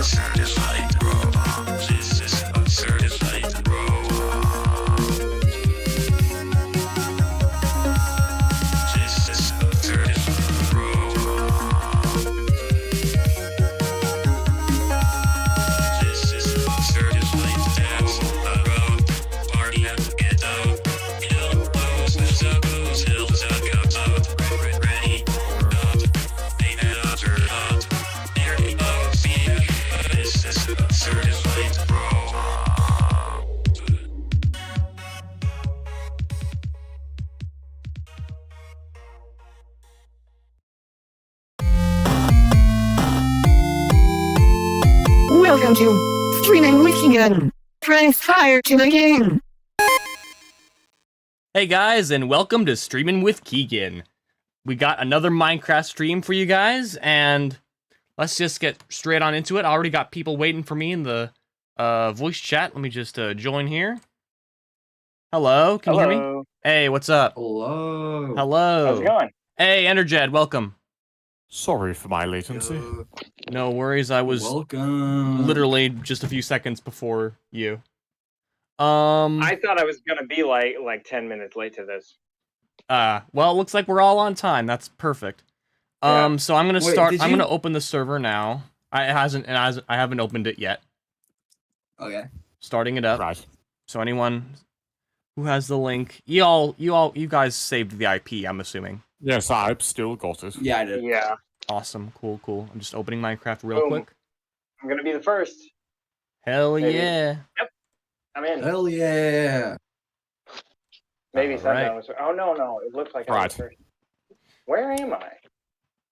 certified robot. This is a certified robot. This is a certified robot. This is a certified dance about party and get out. Hills, hills, hills, out. Ready or not? Ain't after not. There you go. See ya. This is a certified robot. Welcome to Streaming with Keegan. Press fire to begin. Hey guys, and welcome to Streamin' with Keegan. We got another Minecraft stream for you guys, and let's just get straight on into it. I already got people waiting for me in the voice chat. Let me just join here. Hello, can you hear me? Hey, what's up? Hello. Hello. How's it going? Hey, Enerjed, welcome. Sorry for my latency. No worries, I was Welcome. literally just a few seconds before you. I thought I was gonna be like 10 minutes late to this. Well, it looks like we're all on time. That's perfect. Yeah. So I'm gonna Wait, start. did I'm you- gonna open the server now. I haven't opened it yet. Okay. Starting it up. Right. So anyone who has the link, you guys saved the IP. I'm assuming. Yes, I've still got it. Yeah, I did. Yeah, Awesome. Cool. I'm just opening Minecraft real Boom. quick. I'm gonna be the first. Hell Maybe. yeah. I'm in. Hell yeah. Maybe Alright. Sundown was. Oh no, it looks like I Right. was first. Where am I?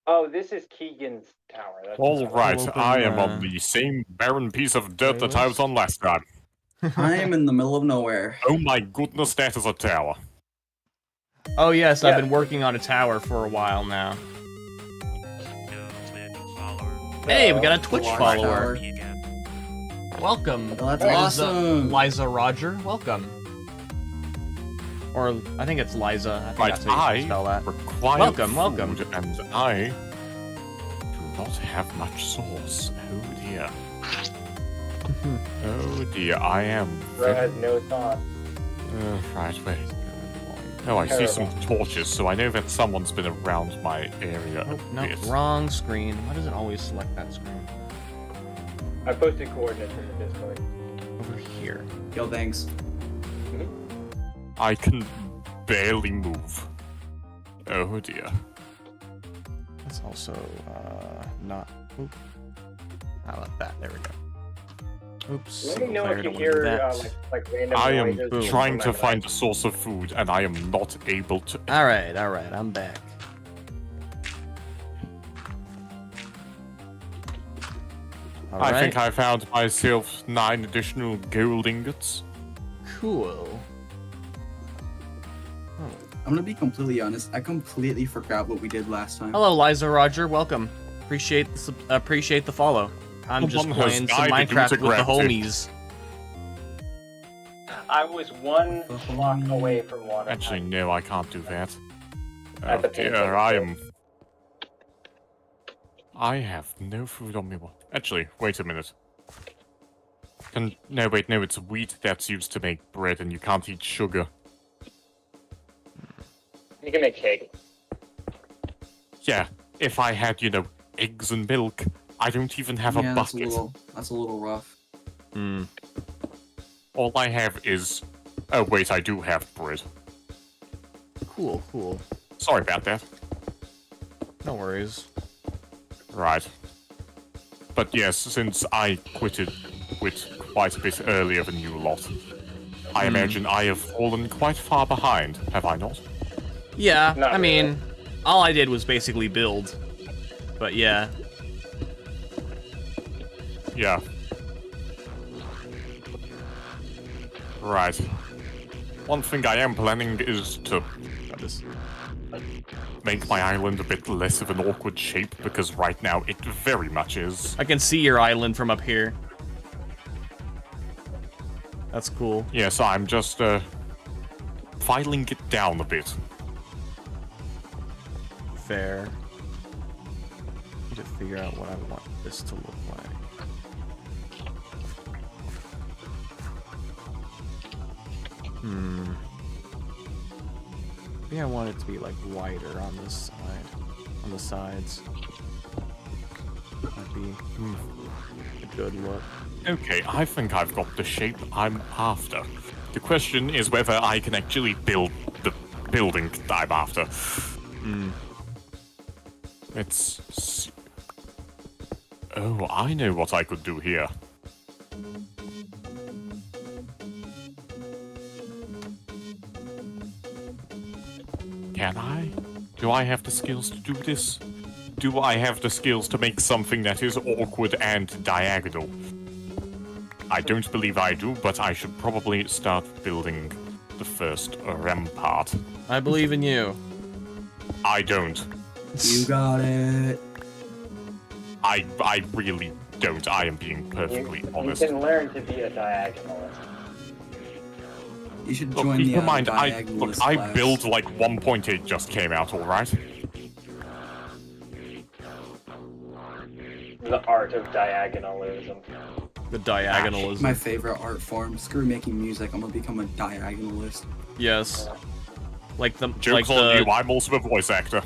Oh, this is Keegan's tower. That's All right, open, I am on the same barren piece of dirt that I was on last time. I am in the middle of nowhere. Oh my goodness, that is a tower. Oh yes, I've Yeah. been working on a tower for a while now. Hey, we got a Twitch Watch follower. tower. Welcome. Oh, that's Liza- awesome. Liza Roger, welcome. Or I think it's Liza. I think Right, that's how you I spell that. require Welcome, food, welcome. and I do not have much sauce. Oh dear. Oh dear, I am. Bro has no thought. Right, wait. Oh, I see some torches, so I know that someone's been around my area a Oh, no, bit. wrong screen. Why does it always select that screen? I posted coordinates in the Discord. Over here. Yo, thanks. I can barely move. Oh dear. That's also, not... Oop. How about that? There we go. Oops. Let me know Single player, if you don't wanna do hear that. like random I am noises. Boom. trying from to my find a device. source of food, and I am not able to. Alright, I'm back. Alright, I think I found myself 9 additional gold ingots. cool. I'm gonna be completely honest. I completely forgot what we did last time. Hello, Liza Roger. Welcome. Appreciate the follow. I'm just Someone has playing some died due to Minecraft with the gravity. homies. I was one block away from water. Actually, no, I can't do that. At Oh the paint dear, room. I have no food on me. Actually, wait a minute. No, wait, no, it's wheat that's used to make bread, and you can't eat sugar. You can make cake. Yeah, if I had, eggs and milk, I don't even have yeah, a that's bucket. that's a little rough. Hmm. All I have is... Oh, wait, I do have bread. Cool. Sorry about that. No worries. Right. But yes, since I quit quite a bit earlier than you lot, I imagine I have fallen quite far behind, have I not? Yeah, Not I mean, all I did was basically build. But yeah. Yeah. Right. One thing I am planning is to make my island a bit less of an awkward shape, because right now it very much is. I can see your island from up here. That's cool. Yes, I'm just, filing it down a bit. Fair. Need to figure out what I want this to look like. Maybe I want it to be like wider on this side, on the sides. Might be a good look. Okay, I think I've got the shape I'm after. The question is whether I can actually build the building I'm after. Let's see. Oh, I know what I could do here. Can I? Do I have the skills to do this? Do I have the skills to make something that is awkward and diagonal? I don't believe I do, but I should probably start building the first rampart. I believe in you. I don't. You got it. I really don't. I am being perfectly You honest. can learn to be a diagonalist. You should Look, join keep the in mind, I diagonalist build class. like 1.8 just came out, alright? The art of diagonalism. The diagonalism. My favorite art form. Screw making music. I'm gonna become a diagonalist. Yes. Like the Joke's on you, I'm also a voice actor.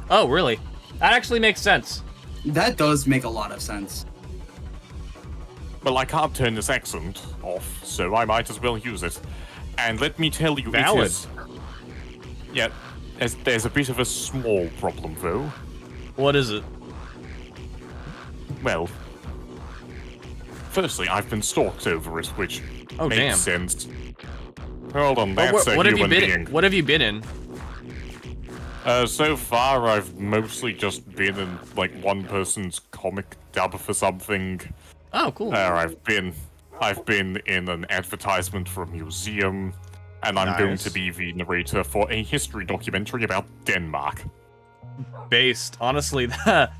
Oh, really? That actually makes sense. That does make a lot of sense. Well, I can't turn this accent off, so I might as well use it. And let me tell you, Valid. it is... Yeah, there's a bit of a small problem, though. What is it? Well, firstly, I've been stalked over it, which Oh, makes damn. sense. Hold on, Oh, that's a what have you human been being. in? What have you been in? So far, I've mostly just been in, like, one person's comic dub for something. Oh, cool. I've been in an advertisement for a museum, and I'm going Nice. to be the narrator for a history documentary about Denmark. Based, honestly, that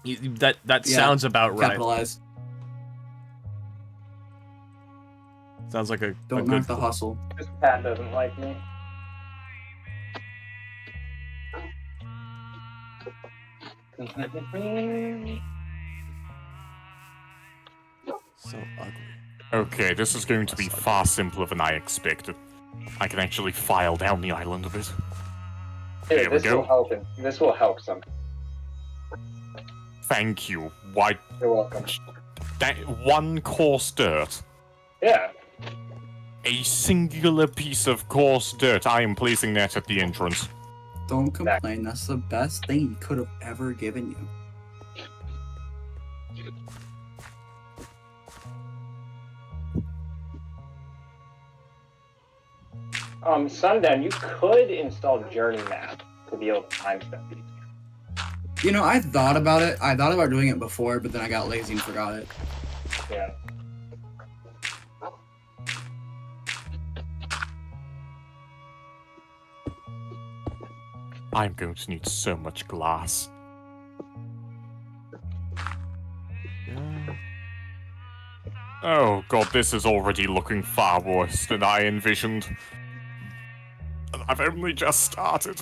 Yeah, sounds about right. Capitalize. Sounds like a Don't good knock the hustle. This cat doesn't like me. So ugly. Okay, this is going to be far simpler than I expected. I can actually file down the island a bit. Here, There we this go. will help. This will help some. Thank you. Why, You're welcome. that one coarse dirt. Yeah. A singular piece of coarse dirt. I am placing that at the entrance. Don't complain. That's the best thing he could have ever given you. Sundown, you could install Journey Map to be able to time stuff easier. You know, I thought about it. I thought about doing it before, but then I got lazy and forgot it. Yeah. I'm going to need so much glass. Oh god, this is already looking far worse than I envisioned. And I've only just started.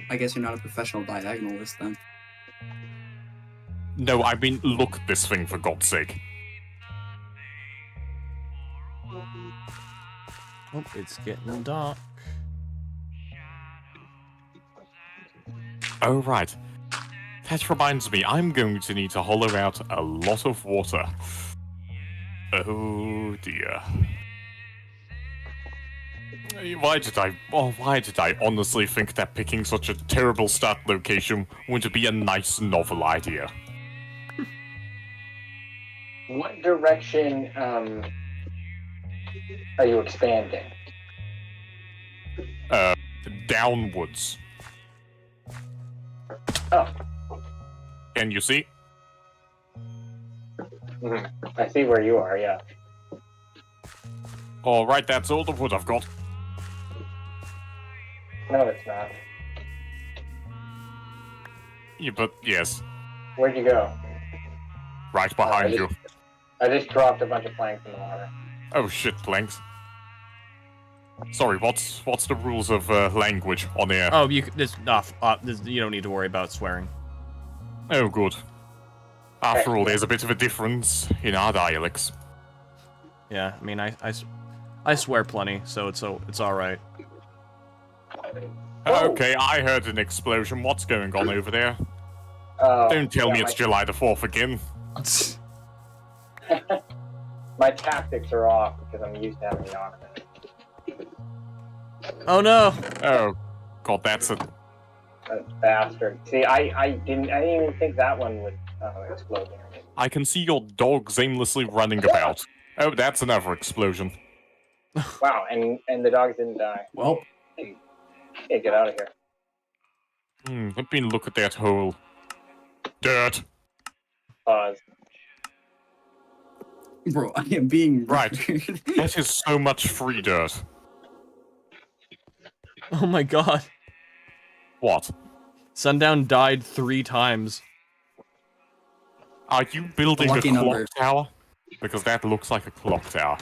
I guess you're not a professional diagonalist then. No, I mean, look at this thing for God's sake. Oh, it's getting dark. Oh, right. That reminds me, I'm going to need to hollow out a lot of water. Oh dear. Why did I honestly think that picking such a terrible start location would be a nice novel idea? What direction are you expanding? Downwards. Oh, Can you see? I see where you are. Yeah. Alright, that's all the wood I've got. No, it's not. Yeah, but yes, Where'd you go? right behind I you. I just dropped a bunch of planks in the water. Oh shit, planks. Sorry, what's the rules of language on air? Oh, you you don't need to worry about swearing. Oh, good. After all, there's a bit of a difference in our dialects. Yeah, I mean, I swear plenty, so it's all right. Okay, I heard an explosion. What's going on over there? Don't tell me it's July the 4th again. My tactics are off because I'm used to having the armor. Oh no! Oh, God, that's a... That bastard. See, I didn't even think that one would explode. I can see your dogs aimlessly running about. Oh, that's another explosion. Wow, and the dogs didn't die. Well, Hey, get out of here. Let me look at that hole. Dirt. Pause. bro, I am being Right. murdered. That is so much free dirt. Oh my god. What? Sundown died 3 times. Are you building a Lucky clock number. tower? Because that looks like a clock tower.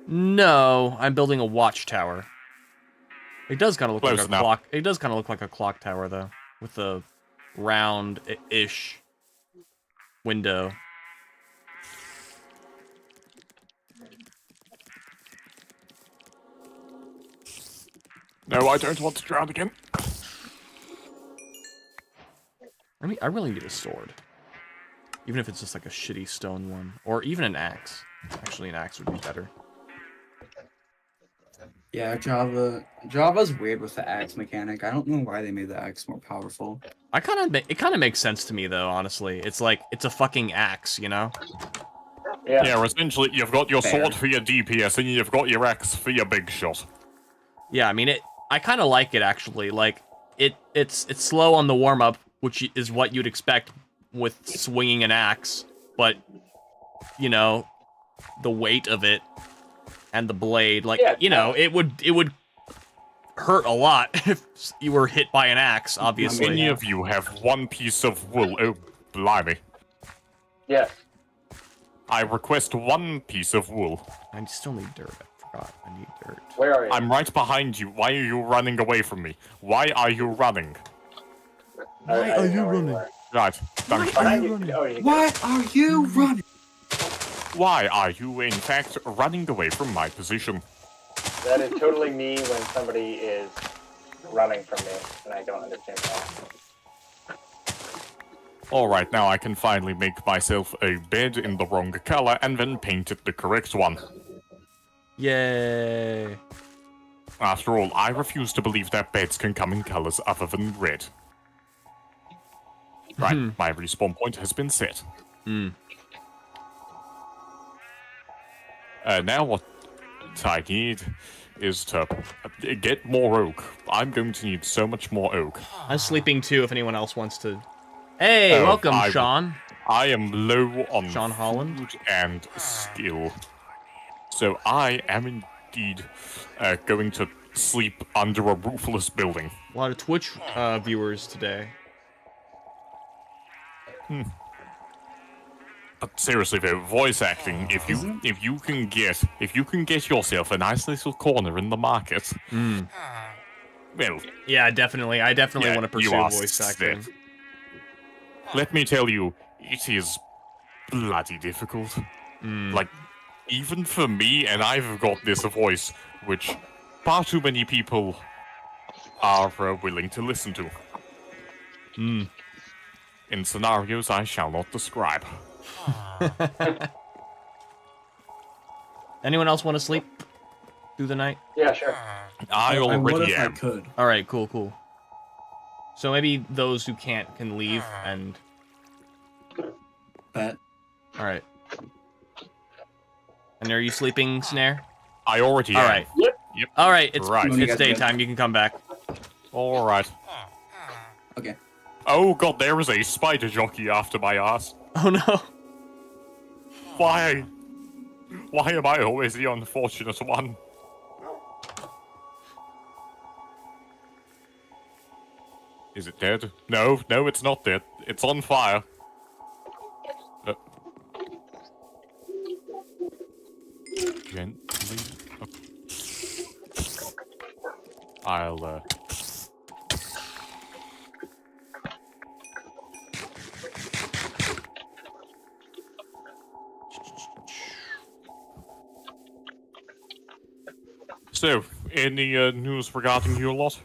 No, I'm building a watchtower. It does kind of look Close like a enough. clock. It does kind of look like a clock tower though, with a round-ish window. No, I don't want to drown again. I mean, I really need a sword. Even if it's just like a shitty stone one. Or even an axe. Actually, an axe would be better. Yeah, Java's weird with the axe mechanic. I don't know why they made the axe more powerful. It kind of makes sense to me though, honestly. It's like, it's a fucking axe, you know? Yeah. Yeah, essentially, you've got your Fair. sword for your DPS, and you've got your axe for your big shot. Yeah, I mean, I kind of like it, actually. Like, it's slow on the warm-up, which is what you'd expect with swinging an axe. But, you know, the weight of it and the blade, like, Yeah, you know, it would hurt a lot if you were hit by an axe, obviously. Many of you have one piece of wool. Oh, blimey. Yes. I request one piece of wool. I still need dirt. I forgot. I need dirt. Where are you? I'm right behind you. Why are you running away from me? Why are you running? Why are you running? Right, thank you. Behind you. Oh, you Why are you running? Why are you, in fact, running away from my position? That is totally me when somebody is running from me, and I don't understand why. Alright, now I can finally make myself a bed in the wrong color and then paint it the correct one. Yay. After all, I refuse to believe that beds can come in colors other than red. Right, my respawn point has been set. Now what I need is to get more oak. I'm going to need so much more oak. I'm sleeping too if anyone else wants to. Hey, Oh, welcome, I- Sean. I am low on Sean Holland? food and skill. So I am indeed going to sleep under a roofless building. A lot of Twitch viewers today. But seriously though, voice acting, if you can get yourself a nice little corner in the market, well, Yeah, definitely. I definitely yeah, want to you pursue are voice acting. set. Let me tell you, it is bloody difficult. Like, even for me, and I've got this voice, which far too many people are willing to listen to. In scenarios I shall not describe. Anyone else want to sleep through the night? Yeah, sure. I I would already if I am. could. All right, cool. So maybe those who can't can leave and. Bet. All right. And are you sleeping, Snare? I already All am. right. Yep. All right. It's Right. You it's guys good? daytime. You can come back. All right. Okay. Oh god, there is a spider jockey after my ass. Oh no. Why? Why am I always the unfortunate one? Is it dead? No, it's not dead. It's on fire. Gently. I'll, So, any news regarding you lot?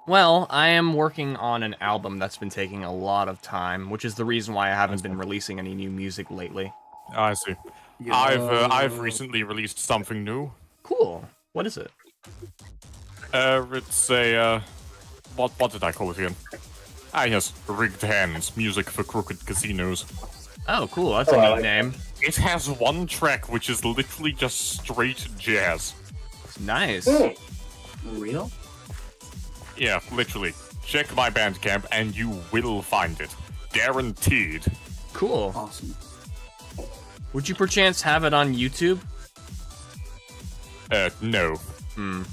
Well, I am working on an album that's been taking a lot of time, which is the reason why I haven't been releasing any new music lately. I see. Yo. I've recently released something new. Cool. What is it? It's a what did I call it again? Ah, yes, Rigged Hands, music for crooked casinos. Oh, cool. That's a neat name. It has one track which is literally just straight jazz. Nice. Real? Yeah, literally. Check my Bandcamp and you will find it. Guaranteed. Cool. Awesome. Would you perchance have it on YouTube? No. Hmm.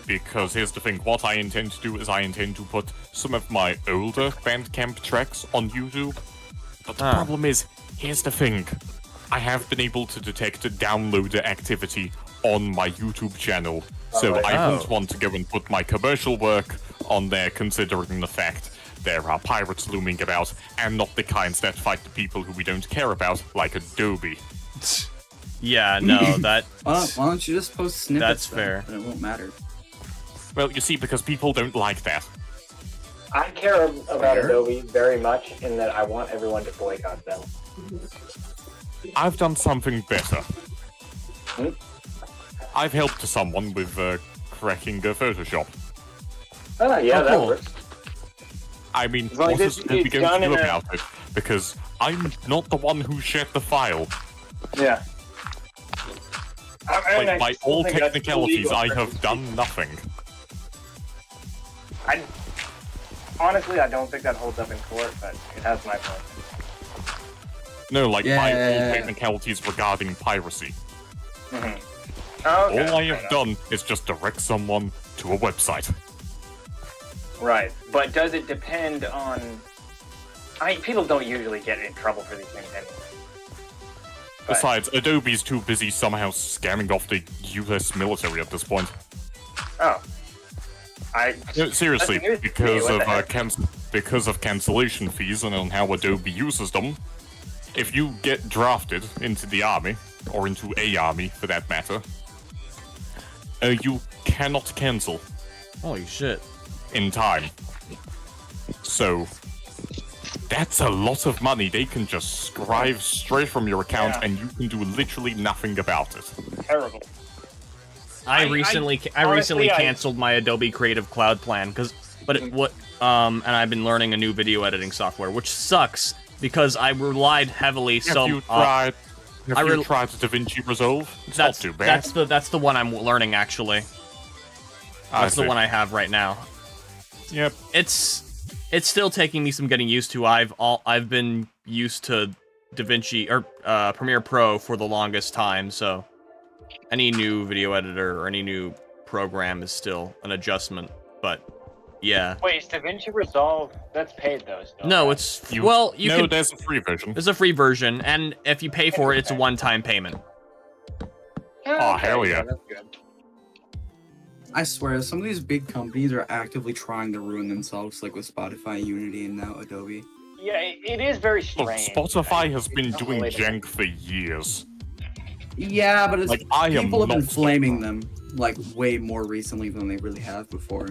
Because here's the thing, what I intend to do is I intend to put some of my older Bandcamp tracks on YouTube. But the problem is, here's the thing. I have been able to detect downloader activity on my YouTube channel. So I don't want to go and put my commercial work on there, considering the fact there are pirates looming about, and not the kinds that fight the people who we don't care about, like Adobe. Yeah, no, that... Why don't you just post snippets? That's fair. And it won't matter. Well, you see, because people don't like that. I care about Adobe very much in that I want everyone to boycott them. I've done something better. Hmm? I've helped someone with cracking Photoshop. Oh, yeah, that cool. works. I mean, As long what as is Adobe it's going to done do in a- about it? Because I'm not the one who shared the file. Yeah. Like, by all technicalities, I have done nothing. Honestly, I don't think that holds up in court, but it has my point. No, like, by all Yeah. technicalities regarding piracy. Okay, All I fair have enough. done is just direct someone to a website. Right, but does it depend on... I mean, people don't usually get in trouble for these things anyway. But- Besides, Adobe's too busy somehow scamming off the US military at this point. Oh. No, seriously, That's news to me, because what of the heck? because of cancellation fees and on how Adobe uses them. If you get drafted into the army, or into a army for that matter, you cannot cancel Holy shit. in time. So that's a lot of money. They can just scribe straight from your account, Yeah. and you can do literally nothing about it. Terrible. I recently honestly, canceled my Adobe Creative Cloud plan and I've been learning a new video editing software, which sucks because I relied heavily Have you tried DaVinci Resolve? It's not that's too bad. that's the one I'm learning actually. That's the one I have right now. Yep. It's still taking me some getting used to. I've been used to DaVinci or Premiere Pro for the longest time, so any new video editor or any new program is still an adjustment. But yeah. Wait, is DaVinci Resolve... That's paid, though, still. No, right? it's well, you can. There's a free version. There's a free version, and if you pay for it, it's a one-time payment. Oh, hell yeah. That's good. I swear, some of these big companies are actively trying to ruin themselves, like with Spotify, Unity, and now Adobe. Yeah, it is very Look, strange. Spotify has been It's not doing related. jank for years. Yeah, but it's Like, I am people have been not flaming them like way more recently than they really have before.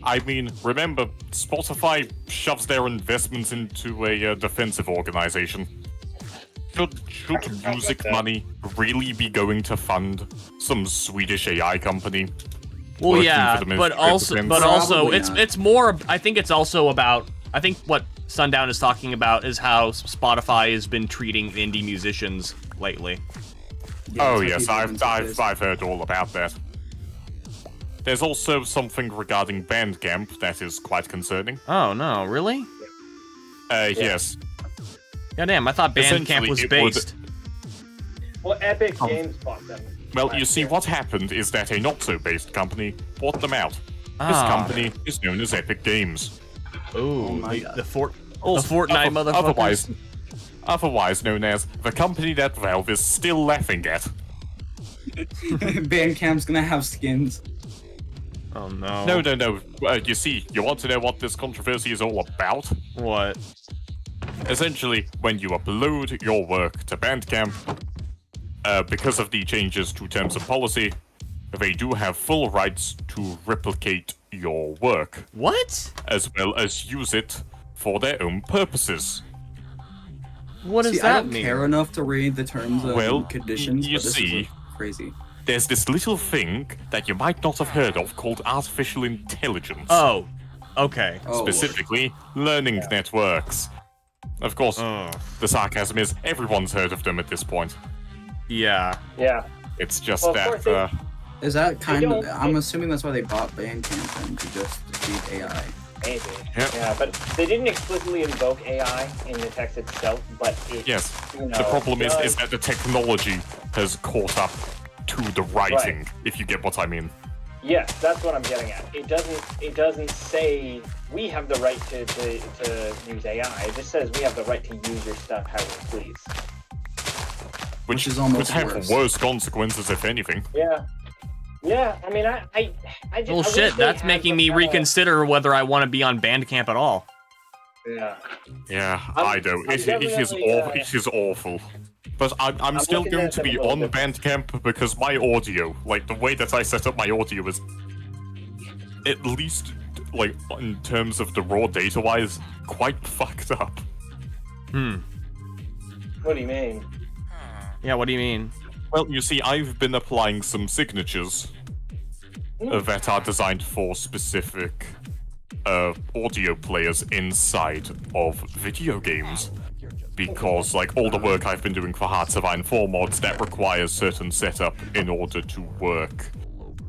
I mean, remember, Spotify shoves their investments into a defensive organization. Should music money really be going to fund some Swedish AI company? Well, working yeah, for the but Ministry of also, Defense? it's Probably not. more. I think it's also about. I think what Sundown is talking about is how Spotify has been treating indie musicians lately. Yeah, Oh that's yes, what people have been pissed. I've heard all about that. There's also something regarding Bandcamp that is quite concerning. Oh no, really? Yes. Goddamn, I thought Bandcamp Essentially, was it would- based. Well, Epic Games bought them. Well, last you see, year. what happened is that a not-so-based company bought them out. This Ah. company is known as Epic Games. Oh, my the, God. the Also, Fortnite motherfuckers. Otherwise known as the company that Valve is still laughing at. Bandcamp's gonna have skins. Oh no. No. You see, you want to know what this controversy is all about? What? Essentially, when you upload your work to Bandcamp, because of the changes to terms of policy, they do have full rights to replicate your work, What? as well as use it for their own purposes. What does See, I that don't mean? care enough to read the terms and Well, conditions, you but this see- is crazy. There's this little thing that you might not have heard of called artificial intelligence. Oh, okay. Oh, Specifically, learning networks. Of course, the sarcasm is everyone's heard of them at this point. Yeah. Yeah. It's just Well, of that, course they- Is that kind of? don't- I'm assuming that's why they bought Bandcamp and to just feed AI. Maybe. Yep. Yeah, but they didn't explicitly invoke AI in the text itself, but it, yes. you know, The problem is does- that the technology has caught up to the writing, if you get what I mean. Yes, that's what I'm getting at. It doesn't say we have the right to use AI. It just says we have the right to use your stuff how we please. Which is almost would have worse. worse consequences, if anything. Yeah. Yeah, I mean, I just, Well, I wish shit, they that's had making some me kinda- reconsider whether I want to be on Bandcamp at all. Yeah. Yeah, I'm- I know. I'm It is definitely, awful. It is awful. But I'm still looking going at to them be a little on bit. Bandcamp because my audio, like the way that I set up my audio is, at least like in terms of the raw data wise, quite fucked up. What do you mean? Yeah, what do you mean? Well, you see, I've been applying some signatures that are designed for specific audio players inside of video games. Because, like, all the work I've been doing for Hearts of Iron 4 mods, that requires certain setup in order to work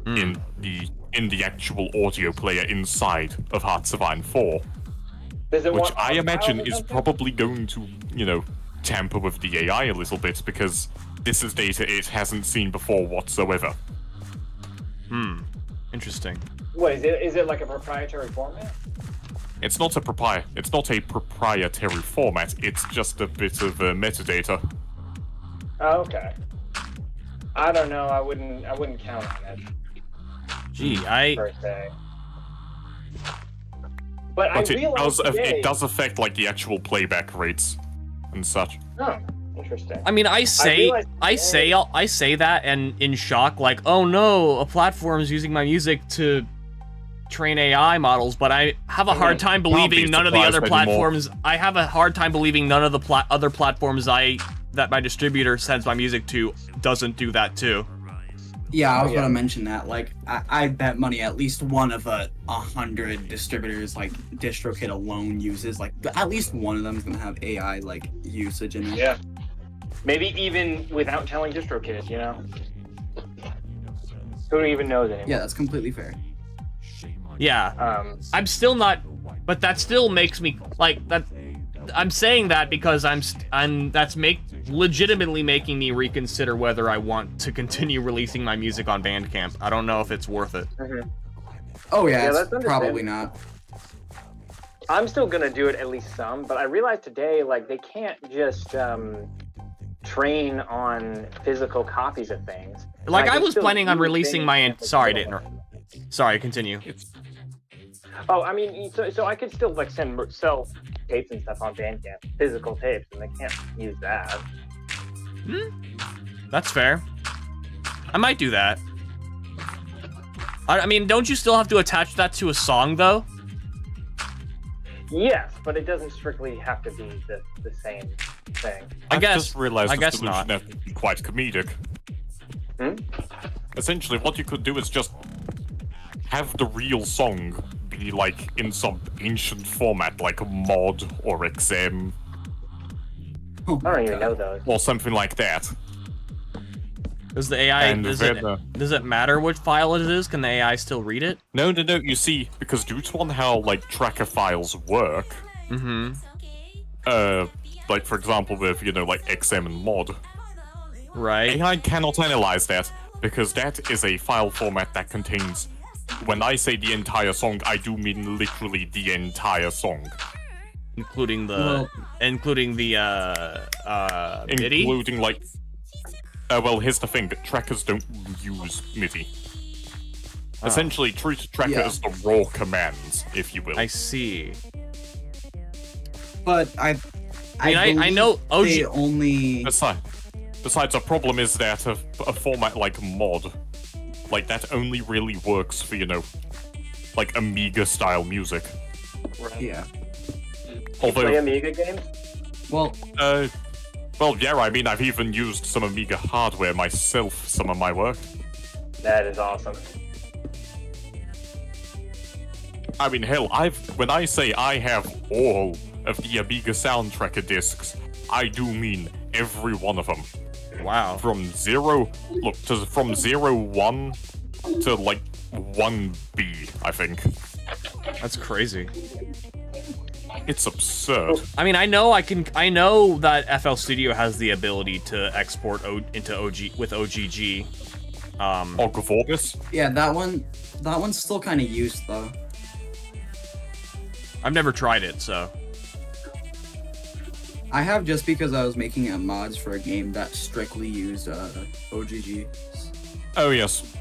in the actual audio player inside of Hearts of Iron 4. Does it Which want I audio imagine or is something? probably going to, tamper with the AI a little bit, because this is data it hasn't seen before whatsoever. Interesting. What is it like a proprietary format? It's not a proprietary format, it's just a bit of metadata. Oh, okay. I don't know. I wouldn't count on it Gee, per se. But I But realized today. it does affect like the actual playback rates and such. Oh, interesting. I mean, I say realized that and in shock, like, oh no, a platform is using my music to train AI models, but I have a hard time be believing none of the other surprised anymore. platforms. I have a hard time believing none of the other platforms that my distributor sends my music to doesn't do that too. Yeah, I was Yeah. gonna mention that. Like, I bet money at least one of 100 distributors, like DistroKid alone, uses like at least one of them is gonna have AI like usage in it. Yeah. Maybe even without telling DistroKid, you know? Who even knows anymore? Yeah, that's completely fair. Yeah. I'm still not, but that still makes me like that. I'm saying that because that's legitimately making me reconsider whether I want to continue releasing my music on Bandcamp. I don't know if it's worth it. Oh yeah, Yeah, it's that's probably understandable. not. I'm still gonna do it at least some, but I realized today, like, they can't just train on physical copies of things. Like, I can was still planning on do releasing things my. with Sorry to digital. interrupt. Sorry, continue. Oh, I mean, so I could still like sell tapes and stuff on Bandcamp, physical tapes, and they can't use that. That's fair. I might do that. I mean, don't you still have to attach that to a song, though? Yes, but it doesn't strictly have to be the same thing. I I've guess- just realized I the guess solution not. has to be quite comedic. Essentially, what you could do is just have the real song be like in some ancient format, like mod or XM Oh, I don't even know those. or something like that. Does the AI And then, does it matter which file it is? Can the AI still read it? No, you see, because due to on how like tracker files work, Mm-hmm. like for example with like XM and mod, Right. AI cannot analyze that because that is a file format that contains. When I say the entire song, I do mean literally the entire song, Including the Well- MIDI. including like. Well, here's the thing: trackers don't use MIDI. Essentially, treat a tracker Yeah. as the raw commands, if you will. I see. But I mean, I know believe they OG only. Aside, Besides, a problem is that a format like mod, like that only really works for, you know, like Amiga-style music. Right. Yeah. Although, Play Amiga games? Well, well, yeah, I mean, I've even used some Amiga hardware myself, some of my work. That is awesome. I mean, hell, when I say I have all of the Amiga soundtracker discs, I do mean every one of them. Wow. From 0 1 to like 1B, I think. That's crazy. It's absurd. I mean, I know that FL Studio has the ability to export into OG with OGG. Ogovorbis? yeah, that one's still kind of used though. I've never tried it, so. I have just because I was making mods for a game that strictly used OGG. Oh, yes.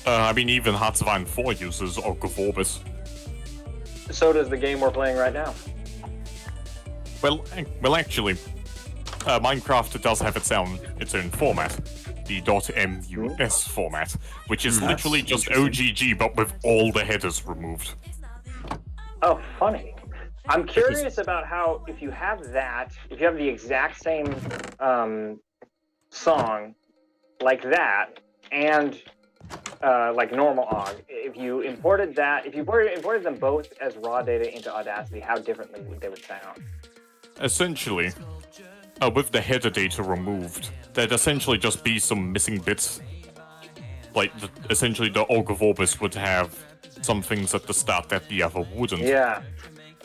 I mean, even Hearts of Iron 4 uses Ogovorbis. So does the game we're playing right now. Well, actually, Minecraft does have its own format, the .mus format, which is literally just OGG but with all the headers removed. Oh, funny. I'm curious about how, if you have the exact same song like that, and like normal OGG, if you imported them both as raw data into Audacity, how differently they would sound? Essentially, with the header data removed, there'd essentially just be some missing bits. Like, essentially the Ogovorbis would have some things at the start that the other wouldn't.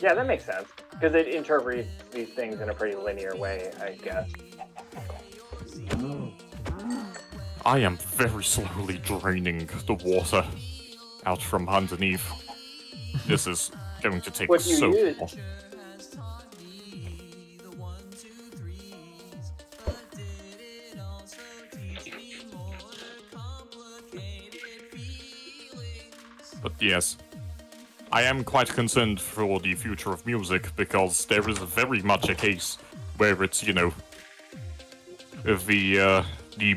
Yeah, that makes sense, because it interprets these things in a pretty linear way, I guess. I am very slowly draining the water out from underneath. This is going to take What you so use? long. But yes, I am quite concerned for the future of music, because there is very much a case where it's, you know, the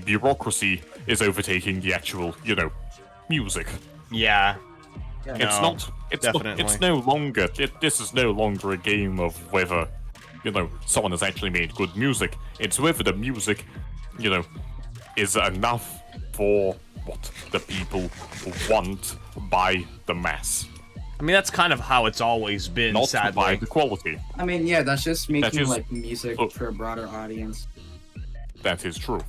bureaucracy is overtaking the actual, you know, music. Yeah. It's no longer, this is no longer a game of whether, you know, someone has actually made good music. It's whether the music, you know, is enough for what the people want by the mass. I mean, that's kind of how it's always been, Not sadly. by the quality. I mean, yeah, that's just making is- like music for a broader audience. That is true.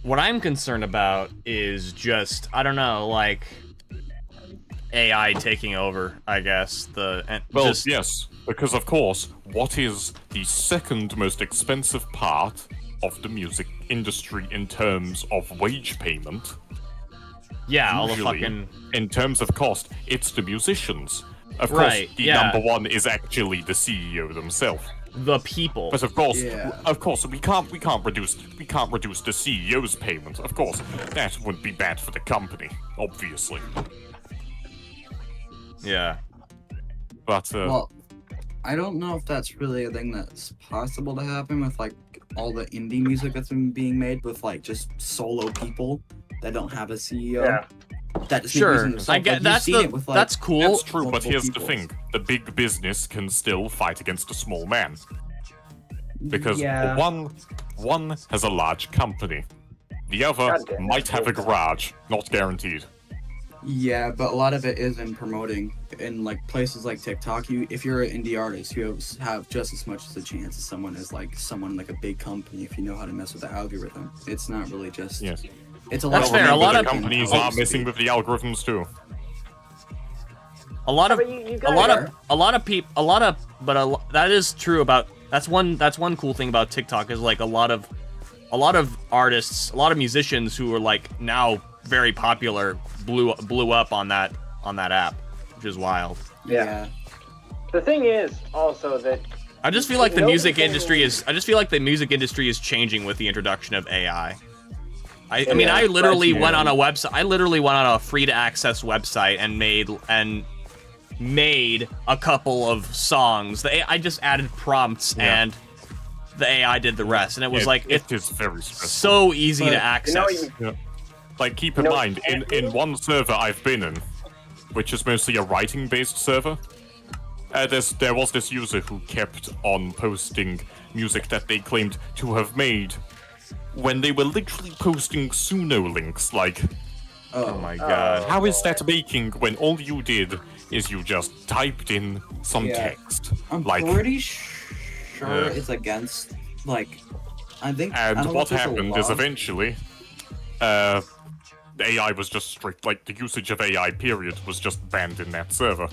What I'm concerned about is just, I don't know, like, AI taking over, I guess. Well, yes, because of course, what is the second most expensive part of the music industry in terms of wage payment? Yeah, all the Usually, fucking... in terms of cost, it's the musicians. Of Right, course, the yeah. number one is actually the CEO themselves. The people. But of course, Yeah. we can't reduce the CEO's payment. Of course, that would be bad for the company, obviously. Yeah. But Well, I don't know if that's really a thing that's possible to happen with like all the indie music that's been being made with like just solo people that don't have a CEO. Yeah. That just make Sure, music themselves. I get Like, you've seen it with, like, that's cool. that's true. But multiple here's people. the thing: the big business can still fight against a small man because Yeah. one has a large company, the other Goddamn. might have a garage. Not guaranteed. Yeah, but a lot of it is in promoting in like places like TikTok. If you're an indie artist, you have just as much as a chance as someone like a big company if you know how to mess with the algorithm. It's not really just. Yes. It's a That's lot. fair, a lot the of- companies how it are used to messing be. with the algorithms too. A lot of But you guys that is true about that's one cool thing about TikTok is like a lot of artists, a lot of musicians who are like now very popular blew up on that app, which is wild. Yeah. The thing is also that I just feel like the music Noticing- industry is changing with the introduction of AI. I mean, Yeah, I literally that's went on a website. I literally went on a free to access website and made a couple of songs. I just added prompts and the AI did the rest, and it was like it is very stressful. so easy to But, access. Like, keep in No, mind, in one server I've been in, which is mostly a writing-based server, there was this user who kept on posting music that they claimed to have made when they were literally posting Suno links, like, Oh my god. how is that making when all you did is you just typed in some Yeah. text? I'm like, pretty sure it's against, like, I think. I and don't know what if there's a happened is law. eventually, the AI was just strict, like, the usage of AI, period, was just banned in that server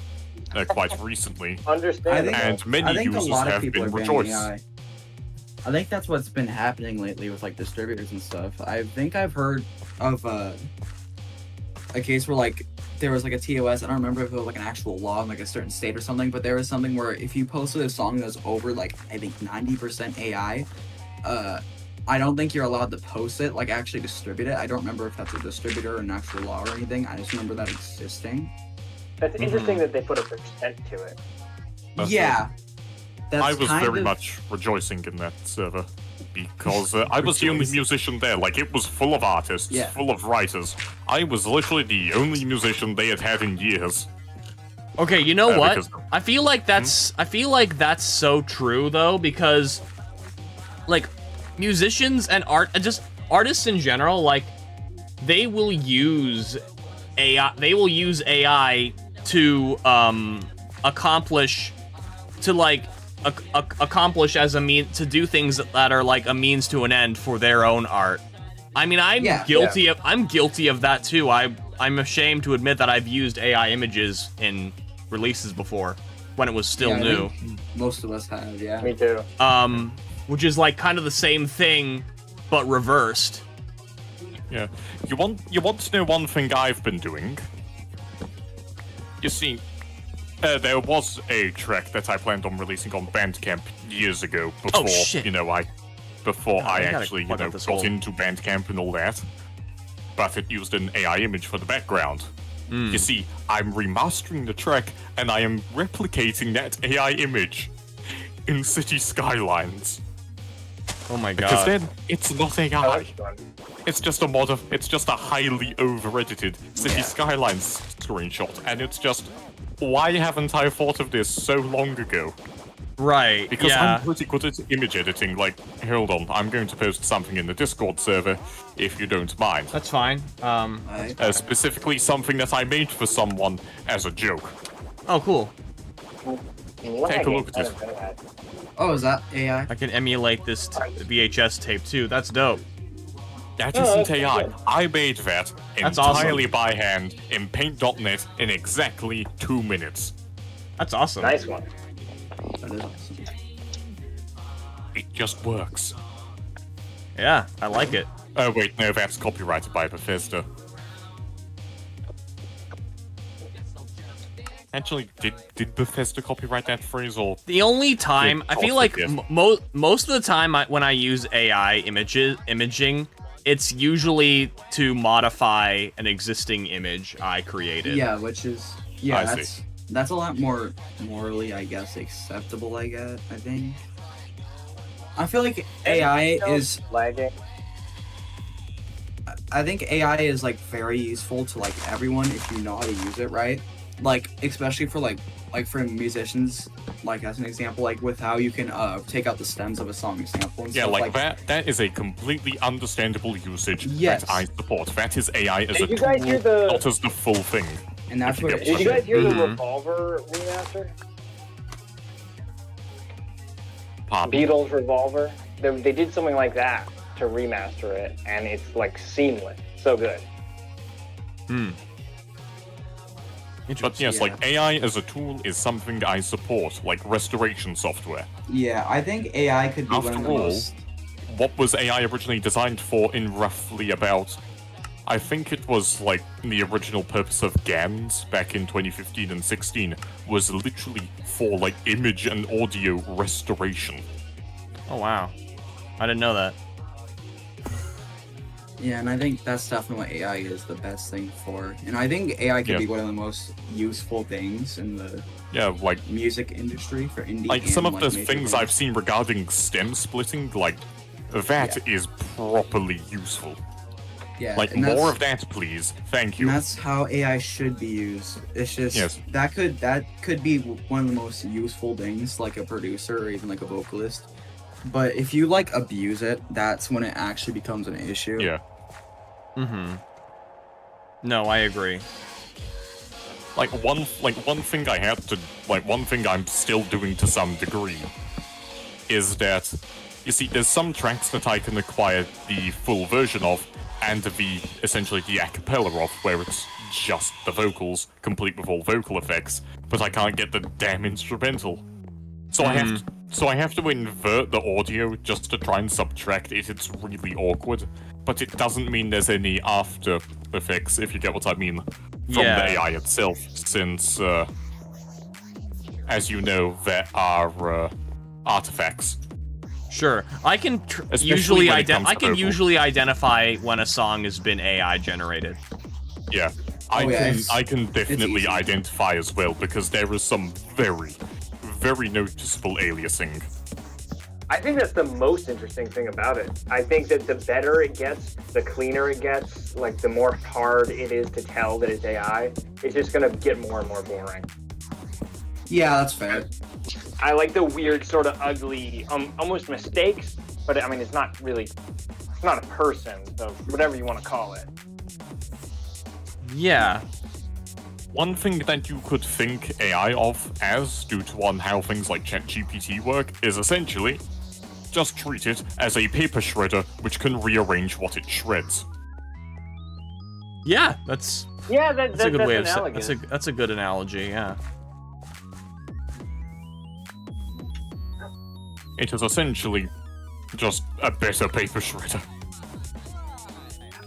quite recently. Understand. And many I think a users lot of have people been are banning rejoiced. AI. I think that's what's been happening lately with like distributors and stuff. I think I've heard of a case where like there was like a TOS. I don't remember if it was like an actual law in like a certain state or something, but there was something where if you posted a song that's over like I think 90% AI, I don't think you're allowed to post it, like actually distribute it. I don't remember if that's a distributor or an actual law or anything. I just remember that existing. That's interesting that they put a percent to it. That's Yeah. That's I was kind very of- much rejoicing in that server because I was the only musician there. Like, it was full of artists, Yeah. full of writers. I was literally the only musician they had had in years. Okay, you know what? because- I feel like that's so true though, because like musicians and just artists in general, like they will use AI to accomplish as a mean to do things that are like a means to an end for their own art. I mean, I'm guilty of that too. I'm ashamed to admit that I've used AI images in releases before when it was still Yeah, I new. think most of us have, yeah. Me too. Which is like kind of the same thing but reversed. Yeah. You want to know one thing I've been doing? You see, there was a track that I planned on releasing on Bandcamp years ago before, shit. I I gotta actually, plug up this got whole- into Bandcamp and all that. But it used an AI image for the background. Hmm. You see, I'm remastering the track and I am replicating that AI image in City Skylines. Oh my Because god. then it's not Oh, AI. that's fun. It's just a highly over-edited City Skylines screenshot, and it's just, why haven't I thought of this so long ago? Right. Because yeah. I'm pretty good at image editing. Like, hold on, I'm going to post something in the Discord server, if you don't mind. That's fine. Specifically something that I made for someone as a joke. Oh, cool. Take a look at I it. don't know that. Oh, is that AI? I can emulate this VHS tape too. That's dope. That Oh, isn't that's AI. good. I made that That's entirely by hand in Paint.net in exactly 2 minutes. That's awesome. Nice one. That is awesome. It just works. Yeah, I like it. Oh wait, no, that's copyrighted by Bethesda. Actually, did Bethesda copyright that phrase, or The only time Yeah, I feel also, like yes. most of the time when I use AI imaging, it's usually to modify an existing image I created. Yeah, which is I that's a lot more morally, I guess, acceptable. I think. I feel like AI is. Lagging. I think AI is like very useful to like everyone if you know how to use it right. Like especially for like for musicians, like as an example, like with how you can take out the stems of a song example. And yeah, stuff like that is a completely understandable usage Yes. that I support. That is AI as Did a you guys tool, hear the- not as the full thing. And that's If you what get it Did you guys hear the Mhm. Revolver remaster? Pardon? Beatles Revolver? They did something like that to remaster it, and it's like seamless. So good. Hmm. But yes, Yeah. like AI as a tool is something I support, like restoration software. Yeah, I think AI could be one After of the all, most. what was AI originally designed for in roughly about, I think it was like the original purpose of GANs back in 2015 and 16 was literally for like image and audio restoration. Oh wow, I didn't know that. Yeah, and I think that's definitely what AI is the best thing for. And I think AI could Yeah. be one of the most useful things in the Yeah, like music industry for indie. like some and, of the major things bands. I've seen regarding stem splitting, like that is properly useful. Yeah, Like and more that's- of that, please. Thank And you. that's how AI should be used. It's just Yes. that could be one of the most useful things, like a producer or even like a vocalist. But if you like abuse it, that's when it actually becomes an issue. Yeah. Mm-hmm. No, I agree. Like one thing I had to one thing I'm still doing to some degree is that you see there's some tracks that I can acquire the full version of and essentially the acapella of where it's just the vocals complete with all vocal effects, but I can't get the damn instrumental. So I have to invert the audio just to try and subtract it. It's really awkward, but it doesn't mean there's any after effects, if you get what I mean, from Yeah. the AI itself, since, as you know, there are artifacts. Sure, I can Especially usually when it comes to vocal. usually identify when a song has been AI generated. Yeah, Oh, yeah, it's- I can definitely easy. identify as well because there is some very, very noticeable aliasing. I think that's the most interesting thing about it. I think that the better it gets, the cleaner it gets, like the more hard it is to tell that it's AI, it's just gonna get more and more boring. Yeah, that's fair. I like the weird, sort of ugly, almost mistakes, but I mean, it's not a person, so whatever you want to call it. Yeah. One thing that you could think AI of as, due to on how things like ChatGPT work, is essentially just treat it as a paper shredder which can rearrange what it shreds. Yeah, that's Yeah, that's a good way of analogous. that's a good analogy. Yeah. It is essentially just a better paper shredder.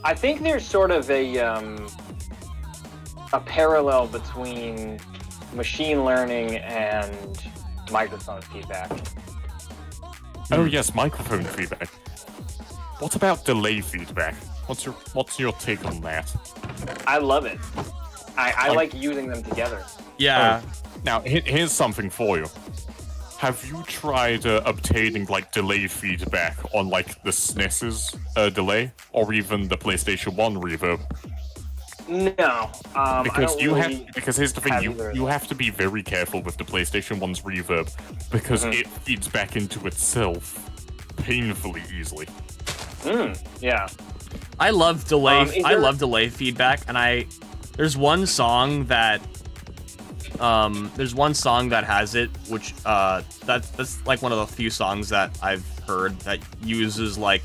I think there's sort of a parallel between machine learning and microphone feedback. Oh yes, microphone feedback. What about delay feedback? What's your take on that? I love it. I like using them together. Yeah. Now, here's something for you. Have you tried obtaining like delay feedback on like the SNES's delay, or even the PlayStation 1 reverb? No, I Because don't you really have, because here's the thing, have you either of you have to be very careful with the PlayStation 1's reverb because it feeds back into itself painfully easily. Yeah. I love delay. Is I there- love delay feedback, and there's one song that has it, which that's like one of the few songs that I've heard that uses like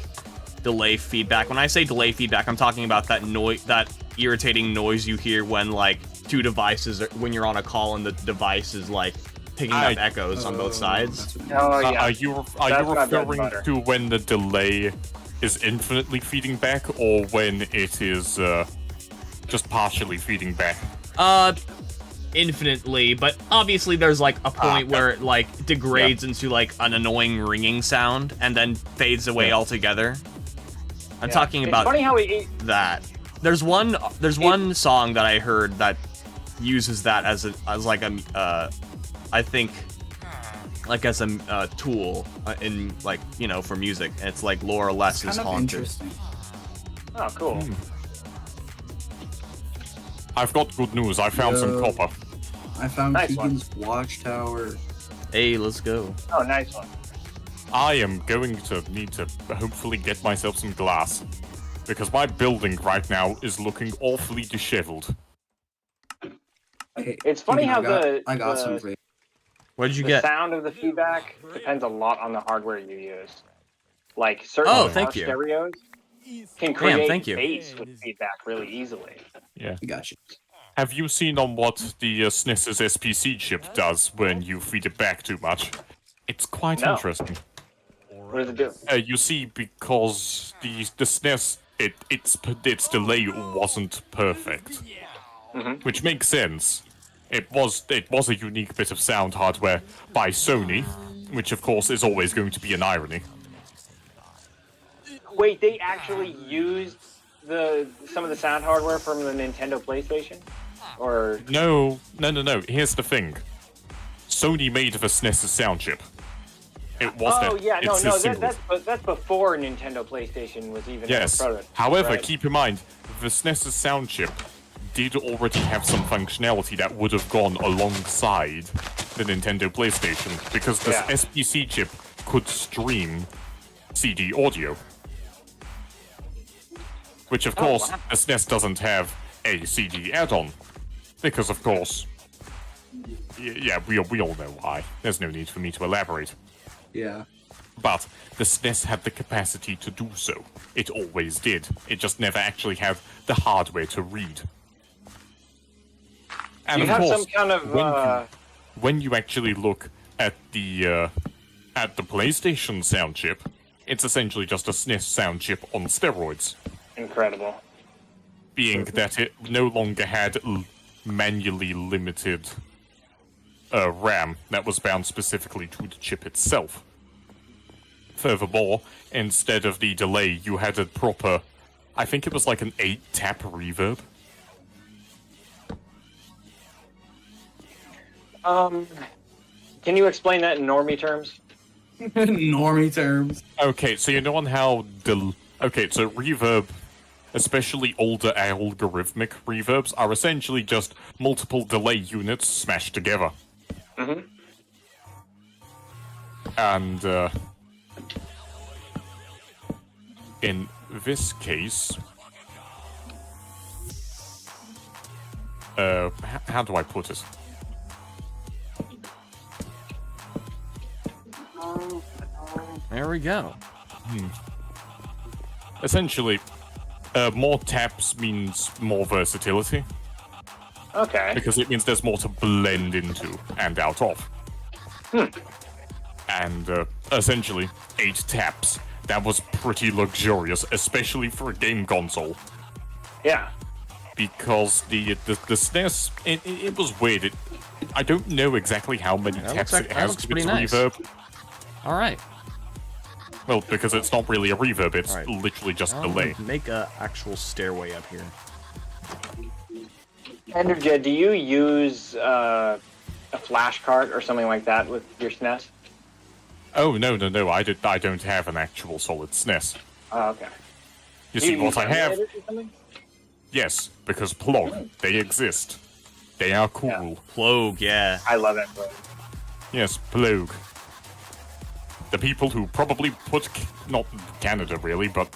delay feedback. When I say delay feedback, I'm talking about that noise, that irritating noise you hear when like two devices when you're on a call and the device is like picking up echoes on both sides. That's what Oh yeah. Are you That's my bread and referring butter. to when the delay is infinitely feeding back, or when it is just partially feeding back? Infinitely, but obviously there's like a point where it like degrades into like an annoying ringing sound and then fades away altogether. I'm Yeah. talking It's about funny how it that. There's one song that I heard that uses that as like a I think like as a tool in like, you know, for music. And it's like Laura Less is kind of Haunted. interesting. Oh, cool. I've got good news. I found some Yo. copper. I found Nice one. Keegan's watchtower. Hey, let's go. Oh, nice one. I am going to need to hopefully get myself some glass, because my building right now is looking awfully disheveled. Hey, It's funny Keegan, how I got the- some for you. What did you The get? sound of the feedback depends a lot on the hardware you use. Like certain Oh, car thank you. stereos can create thank you. bass with feedback really easily. Yeah. I got you. Have you seen on what the SNES's SPC chip does when you feed it back too much? It's quite No. interesting. What does it do? You see, because the SNES, its delay wasn't perfect, which makes sense. It was a unique bit of sound hardware by Sony, which of course is always going to be an irony. Wait, they actually used some of the sound hardware from the Nintendo PlayStation? Or No. Here's the thing. Sony made the SNES's sound chip. It was oh that. yeah, it's no, a single. that's before Nintendo PlayStation was even Yes. a prototype. However, right? keep in mind, the SNES's sound chip did already have some functionality that would have gone alongside the Nintendo PlayStation, because the Yeah. SBC chip could stream CD audio. Which, of course, wow. the SNES doesn't have a CD add-on. Because, of course... Yeah, we all know why. There's no need for me to elaborate. Yeah. But the SNES had the capacity to do so. It always did. It just never actually had the hardware to read. And Do you of have course, some kind of when you actually look at the PlayStation sound chip, it's essentially just a SNES sound chip on steroids, incredible? being that it no longer had manually limited RAM that was bound specifically to the chip itself. Furthermore, instead of the delay, you had a proper, I think it was like an 8-tap reverb. Can you explain that in normie terms? Normie terms. Okay, so you know on how okay, so reverb, especially older algorithmic reverbs, are essentially just multiple delay units smashed together. Mm-hmm. And in this case, how do I put it? There we go. Essentially, more taps means more versatility, Okay. because it means there's more to blend into and out of. And essentially, 8 taps. That was pretty luxurious, especially for a game console. Yeah. Because the SNES, it was weird. I don't know exactly how many That taps looks it that has looks to pretty its nice. reverb. All right. Well, because it's not really a reverb, it's All right. literally just I'll delay. make a actual stairway up here. Enderjet, do you use a flash cart or something like that with your SNES? Oh, no, I don't have an actual solid SNES. Oh, okay. You Do see, you what use I have... emulators or something? Yes, because Plog, they exist. They are cool. Yeah. Plogue, yeah. I love that plug. Yes, Plog. The people who probably put, not Canada really, but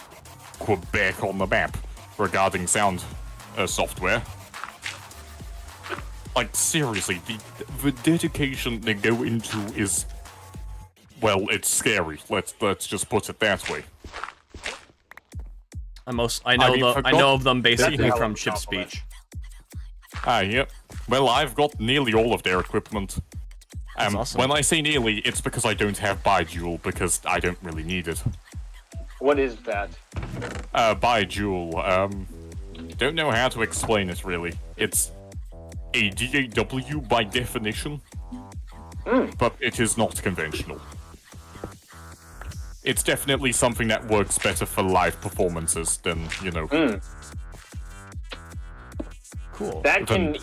Quebec on the map regarding sound software. Like, seriously, the dedication they go into is... Well, it's scary. Let's just put it that way. I know forgot- of them basically That's a from hell chip of a compliment. speech. Yep. Well, I've got nearly all of their equipment. That's awesome. When I say nearly, it's because I don't have Bi-Dual, because I don't really need it. What is that? Bi-Dual, don't know how to explain it, really. It's a DAW by definition, but it is not conventional. It's definitely something that works better for live performances than, you know... Cool. That can,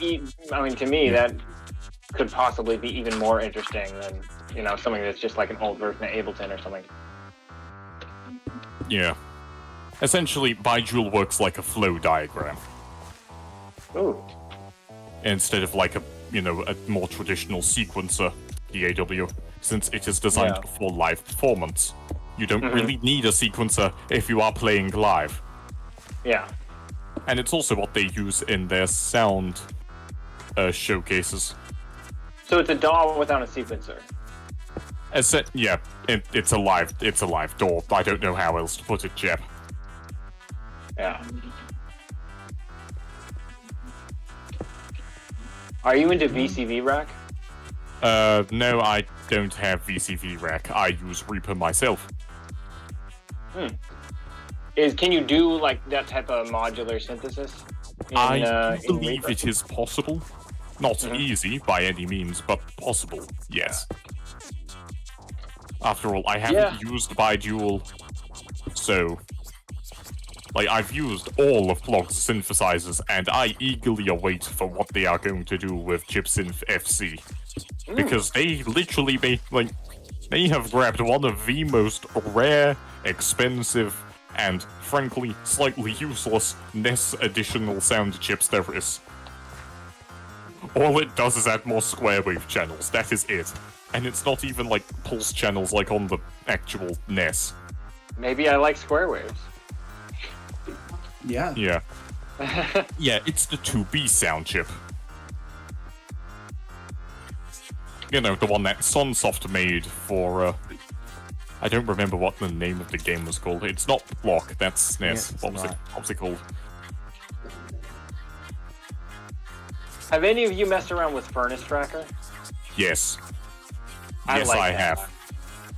I mean, to me, Yeah. that could possibly be even more interesting than, you know, something that's just like an old version of Ableton or something. Yeah. Essentially, Bi-Dual works like a flow diagram, Ooh. instead of like a, you know, a more traditional sequencer DAW, since it is designed Yeah. for live performance. You don't really need a sequencer if you are playing live. Yeah. And it's also what they use in their sound showcases. So it's a DAW without a sequencer. Yeah, it's a live DAW. I don't know how else to put it, Jeb. Yeah. Are you into VCV Rack? No, I don't have VCV Rack. I use Reaper myself. Can you do like that type of modular synthesis? I in believe Reaper? it is possible. Not easy by any means, but possible, yes. After all, I haven't used Bi-Dual, so Like, I've used all of Plog's synthesizers, and I eagerly await for what they are going to do with ChipSynth FC. Because they literally they have grabbed one of the most rare, expensive, and frankly, slightly useless NES additional sound chips there is. All it does is add more square wave channels, that is it. And it's not even like pulse channels like on the actual NES. Maybe I like square waves. Yeah. Yeah. Yeah, it's the 2B sound chip. You know, the one that Sunsoft made for, I don't remember what the name of the game was called. It's not Block, that's SNES. Yeah, it's not. What was it called? Have any of you messed around with Furnace Tracker? Yes. I Yes, like I that have. one.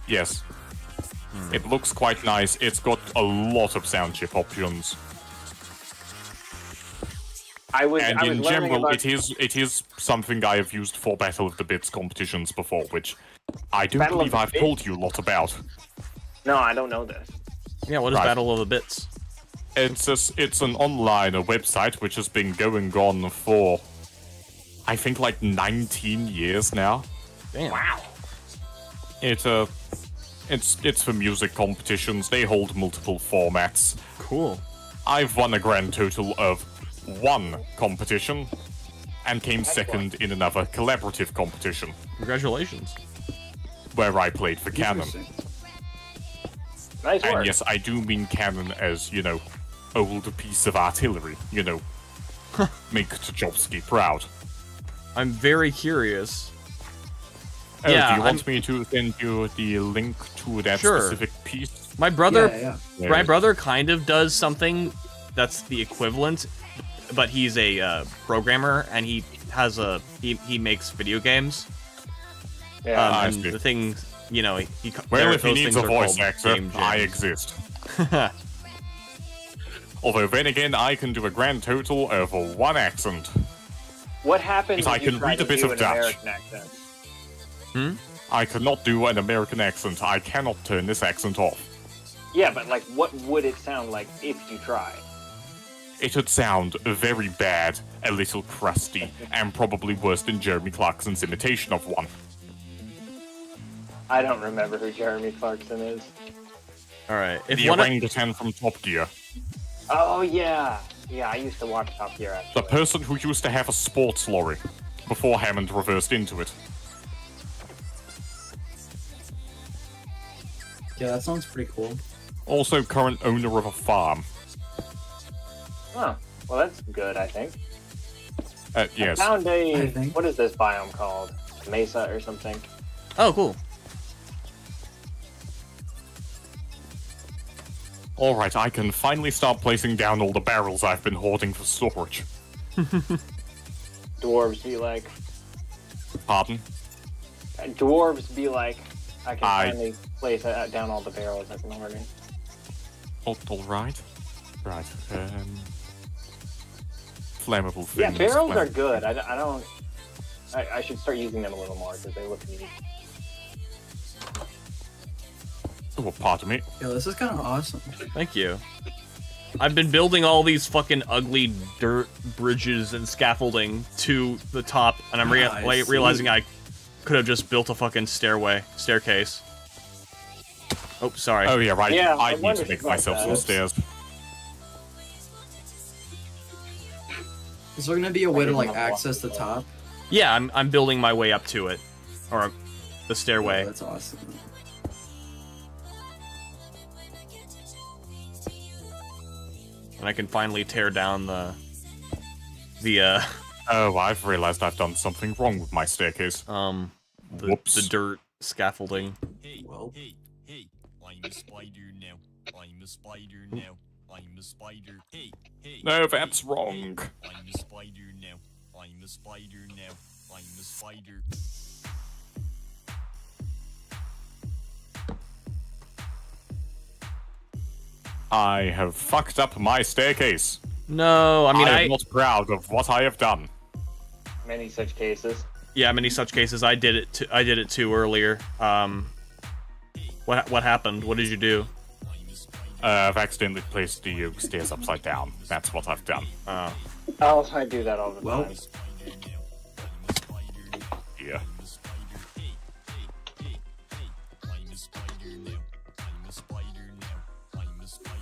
Yes. It looks quite nice. It's got a lot of sound chip options. I was And in learning general, about it is something I have used for Battle of the Bits competitions before, which I don't Battle of believe the I've Bits? told you a lot about. No, I don't know this. Yeah, what is Right. Battle of the Bits? It's an online website which has been going on for, I think, like 19 years now. Damn. Wow. It's for music competitions. They hold multiple formats. Cool. I've won a grand total of 1 competition and came second in another collaborative competition Congratulations. where I played for Canon. Interesting. Nice work. And yes, I do mean Canon as, you know, old piece of artillery, you know. Make Tchaikovsky proud. I'm very curious. Oh, Yeah, do you want me to send you the link to that Sure. specific piece? My brother, Yeah. my brother kind of does something that's the equivalent, but he's a programmer and he has he makes video games. Yeah. I And see. the thing, you know, Well, if he those needs things a are voice called actor, game I jams. exist. Although then again, I can do a grand total of 1 accent. What happens If I if you can try read to a bit do of an Dutch. American accent? I cannot do an American accent. I cannot turn this accent off. Yeah, but like, what would it sound like if you tried? It would sound very bad, a little crusty, and probably worse than Jeremy Clarkson's imitation of one. I don't remember who Jeremy Clarkson is. All right. If The one, orangutan from Top Gear. Oh yeah, yeah. I used to watch Top Gear The actually. person who used to have a sports lorry before Hammond reversed into it. Yeah, that sounds pretty cool. Also current owner of a farm. Huh. Well, that's good. I think. Yes. Found I a think. what is this biome called? Mesa or something? oh, cool. Alright, I can finally start placing down all the barrels I've been hoarding for storage. Dwarves be like. Pardon? Dwarves be like. I can I- finally place down all the barrels I've been hoarding. Alright. Right. Flammable things. Yeah, barrels are flammable- good. I don't. I should start using them a little more because they look neat. Oh, pardon me. Yeah, this is kind of awesome. Thank you. I've been building all these fucking ugly dirt bridges and scaffolding to the top, and I'm I see. realizing I could have just built a fucking staircase. Oh, sorry. Oh yeah, right. Yeah, I I need wondered to make about myself that. some stairs. Is there gonna be a way to like I'm access the walking top? Yeah, I'm building my way up to it, or the Oh, stairway. that's awesome. And I can finally tear down the Oh, I've realized I've done something wrong with my staircase. Whoops. the dirt scaffolding. Well, Hey, I'm a spider now. I'm a spider now. I'm a spider. Hey, No, that's wrong. I'm a spider now. I'm a spider now. I'm a spider. I have fucked up my staircase. No, I mean I am not proud of what I have done. Many such cases. yeah, many such cases. I did it too earlier. What happened? What did you do? I've accidentally placed the stairs upside down. That's what I've done. Oh, I do that all the Well, time. Yeah. I'm a spider now. I'm a spider now. I'm a spider.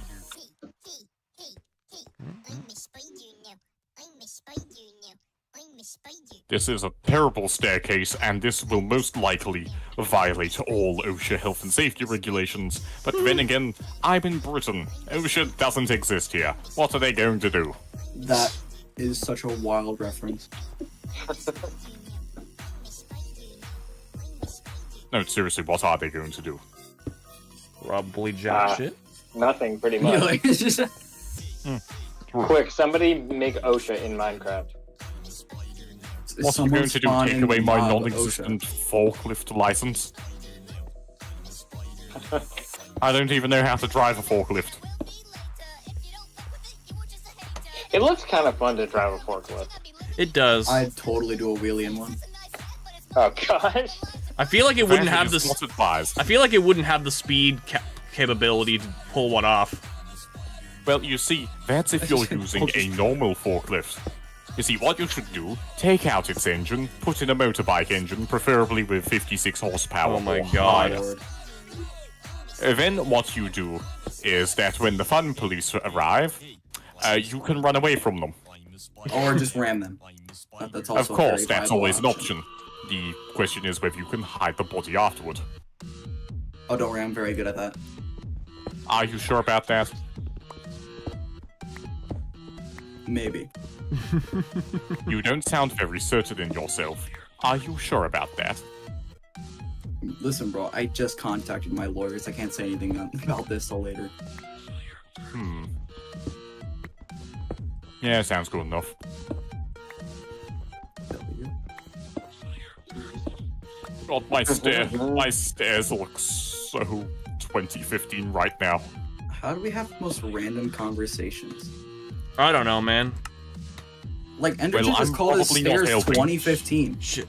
I'm a spider now. I'm a spider now. I'm a spider. This is a terrible staircase, and this will most likely violate all OSHA health and safety regulations. But then again, I'm in Britain. OSHA doesn't exist here. What are they going to do? that is such a wild reference. No, seriously, what are they going to do? Probably jack shit. Nothing, pretty You much. know, like, it's just Quick, somebody make OSHA in Minecraft. What are you someone going to do? spawn Take in away my mob non-existent forklift license? I don't even know how to drive a forklift. It looks kind of fun to drive a forklift. It does. I'd totally do a wheelie in one. Oh gosh. I feel like it wouldn't have Advantage the. is not advised. I feel like it wouldn't have the speed capability to pull one off. Well, you see, that's if you're using a normal forklift. You see, what you should do, take out its engine, put in a motorbike engine, preferably with 56 horsepower. Oh my or God. higher. Then what you do is that when the fun police arrive, you can run away from them. Or just ram them. That's also Of course, a very that's viable always an option. option. The question is whether you can hide the body afterward. Oh, don't worry, I'm very good at that. Are you sure about that? Maybe. You don't sound very certain in yourself. Are you sure about that? Listen, bro, I just contacted my lawyers. I can't say anything about this till later. Yeah, sounds good enough. God, my stairs look so 2015 right now. How do we have the most random conversations? I don't know, man. Like, Enderton Well, just I'm called his probably not stairs helping. 2015. Shit.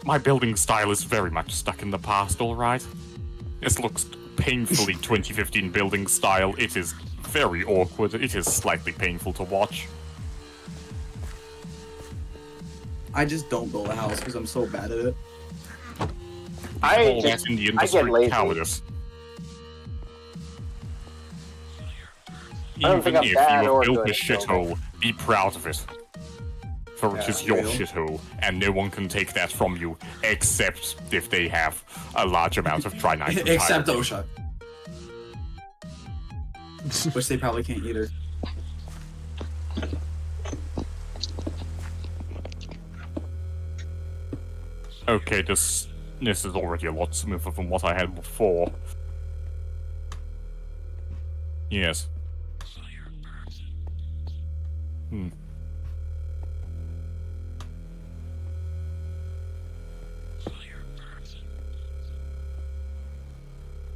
My building style is very much stuck in the past, alright? This looks painfully 2015 building style. It is very awkward. It is slightly painful to watch. I just don't build a house because I'm so bad at it. I That's in the get industry lazy. cowardice. I don't think Even I'm if bad you or have built good a at building. shithole, be proud of it. For it Yeah, is your real. shithole, and no one can take that from you, except if they have a large amount of trinitro. Except OSHA. Which they probably can't either. Okay, this is already a lot smoother than what I had before. Yes.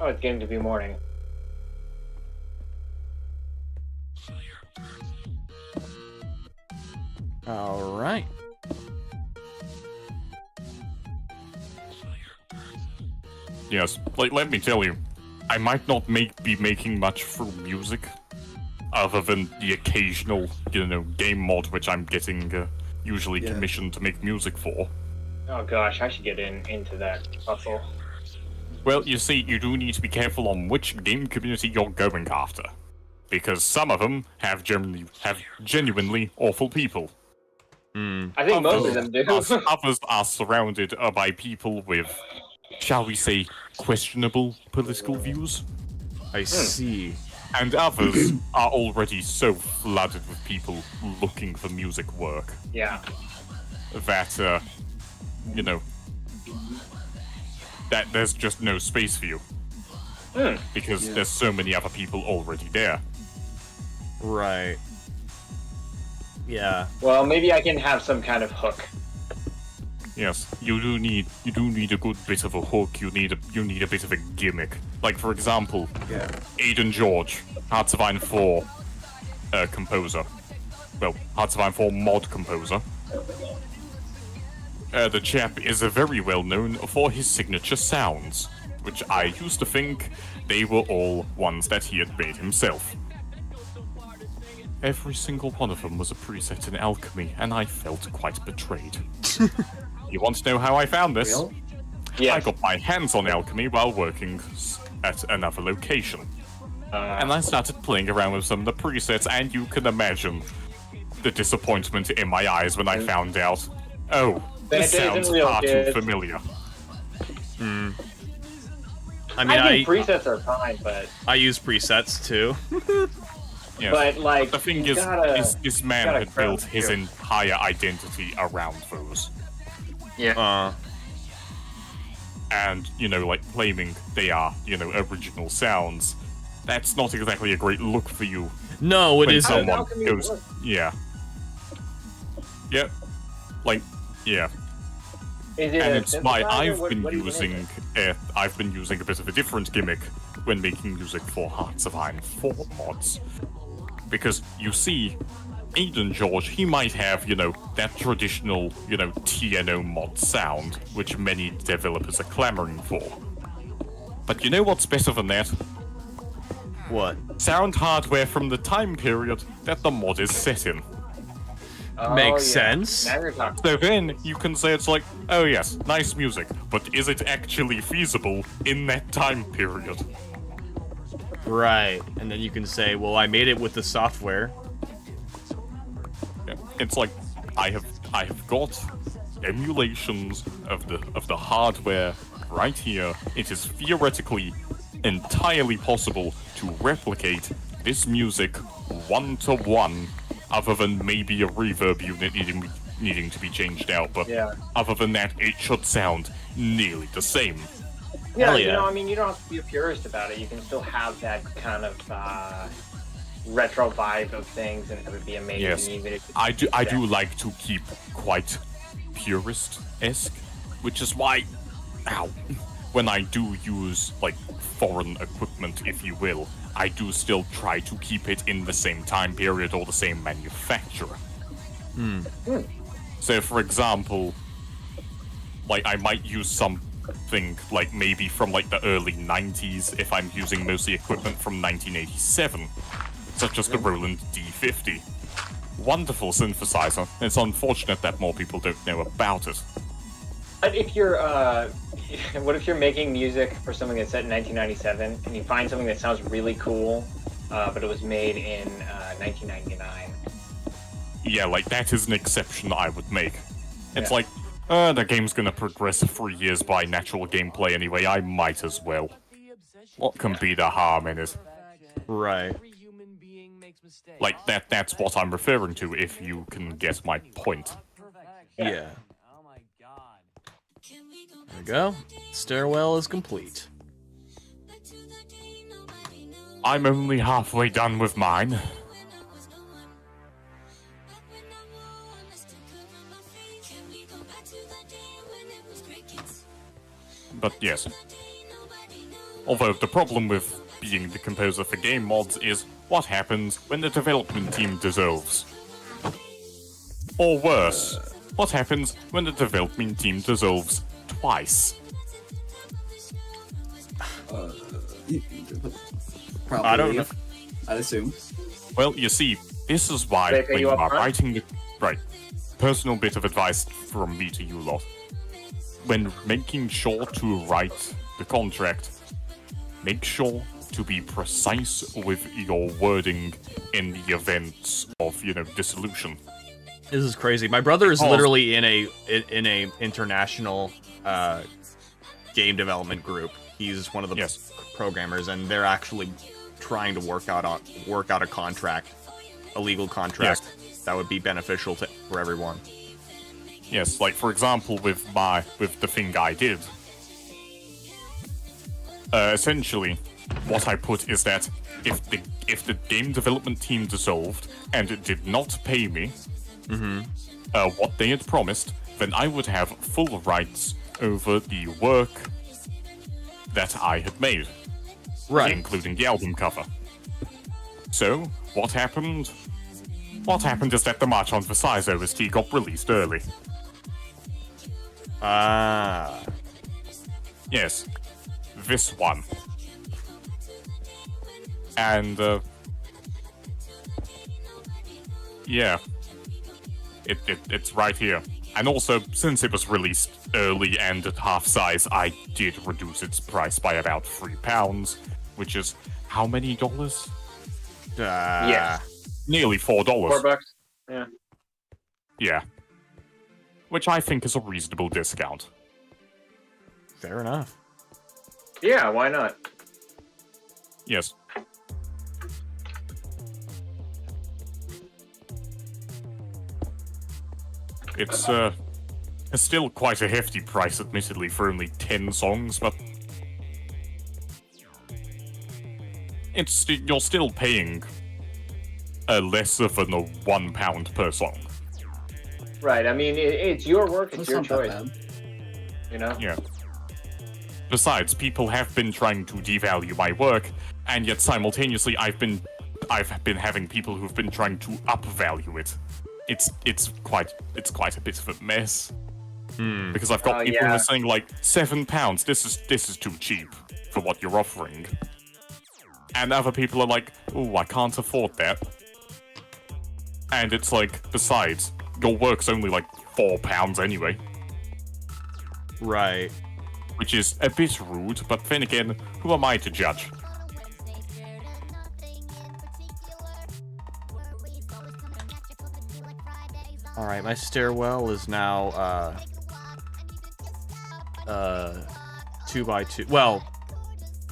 Oh, it's getting to be morning. All right. Yes, like, let me tell you, I might not be making much through music, other than the occasional, game mod which I'm getting usually Yeah. commissioned to make music for. Oh gosh, I should get into that hustle. Well, you see, you do need to be careful on which game community you're going after, because some of them have genuinely awful people. I think most of them do. Others are surrounded by people with, shall we say, questionable political views. I see. And others are already so flooded with people looking for music work Yeah. that, that there's just no space for you. Because Yeah. there's so many other people already there. Right. Yeah. Well, maybe I can have some kind of hook. Yes, you do need a good bit of a hook. You need a bit of a gimmick. Like, for example, Yeah. Aiden George, Hearts of Iron 4 composer. Well, Hearts of Iron 4 mod composer. The chap is very well known for his signature sounds. which I used to think they were all ones that he had made himself. Every single one of them was a preset in alchemy, and I felt quite betrayed. You want to know how I found this? Real? Yeah. I got my hands on alchemy while working at another location. And I started playing around with some of the presets, and you can imagine the disappointment in my eyes when I found out, oh, this That isn't sounds real, far too kid. familiar. I mean, I think presets are fine, but I use presets too. Yes. but like The thing you is, gotta, this man gotta had crown built his you. entire identity around those. And, you know, like, claiming they are, you know, original sounds, that's not exactly a great look for you No, it when isn't. someone Alchemy goes, works. yeah. Yep. Like, yeah. Is it And a it's my, synthesizer? I've What been are you using, I've been using a bit of a different gimmick when making music for Hearts of Iron 4 mods. Because, you see, Aiden George, he might have, you know, that traditional, you know, TNO mod sound, which many developers are clamoring for. But you know what's better than that? What? Sound hardware from the time period that the mod is set in. Oh, Makes yeah. sense. Now you're talking. So then, you can say it's like, oh yes, nice music, but is it actually feasible in that time period? Right. And then you can say, well, I made it with the software. Yeah. It's like, I have got emulations of the hardware right here. It is theoretically entirely possible to replicate this music one-to-one, other than maybe a reverb unit needing to be changed out, but Yeah. other than that, it should sound nearly the same. Yeah, Hell you yeah. know, I mean, you don't have to be a purist about it. You can still have that kind of retro vibe of things and have it be amazing. Yes. Even if I do exactly- like to keep quite purist-esque, which is why, when I do use, like, foreign equipment, if you will, I do still try to keep it in the same time period or the same manufacturer. So, for example, like, I might use something, like, maybe from, like, the early 90s if I'm using mostly equipment from 1987, such as the Roland D50. Wonderful synthesizer. It's unfortunate that more people don't know about it. But if you're, what if you're making music for something that's set in 1997 and you find something that sounds really cool, but it was made in 1999? Yeah, like, that is an exception I would make. It's Yeah. like, the game's gonna progress 3 years by natural gameplay anyway, I might as well. What can be the harm in it? Right. Like, that's what I'm referring to, if you can get my point. Yeah. There we go. Stairwell is complete. I'm only halfway done with mine. But yes. Although the problem with being the composer for game mods is what happens when the development team dissolves. Or worse, what happens when the development team dissolves twice? Probably. I don't know. I'd assume. Well, you see, this is why They pay when you you up are front? writing the... Right. Personal bit of advice from me to you lot. When making sure to write the contract, make sure to be precise with your wording in the events of, you know, dissolution. This is crazy. My brother is Because- literally in a international game development group. He's one of the Yes. programmers, and they're actually trying to work out a contract, a legal contract that would be beneficial for everyone. Yes, like for example with the thing I did. Essentially, what I put is that if the game development team dissolved and it did not pay me what they had promised, then I would have full rights over the work that I had made, Right. including the album cover. So, what happened? What happened is that the March on Versailles OST got released early. Ah. Yes. this one. And, yeah. It's right here. And also, since it was released early and at half size, I did reduce its price by about £3, which is how many dollars? Yeah. Nearly $4. $4. Yeah. Yeah. Which I think is a reasonable discount. Fair enough. Yeah, why not? Yes. It's still quite a hefty price, admittedly, for only 10 songs, but you're still paying lesser than a £1 per song. Right. I mean, it's your work. It's That's your not that choice. bad. You know. Yeah. Besides, people have been trying to devalue my work, and yet simultaneously I've been having people who've been trying to upvalue it. It's quite a bit of a mess. Because I've got people who are saying like £7. This is too cheap for what you're offering, and other people are like, oh, I can't afford that. And it's like, besides, your work's only like £4 anyway. Right. Which is a bit rude, but then again, who am I to judge? Alright, my stairwell is now, 2x2. Well,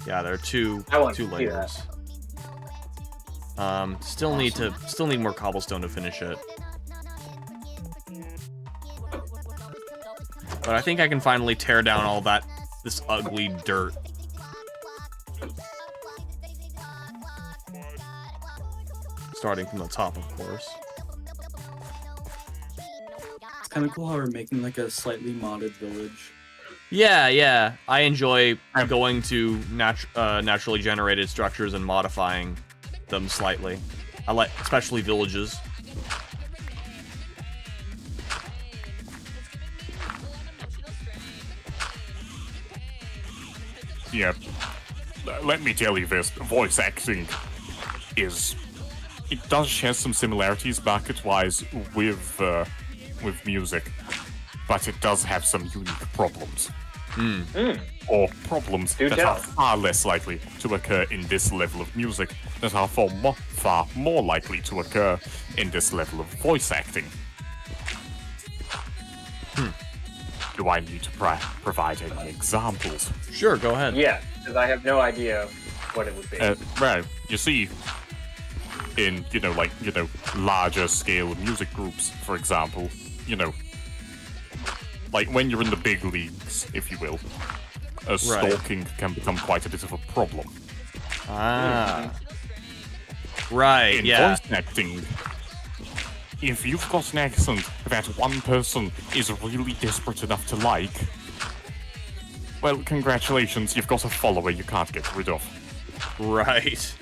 yeah, there are two layers. Still need more cobblestone to finish it. But I think I can finally tear down all this ugly dirt. Starting from the top, of course. It's kind of cool how we're making like a slightly modded village. Yeah. I enjoy going to naturally generated structures and modifying them slightly. I like, especially villages. Yeah. Let me tell you this, voice acting it does share some similarities market-wise with music, but it does have some unique problems. Or problems that are far less likely to occur in this level of music that are far more likely to occur in this level of voice acting. Do I need to provide any examples? Sure, go ahead. Yeah, because I have no idea what it would be. Well, you see, in, larger scale music groups, for example, like when you're in the big leagues, if you will, stalking can become quite a bit of a problem. Right, in yeah. voice acting, if you've got an accent that one person is really desperate enough to like, well, congratulations, you've got a follower you can't get rid of. Right.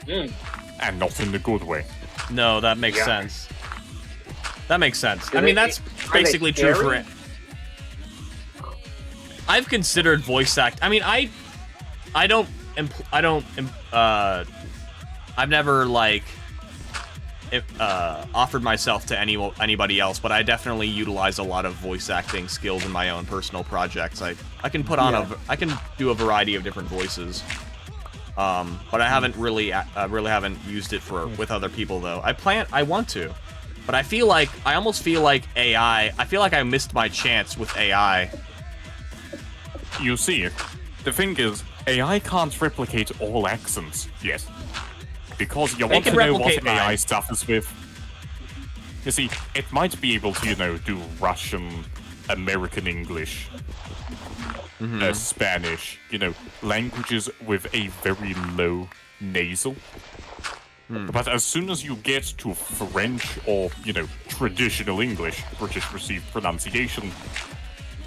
And not in the good way. No, that makes sense. That makes sense. Do I mean, they- that's are basically they true for scary? it. I've considered voice act. I mean, I've never offered myself to anybody else, but I definitely utilize a lot of voice acting skills in my own personal projects. I can put on I can do a variety of different voices. But I haven't really haven't used it with other people though. I want to, but I almost feel like AI. I feel like I missed my chance with AI. You see, the thing is, AI can't replicate all accents yet. Because you want to can know what replicate AI mine. stuff is with. You see, it might be able to, do Russian, American English, Spanish, languages with a very low nasal. But as soon as you get to French or, traditional English, British received pronunciation,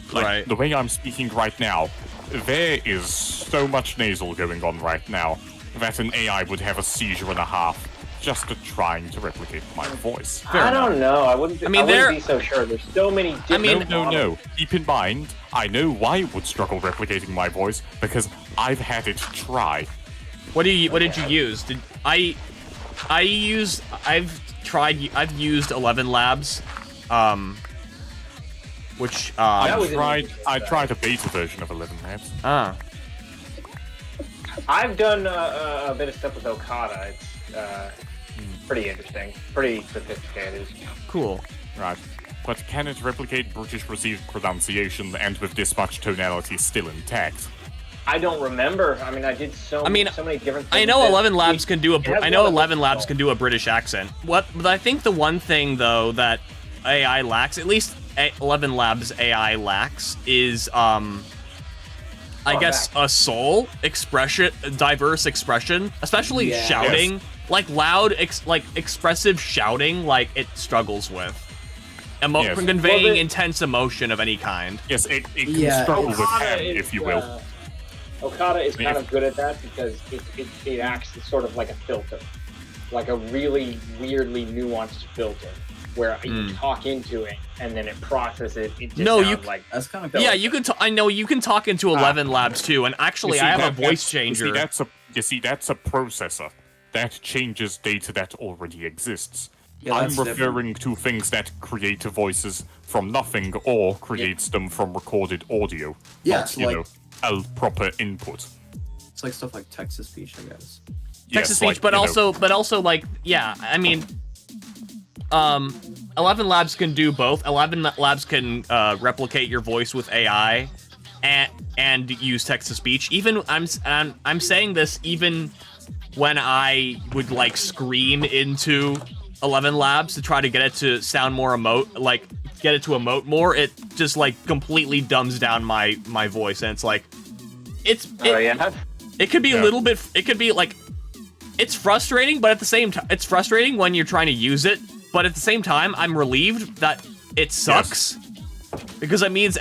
the way I'm speaking right now, there is so much nasal going on right now that an AI would have a seizure and a half just trying to replicate my voice. I don't know. I wouldn't be so sure. There's so many different No. Keep in mind, I know why it would struggle replicating my voice because I've had it try. What did you use? I've used 11 Labs, which I tried a beta version of 11 Labs. I've done a bit of stuff with Okada. It's pretty interesting, pretty sophisticated. Cool. Right. But can it replicate British received pronunciation and with this much tonality still intact? I don't remember. I mean, I did so many different things. I know 11 Labs can do a British accent. But I think the one thing though that AI lacks, at least 11 Labs AI lacks, is I guess a soul expression, diverse expression, especially shouting, like loud, expressive shouting, like it struggles with. Conveying intense emotion of any kind. Yes, it can struggle with ham, if you will. Okada is kind of good at that because it acts sort of like a filter, like a really weirdly nuanced filter, where you talk into it and then it processes it. That's kind of cool. Yeah, you can. I know you can talk into 11 Labs too, and actually, I have a voice changer. That's a processor that changes data that already exists. Yeah, I'm referring to things that create voices from nothing or creates them from recorded audio. Yeah, not, a proper input. It's like stuff like text-to-speech, I guess. Text-to-speech, but also like, yeah, I mean, 11 Labs can do both. 11 Labs can replicate your voice with AI and use text-to-speech. Even I'm saying this even when I would like scream into 11 Labs to try to get it to sound more get it to emote more, it just like completely dumbs down my voice, and it's like it could be a little bit, it could be like, it's frustrating, but at the same time it's frustrating when you're trying to use it, but at the same time I'm relieved that it sucks because it means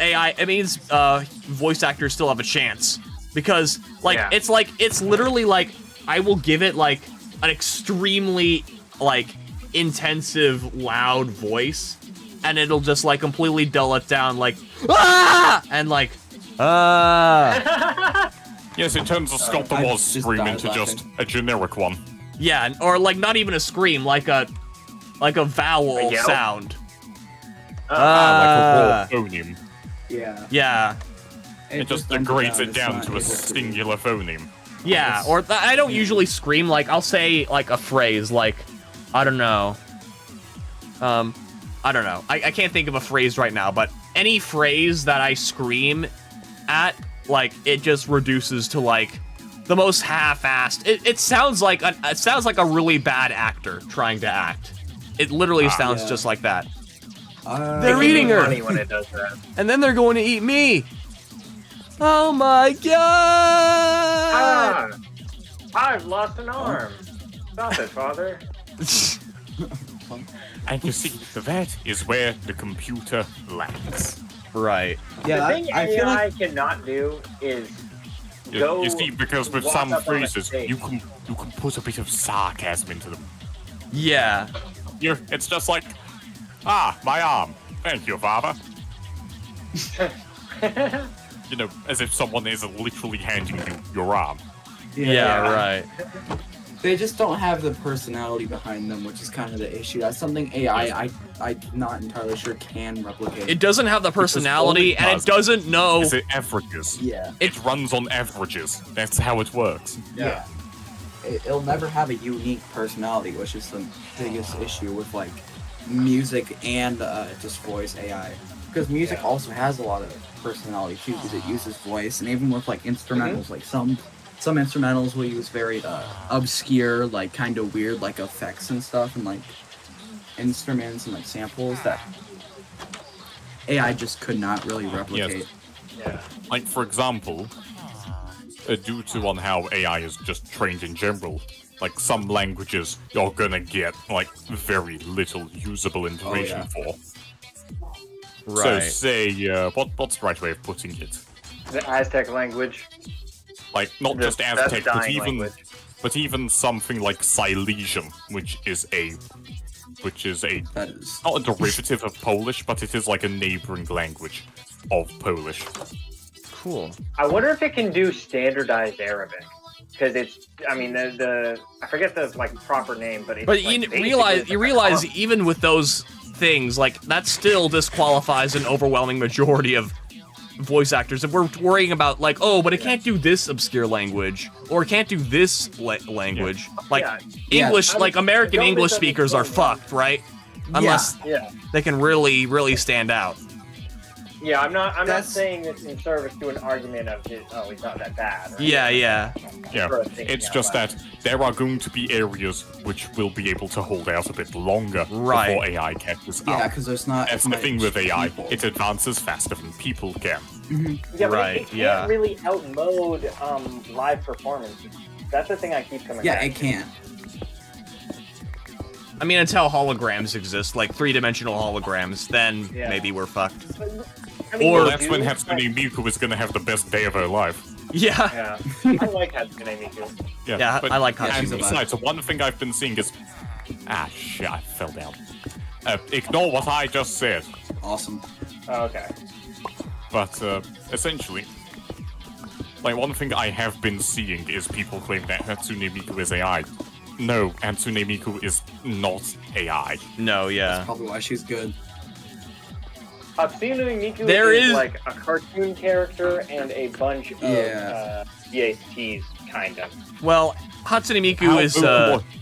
voice actors still have a chance, because it's literally like I will give it like an extremely like intensive loud voice and it'll just like completely dull it down, like and like Yes, it turns a Scott the Woz scream into just a generic one. Yeah, or like not even a scream, like a vowel sound. Like a raw phoneme. Yeah. It just degrades it down to a singular phoneme. Yeah, or I don't usually scream, like I'll say like a phrase, like I don't know. I can't think of a phrase right now, but any phrase that I scream at, like it just reduces to like the most half-assed. It sounds like a really bad actor trying to act. It literally sounds just like that. They're eating her, funny when it does that. and then they're going to eat me. Oh my god! I've lost an arm. Stop it, father. And you see, that is where the computer lacks. Right. The thing AI cannot do is go. You see, because with walk some up on a phrases, stage. you can put a bit of sarcasm into them. Yeah. It's just like, my arm. Thank you, father. As if someone is literally handing you your arm. Yeah, right. They just don't have the personality behind them, which is kind of the issue. That's something AI, I'm not entirely sure can replicate. It doesn't have the personality, and it doesn't know. Is it averages? Yeah. It runs on averages. That's how it works. Yeah. It'll never have a unique personality, which is the biggest issue with like music and just voice AI. Because music also has a lot of personality too, because it uses voice, and even with like instrumentals, like some instrumentals will use very obscure, like kind of weird, like effects and stuff, and like instruments and like samples that AI just could not really replicate. Yeah. Like for example, due to on how AI is just trained in general, like some languages you're gonna get like very little usable information for. Right. So say, what's the right way of putting it? The Aztec language. Like not just That's Aztec, but dying But even something like Silesian, which is a That is. not a derivative of Polish, but it is like a neighboring language of Polish. Cool. I wonder if it can do standardized Arabic. Because it's, I mean, the I forget the like proper name, but it's But like, you basically realize it's like even with those things, like that still disqualifies an overwhelming majority of voice actors. If we're worrying about like, oh, but it can't do this obscure language, or it can't do this language, like Yeah. English, Yeah. like American Don't English speakers are misunderstand fucked, right? Unless yeah. they can really stand out. Yeah, I'm not That's- saying this in service to an argument of oh, he's not that bad. Or Yeah. Yeah, Sort of thinking it's out just loud. that there are going to be areas which will be able to hold out a bit longer Right. before AI catches Yeah, up. because there's not. That's as the thing much with AI. people. It advances faster than people can. Yeah, but Right, it can't yeah. really outmode live performances. That's the thing I keep coming Yeah, back it can't. I mean, until holograms exist, like three-dimensional holograms, then Yeah. maybe we're fucked. I mean, Or- Well, they that's do, when but- Hatsune Miku is going to have the best day of her life. Yeah. Yeah, I like Hatsune Miku. Yeah, I like Yeah, Hatsune she's And a vibe. besides, one thing I've been seeing is... Ah, shit, I fell down. Ignore what I just said. Awesome. Oh, okay. But, essentially... Like, one thing I have been seeing is people claim that Hatsune Miku is AI. No, Hatsune Miku is not AI. No, yeah. Probably why she's good. Hatsune Miku There is is- like a cartoon character and a bunch of Yeah. VATs, kind of. Well, Hatsune Miku is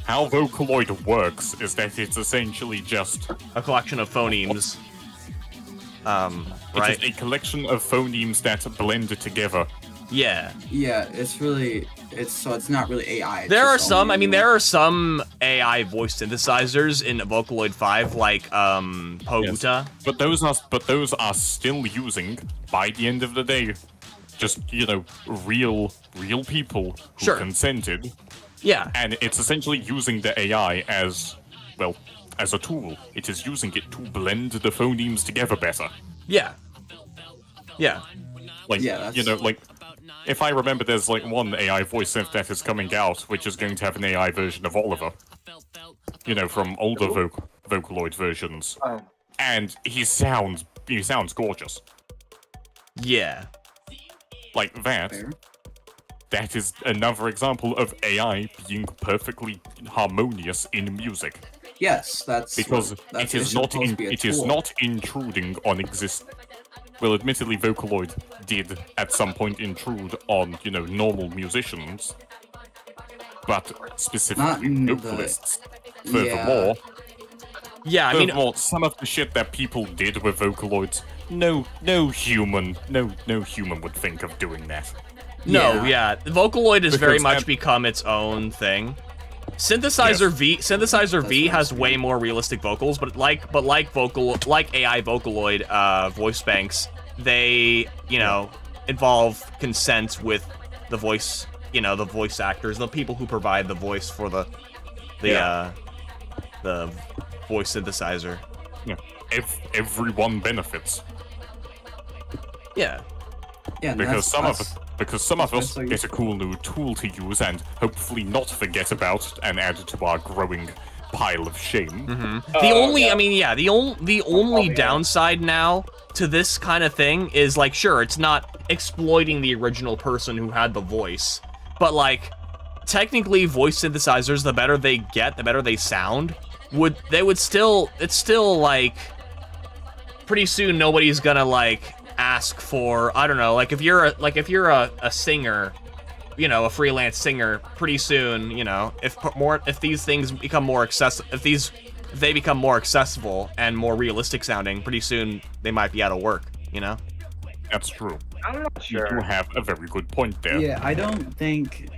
How Vocaloid works is that it's essentially just... a collection of phonemes. Right? It is a collection of phonemes that blend together. Yeah. Yeah, it's really. It's not really AI. it's There are just some, I only- mean, there are some AI voice synthesizers in Vocaloid 5, like, Poguta. But those are still using, by the end of the day, just, you know, real people who Sure. consented. Yeah. And it's essentially using the AI as, well, as a tool. It is using it to blend the phonemes together better. Yeah. Yeah. Like, Yeah, that's- you know, like, if I remember, there's like one AI voice synth that is coming out, which is going to have an AI version of Oliver. You know, from older Vocaloid versions. Oh. And he sounds gorgeous. Yeah. Like that. Fair. That is another example of AI being perfectly harmonious in music. Yes, that's Because that's, it is supposed to be a it is tool. not intruding on exist. Well, admittedly, Vocaloid did at some point intrude on, you know, normal musicians, but specifically in the- vocalists. Furthermore, Yeah, I mean, some of the shit that people did with Vocaloids, no human would think of doing that. no, Yeah. yeah. Vocaloid has very Because much that- become its own thing. Synthesizer V has way more realistic vocals, but like AI Vocaloid voice banks, they, you know, involve consent with the voice, you know, the voice actors, the people who provide the voice for the voice synthesizer. Yeah. Everyone benefits. Yeah. Yeah, and Because that's- some of us that's so get a cool new tool to use and hopefully not forget about and add to our growing pile of shame. The only, yeah. I mean, yeah, the only downside now to this kind of thing is, like, sure, it's not exploiting the original person who had the voice, but, like, technically voice synthesizers, the better they get, the better they sound, it's still, like, pretty soon nobody's gonna, like, ask for, I don't know, like, if you're a singer, you know, a freelance singer, pretty soon, you know, if these things become more if they become more accessible and more realistic sounding, pretty soon they might be out of work, you know? That's true. I'm not You do sure. have a very good point there. Yeah, I don't think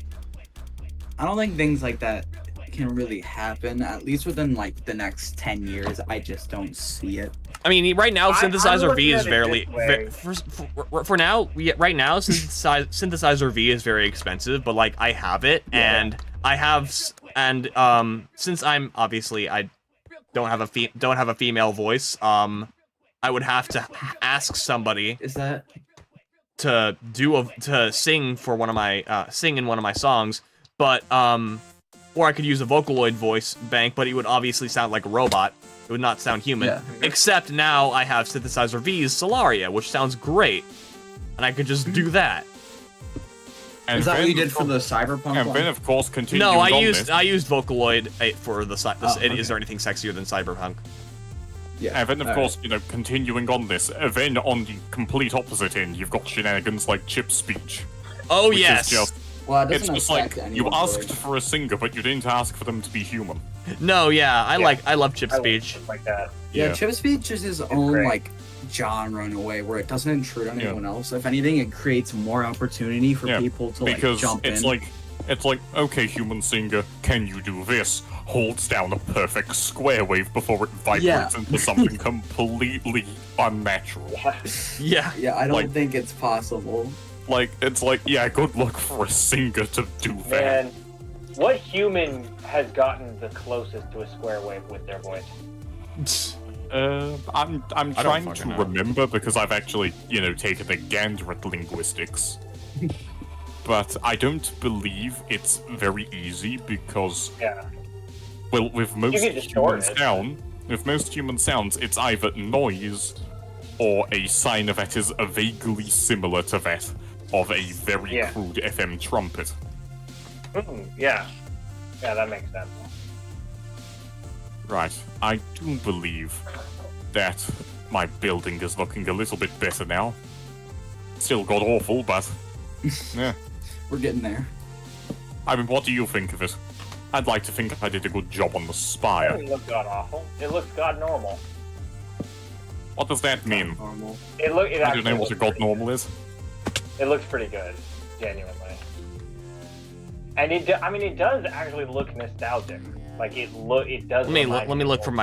things like that can really happen. At least within like the next 10 years, I just don't see it. I mean, right now, I'm Synthesizer V looking is at it very, this way. for now, right now, Synthesizer V is very expensive, but, like, I have it, and since I'm, obviously, I don't have a female voice, I would have to ask somebody Is that to sing for sing in one of my songs, but or I could use a Vocaloid voice bank, but it would obviously sound like a robot. It would not sound human. Yeah. Except now I have Synthesizer V's Solaria, which sounds great, and I could just do that. And Is that what then, you did for the Cyberpunk And one? then, of course, continuing No, I on used this, Vocaloid for the. okay. Is there anything sexier than Cyberpunk? Yeah. and then, of all course, continuing on this, then on the complete opposite end, you've got shenanigans like chip speech. Oh which yes. Is just, Well, it it's doesn't just like, affect you anyone, asked really. for a singer, but you didn't ask for them to be human. No, yeah, I Yeah. love chip I like speech. stuff like that. Yeah, chip speech is his own great. like genre in a way where it doesn't intrude on Yeah. anyone else. If anything, it creates more opportunity for Yeah, people to like Because jump it's in. like, okay, human singer, can you do this? Holds down a perfect square wave before it vibrates Yeah. into something completely unnatural. Yeah. Yeah, I don't like- think it's possible. Like, it's like, yeah, good luck for a singer to do that. Man, what human has gotten the closest to a square wave with their voice? I'm don't trying fucking to know. remember because I've actually, taken a gander at linguistics. But I don't believe it's very easy because, Yeah. well, with most can distort human it. with most human sounds, it's either noise or a sign that is vaguely similar to that of a very Yeah. crude FM trumpet. Yeah. Yeah, that makes sense. Right, I do believe that my building is looking a little bit better now. Still god awful, but yeah. We're getting there. I mean, what do you think of it? I'd like to think I did a good job on the It spire. doesn't look god awful. It looks god normal. What does that mean? Normal. It I don't actually know what a looks god pretty normal is. good. It looks pretty good, genuinely. And it does actually look nostalgic. Like it does. Let me remind let me me look of from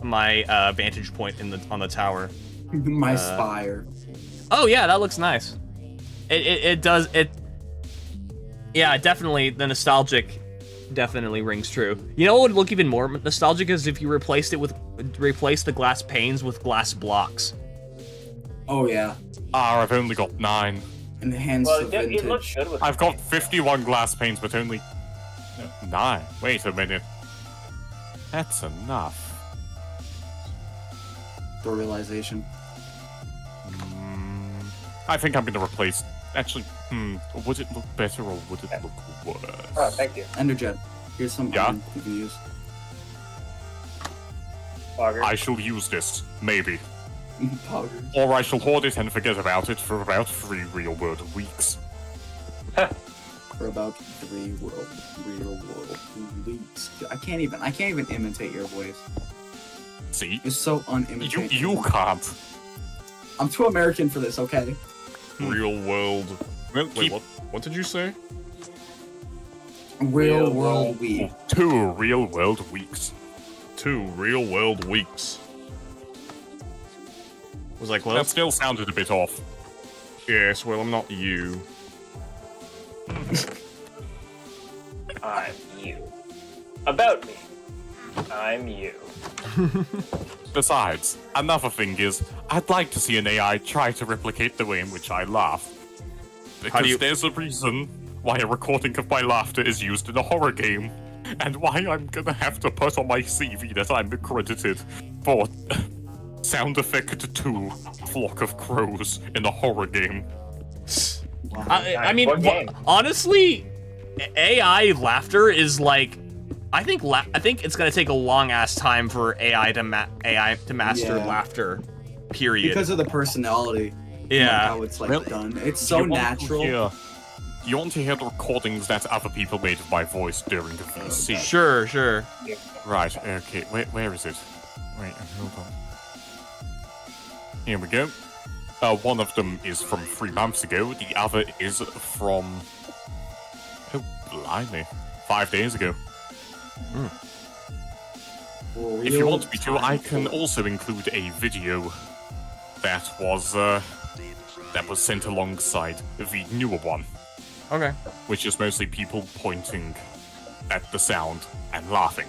my vantage point on the tower. My spire. Oh yeah, that looks nice. It does it. Yeah, definitely the nostalgic definitely rings true. You know what would look even more nostalgic is if you replaced the glass panes with glass blocks. Oh yeah. I've only got 9. Enhance Well, the it looks vintage. good with. I've got 51 glass panes, but only 9. Wait a minute. That's enough. The realization. I think I'm gonna replace. Actually, would it look better or would it look worse? Oh, thank you. Enderjet. Here's some Yeah? iron you can use. Fogger. I shall use this, maybe. Poggers. Or I shall hoard it and forget about it for about 3 real-world weeks. For about 3 real world weeks. I can't even imitate your voice. See? It's so unimitatable. You can't. I'm too American for this, okay? Real world. Well, keep What did you say? Real Real world week. 2 real-world weeks. 2 real world weeks. Was I That close? still sounded a bit off. Yes. Well, I'm not you. I'm you. About me. I'm you. Besides, another thing is, I'd like to see an AI try to replicate the way in which I laugh. Because there's a reason why a recording of my laughter is used in a horror game, and why I'm gonna have to put on my CV that I'm accredited for sound effect 2 Flock of Crows in a horror game. I mean, What game? honestly, AI laughter is like, I think it's gonna take a long ass time for AI to master Yeah. laughter. Period. Because of the personality. yeah. How it's like Well, done. It's so You want to natural. you want to hear the recordings that other people made of my voice during the VC? Sure. Right, okay, where is it? Wait, hold on. Here we go. One of them is from 3 months ago, the other is from... Oh, blimey. 5 days ago. If you want me to, I can also include a video that was sent alongside the newer one, Okay. which is mostly people pointing at the sound and laughing.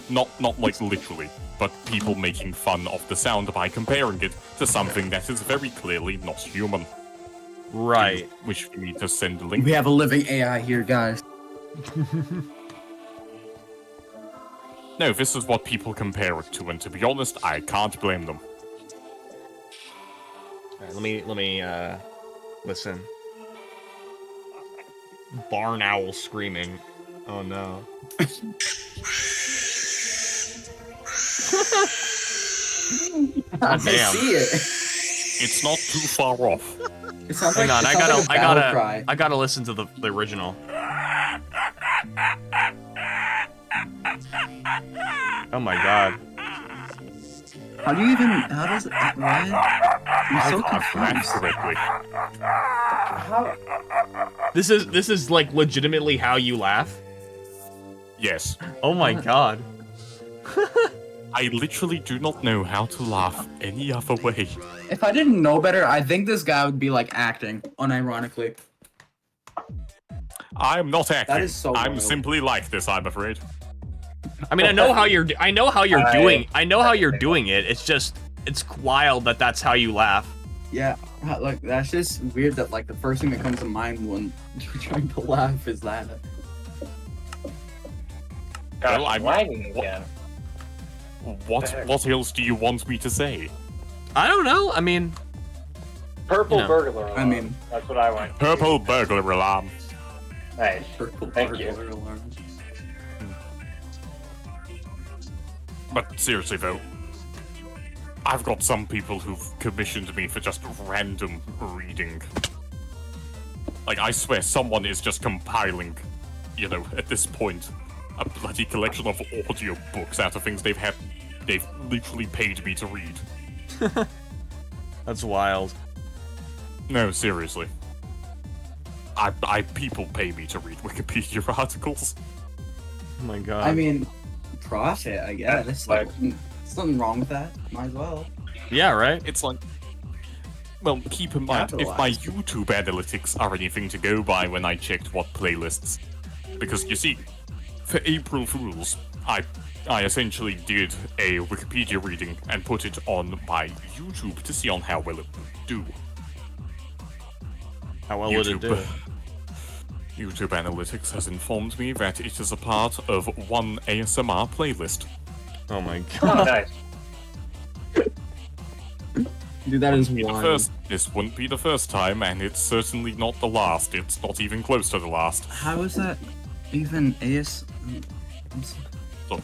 Not like literally, but people making fun of the sound by comparing it to something that is very clearly not human. Right. Wish for me to send a link. We have a living AI here, guys. No, this is what people compare it to, and to be honest, I can't blame them. Alright, let me listen. Barn owl screaming. Oh no. God I damn. see it. It's not too far off. It sounds Hang on, it I sounds gotta, like a battle cry. I gotta listen to the original. Oh my god. How do you even? How does it? What? I'm so I've laughed confused. correctly. This is like legitimately how you laugh? Yes. Oh my god. I literally do not know how to laugh any other way. If I didn't know better, I think this guy would be like acting, unironically. I'm not acting. is so I'm wild. simply like this, I'm afraid. I mean, I know how you're doing it. It's just it's wild that that's how you laugh. Yeah, like that's just weird that like the first thing that comes to mind when you're trying to laugh is that. Gosh, Well, I'm- lagging again. What else do you want me to say? I don't know. I mean, Purple You know. burglar alarm. I mean- that's what I want. Purple burglar alarm. Nice. Purple Thank you. burglar alarm. But seriously though, I've got some people who've commissioned me for just random reading. Like, I swear someone is just compiling, you know, at this point, a bloody collection of audio books out of things they've literally paid me to read. that's wild. No, seriously. People pay me to read Wikipedia articles. Oh my god. I mean, profit, I guess. Like- Like, something wrong with that. Might as well. yeah, right? It's like, well, keep in mind, if my Capitalized. YouTube analytics are anything to go by when I checked what playlists. Because, you see, for April Fools, I essentially did a Wikipedia reading and put it on my YouTube to see on how well it would do. How well would it do? YouTube Analytics has informed me that it is a part of one ASMR playlist. Oh my Oh, god. nice. Dude, that is Be the wild. This wouldn't be the first time, and it's certainly not the last. It's not even close to the last. How is that even AS? Look,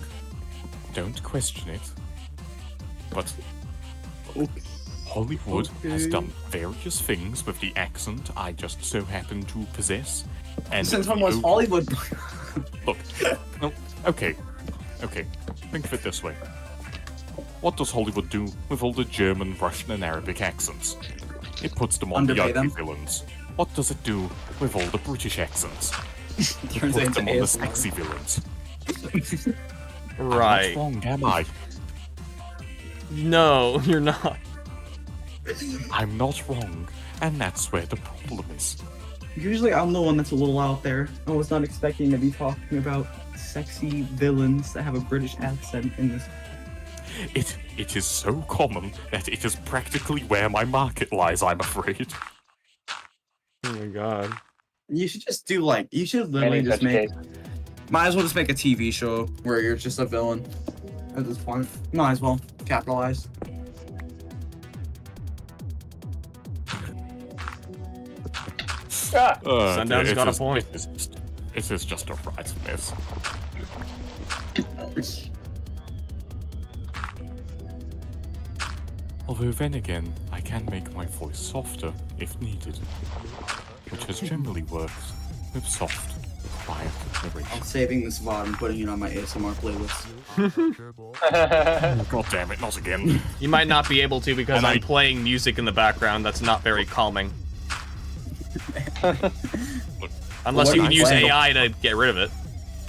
don't question it. But Hollywood has done various things with the accent I just so happen to possess. And Since the when was over- Hollywood? Look, no, okay. Think of it this way. What does Hollywood do with all the German, Russian, and Arabic accents? It puts them on the Underpay ugly them. villains. What does it do with all the British accents? It Turns puts into them on the ASMR. sexy villains. Right. Not wrong, am I? No, you're not. I'm not wrong, and that's where the problem is. Usually I'm the one that's a little out there. I was not expecting to be talking about sexy villains that have a British accent in this. It is so common that it is practically where my market lies, I'm afraid. Oh my god. You should just do like, you should literally Many just such make, cases. might as well just make a TV show where you're just a villain at this point. Might as well capitalize. Ah, Sundown's it got a is- point. It is just a right mess. Although then again, I can make my voice softer if needed, which has generally worked with soft, quiet narration. I'm saving this VOD and putting it on my ASMR playlist. God damn it, not again. You might not be able to because And I'm I- playing music in the background that's not very calming. Unless What you are can you use playing? AI to get rid of it.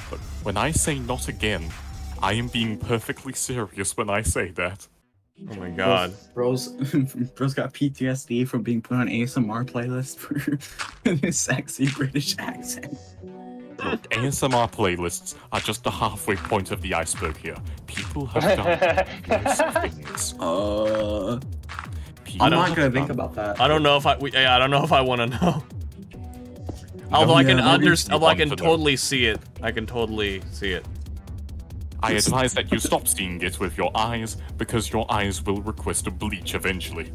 But when I say not again, I am being perfectly serious when I say that. Oh my god. Bro's got PTSD from being put on ASMR playlist for his sexy British accent. Look, ASMR playlists are just the halfway point of the iceberg here. People have done worse things. I'm don't- not gonna think about that. I don't know if I don't know if I want to know. Although I can although I can totally see it. I can totally see it. I advise that you stop seeing it with your eyes, because your eyes will request a bleach eventually.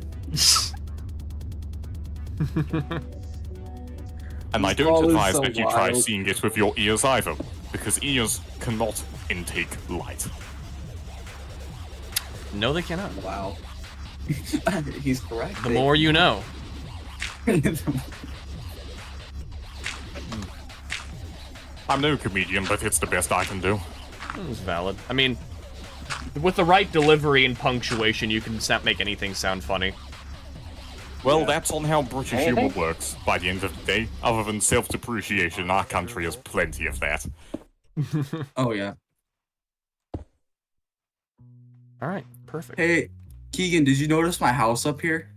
And I don't Scroll is advise so that you try wild. seeing it with your ears either, because ears cannot intake light. No, they cannot. Wow. He's correct. The more you know. I'm no comedian, but it's the best I can do. It's valid. I mean, with the right delivery and punctuation, you can make anything sound funny. Well, that's on how British Anything? humor works. By the end of the day, other than self-depreciation, our country has plenty of that. Oh yeah. All right, perfect. Hey, Keegan, did you notice my house up here?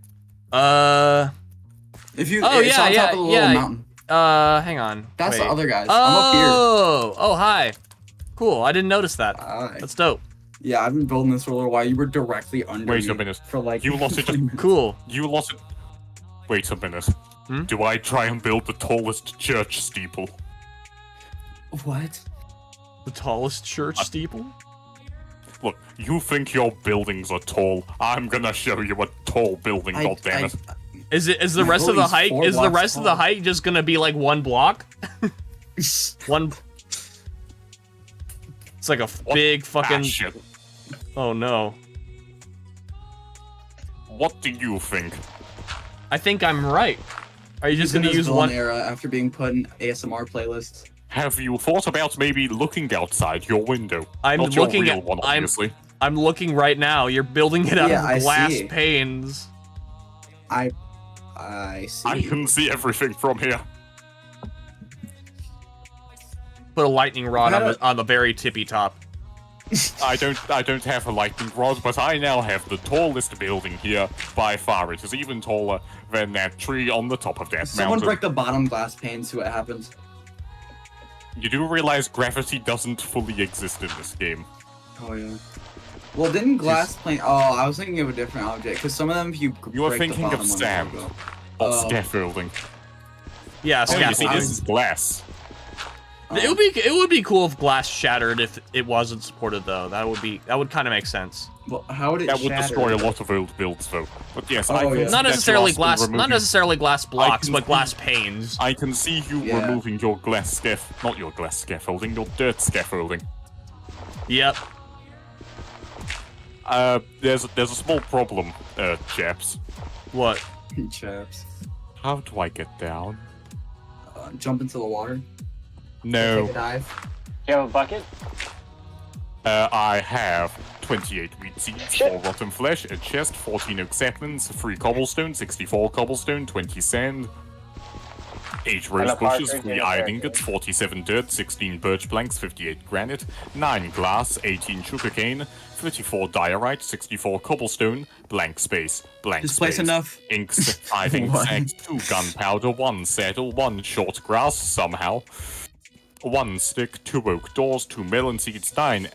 If you, Oh, it's yeah, on top yeah, of the little yeah. mountain. Hang on. That's Wait. the other guys. I'm up here. Oh, hi. Cool. I didn't notice that. Hi. That's dope. Yeah, I've been building this for a little while. You were directly under Wait me a minute. for like You lost it. 20 minutes. Cool. You lost it. Wait a minute. Hmm? Do I try and build the tallest church steeple? What? The tallest church steeple? Look, you think your buildings are tall. I'm gonna show you a tall building, goddammit. Is the My rest of the building's height? 4 Is the blocks rest of the tall. height just gonna be like one block? One. It's like a big fucking. shit. Oh no. What do you think? I think I'm right. Are you just in gonna this use villain one? era after being put in ASMR playlists. Have you thought about maybe looking outside your window? I'm Not looking your real at- one, I'm- obviously. I'm looking right now. You're building it out Yeah, I of glass see. panes. I see. I can see everything from here. Put a lightning rod How on the very tippy top. I don't have a lightning rod, but I now have the tallest building here. By far, it is even taller than that tree on the top of that Someone mountain. break the bottom glass pane, see what happens. You do realize gravity doesn't fully exist in this game. Oh yeah. Well, didn't glass plane? Oh, I was thinking of a different object because some of them, if you You are break the thinking of bottom one, sand. they'll go. Or Oh. scaffolding. Yeah, Oh, you see, scaffolding. this is glass. It would be cool if glass shattered if it wasn't supported though. That would kind of make sense. Well, how would it That would shatter? destroy a lot of old builds, though. But yes, Oh, I can yeah. see Not that necessarily you are glass. still Not removing- necessarily glass blocks, can but see- glass panes. I can see you Yeah. removing your glass not your glass scaffolding, your dirt scaffolding. Yep. There's a small problem, chaps. What? Chaps. How do I get down? Jump into the water. No. Take a dive. Do you have a bucket? I have 28 wheat seeds, 4 rotten flesh, a chest, 14 oak saplings, 3 cobblestone, 64 cobblestone, 20 sand, 8 rose a bushes, partridge 3 in a iron pear ingots, 47 dirt, 16 birch planks, 58 granite, 9 glass, 18 sugarcane, 34 diorite, 64 cobblestone, blank space, blank Just space. place enough. Inks, 5 ink What? sacks, 2 gunpowder, 1 saddle, 1 short grass, somehow. 1 stick, 2 oak doors, 2 melon seeds, 9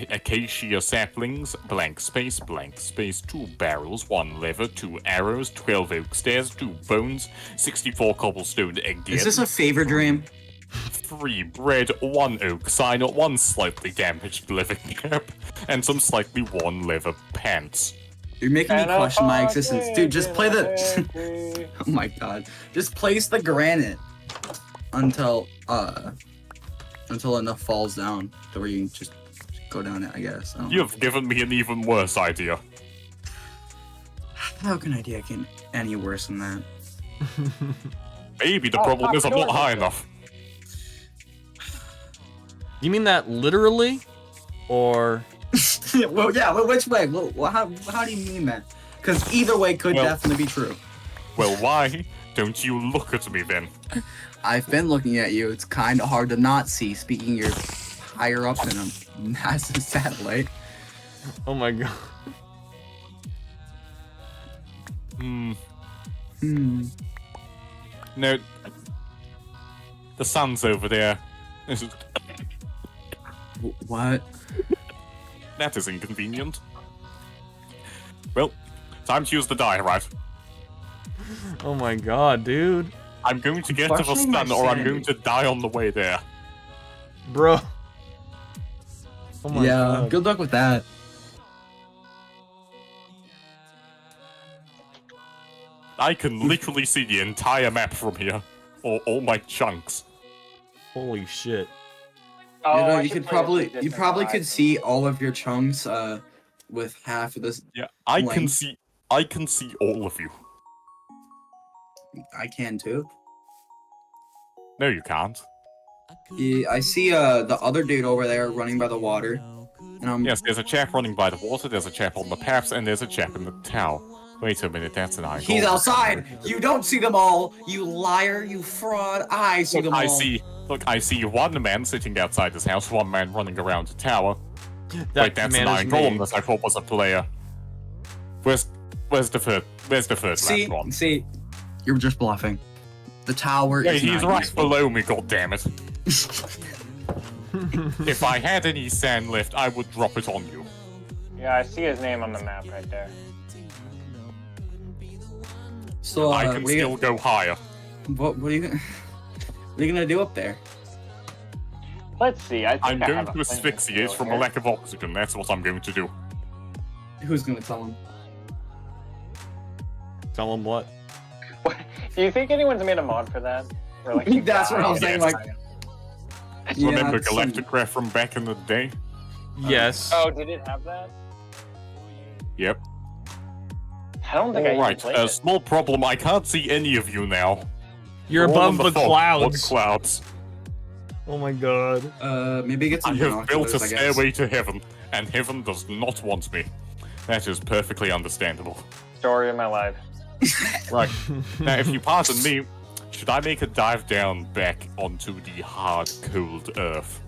acacia saplings, blank space, 2 barrels, 1 lever, 2 arrows, 12 oak stairs, 2 bones, 64 cobblestone again. Is this a fever dream? 3 bread, 1 oak sign, 1 slightly damaged living cap, and some slightly worn leather pants. You're making me And a question my existence. Dude, just play the... partridge. Oh my god. Just place the granite until enough falls down to where you can just go down it, I guess. I don't know. You've given me an even worse idea. How can idea get any worse than that? Maybe the Oh, problem is I'm not sure. high enough. You mean that literally, or? Well, yeah, well, which way? Well, how do you mean that? Because either way could Well- definitely be true. Well, why don't you look at me then? I've been looking at you. It's kind of hard to not see, speaking you're higher up than a massive satellite. Oh my god. Hmm. Hmm. No. The sun's over there. What? That is inconvenient. Well, Time to use the die, right? Oh my god, dude. I'm going to get to the Questioning my stun, or I'm sanity. going to die on the way there. Bro. Oh my Yeah, god. good luck with that. I can literally see the entire map from here. Or all my chunks. Holy shit. Oh, you know, I you should could play this probably with you different probably eyes. could see all of your chunks with half of this. Yeah, I can Length. see all of you. I can too. No, you can't. Yeah, I see the other dude over there running by the water. And I'm Yes, there's a chap running by the water, there's a chap on the paths, and there's a chap in the tower. Wait a minute, that's an eye. He's outside! You don't see them all! You liar, you fraud! I see Look, them all. I see one man sitting outside this house, one man running around the tower. Wait, that's an man is iron me. golem that I thought was a player. Where's the third See, last one? see, you're just bluffing. The tower Yeah, is he's not right useful. below me, goddammit. If I had any sand left, I would drop it on you. Yeah, I see his name on the map right there. So I can still go higher. what are you gonna do up there? Let's see. I think I'm I going have a to plan asphyxiate to from a here. lack of oxygen, that's what I'm going to do. Who's gonna tell him? Tell him what? Do you think anyone's made a mod for that? Or like you That's what I was die? saying. Yes. Like, Remember it's some- Galacticraft from back in the day? Yes. Oh, did it have that? Yep. I don't think I even Alright, played a it. small problem, I can't see any of you now. You're We're all above in the fog. clouds. What clouds? Oh my god. maybe get I some have built a binoculars, I guess. stairway to heaven, and heaven does not want me. That is perfectly understandable. Story of my life. Right. Now, if you pardon me, should I make a dive down back onto the hard, cold earth?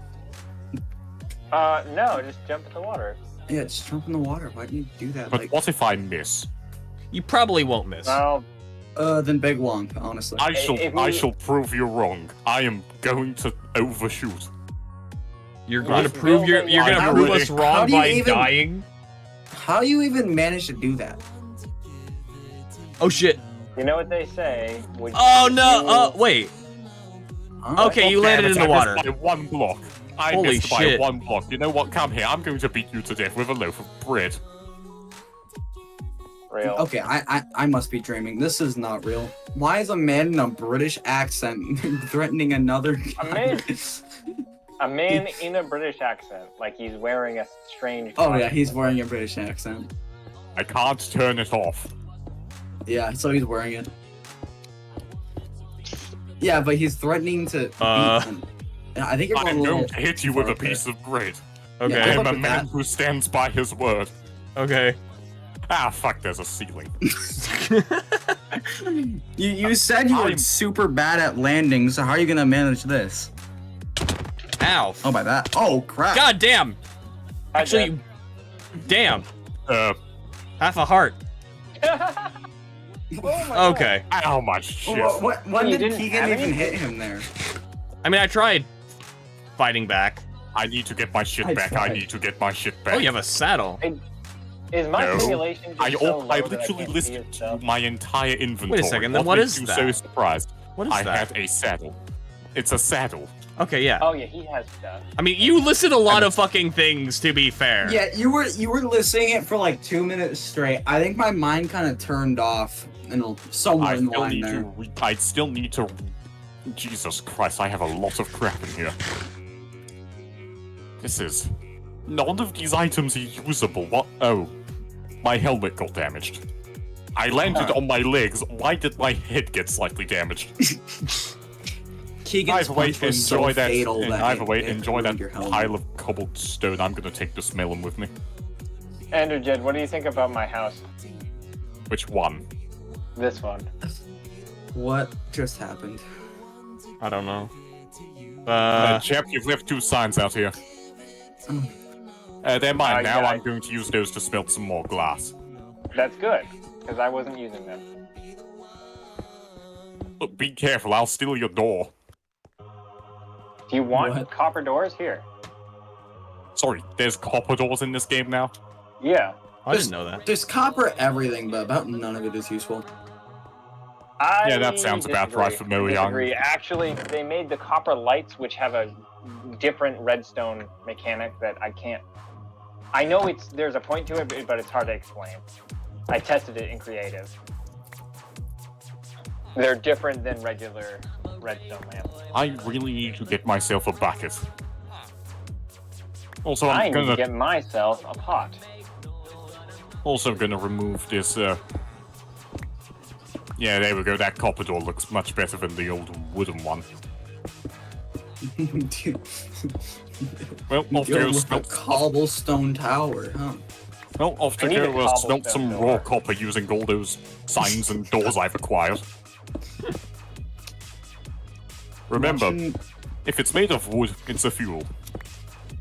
No, just jump in the water. Yeah, just jump in the water. Why do you do that? But Like, what if I miss? You probably won't miss. Well, then big long, honestly. I if I you- shall prove you wrong. I am going to overshoot. You're going to Just prove building you're going to I'm prove ready. us How wrong do you by even- dying. How do you even manage to do that? Oh shit. you know what they say. Would Oh no. you- Oh wait. Huh? Okay, you landed in the I water. missed by one block. I Holy missed by shit. one block. You know what? Come here. I'm going to beat you to death with a loaf of bread. Real. Okay, I must be dreaming. This is not real. Why is a man in a British accent threatening another A guy? man- A man in a British accent, like he's wearing a strange. Oh yeah, costume. he's wearing a British accent. I can't turn it off. Yeah, so he's wearing it. Yeah, but he's threatening to beat him. I think you're going I'm a little going to hit you too with far a piece of bread. Okay. Yeah, I good am luck a with man that. who stands by his word. Okay. Ah, fuck, there's a ceiling. You said you were I'm- super bad at landing, so how are you gonna manage this? Ow. Oh, by that. Oh crap! God damn. I Actually, did. damn. Half a heart. Oh my God. Okay. Ow, my shit. When You did didn't Keegan have even any? hit him there? I mean, I tried fighting back. I need to get my shit I back. I tried. need to get my shit back. Oh, you have a saddle. Is my No. simulation just I so low I that I literally can't see listed itself? my entire inventory. second, then what makes is you that? so surprised? What is I that? had a saddle. It's a saddle. Okay, yeah. Oh yeah, he has stuff. I mean, you listed a lot of fucking things, to be fair. Yeah, you were listening it for like 2 minutes straight. I think my mind kind of turned off and somewhere I in the still line need there. to. I still need to. Jesus Christ! I have a lot of crap in here. This is. None of these items are usable. What? Oh, my helmet got damaged. I landed on my legs. Why did my head get slightly damaged? Keegan's Either way, punch was so enjoy that. fatal that Either it- way, it enjoy ruined that your helmet. pile of cobbled stone. I'm gonna take this melon with me. Andrew Jed, what do you think about my house? Which one? This one. What just happened? I don't know. Chap, you've left 2 signs out here. They're mine now. yeah, I'm going to use those to smelt some more glass. That's good, because I wasn't using them. Look, be careful. I'll steal your door. Do you want What? copper doors? Here. Sorry, there's copper doors in this game now? Yeah. I didn't know that. There's copper everything, but about none of it is useful. Yeah, that sounds about right for Mo Young. Disagree. Actually, they made the copper lights, which have a different redstone mechanic that I can't. I know there's a point to it, but it's hard to explain. I tested it in creative. They're different than regular redstone lamps. I really need to get myself a bucket. Also, I I'm need to gonna get myself a pot. also gonna remove this. Yeah, there we go. That copper door looks much better than the old wooden one. Dude, Well, off to you're go with a smelt. cobblestone tower, huh? Well, off to I need a go smelt some cobblestone raw door. copper using all those signs and doors I've acquired. Remember, Watching- if it's made of wood, it's a fuel.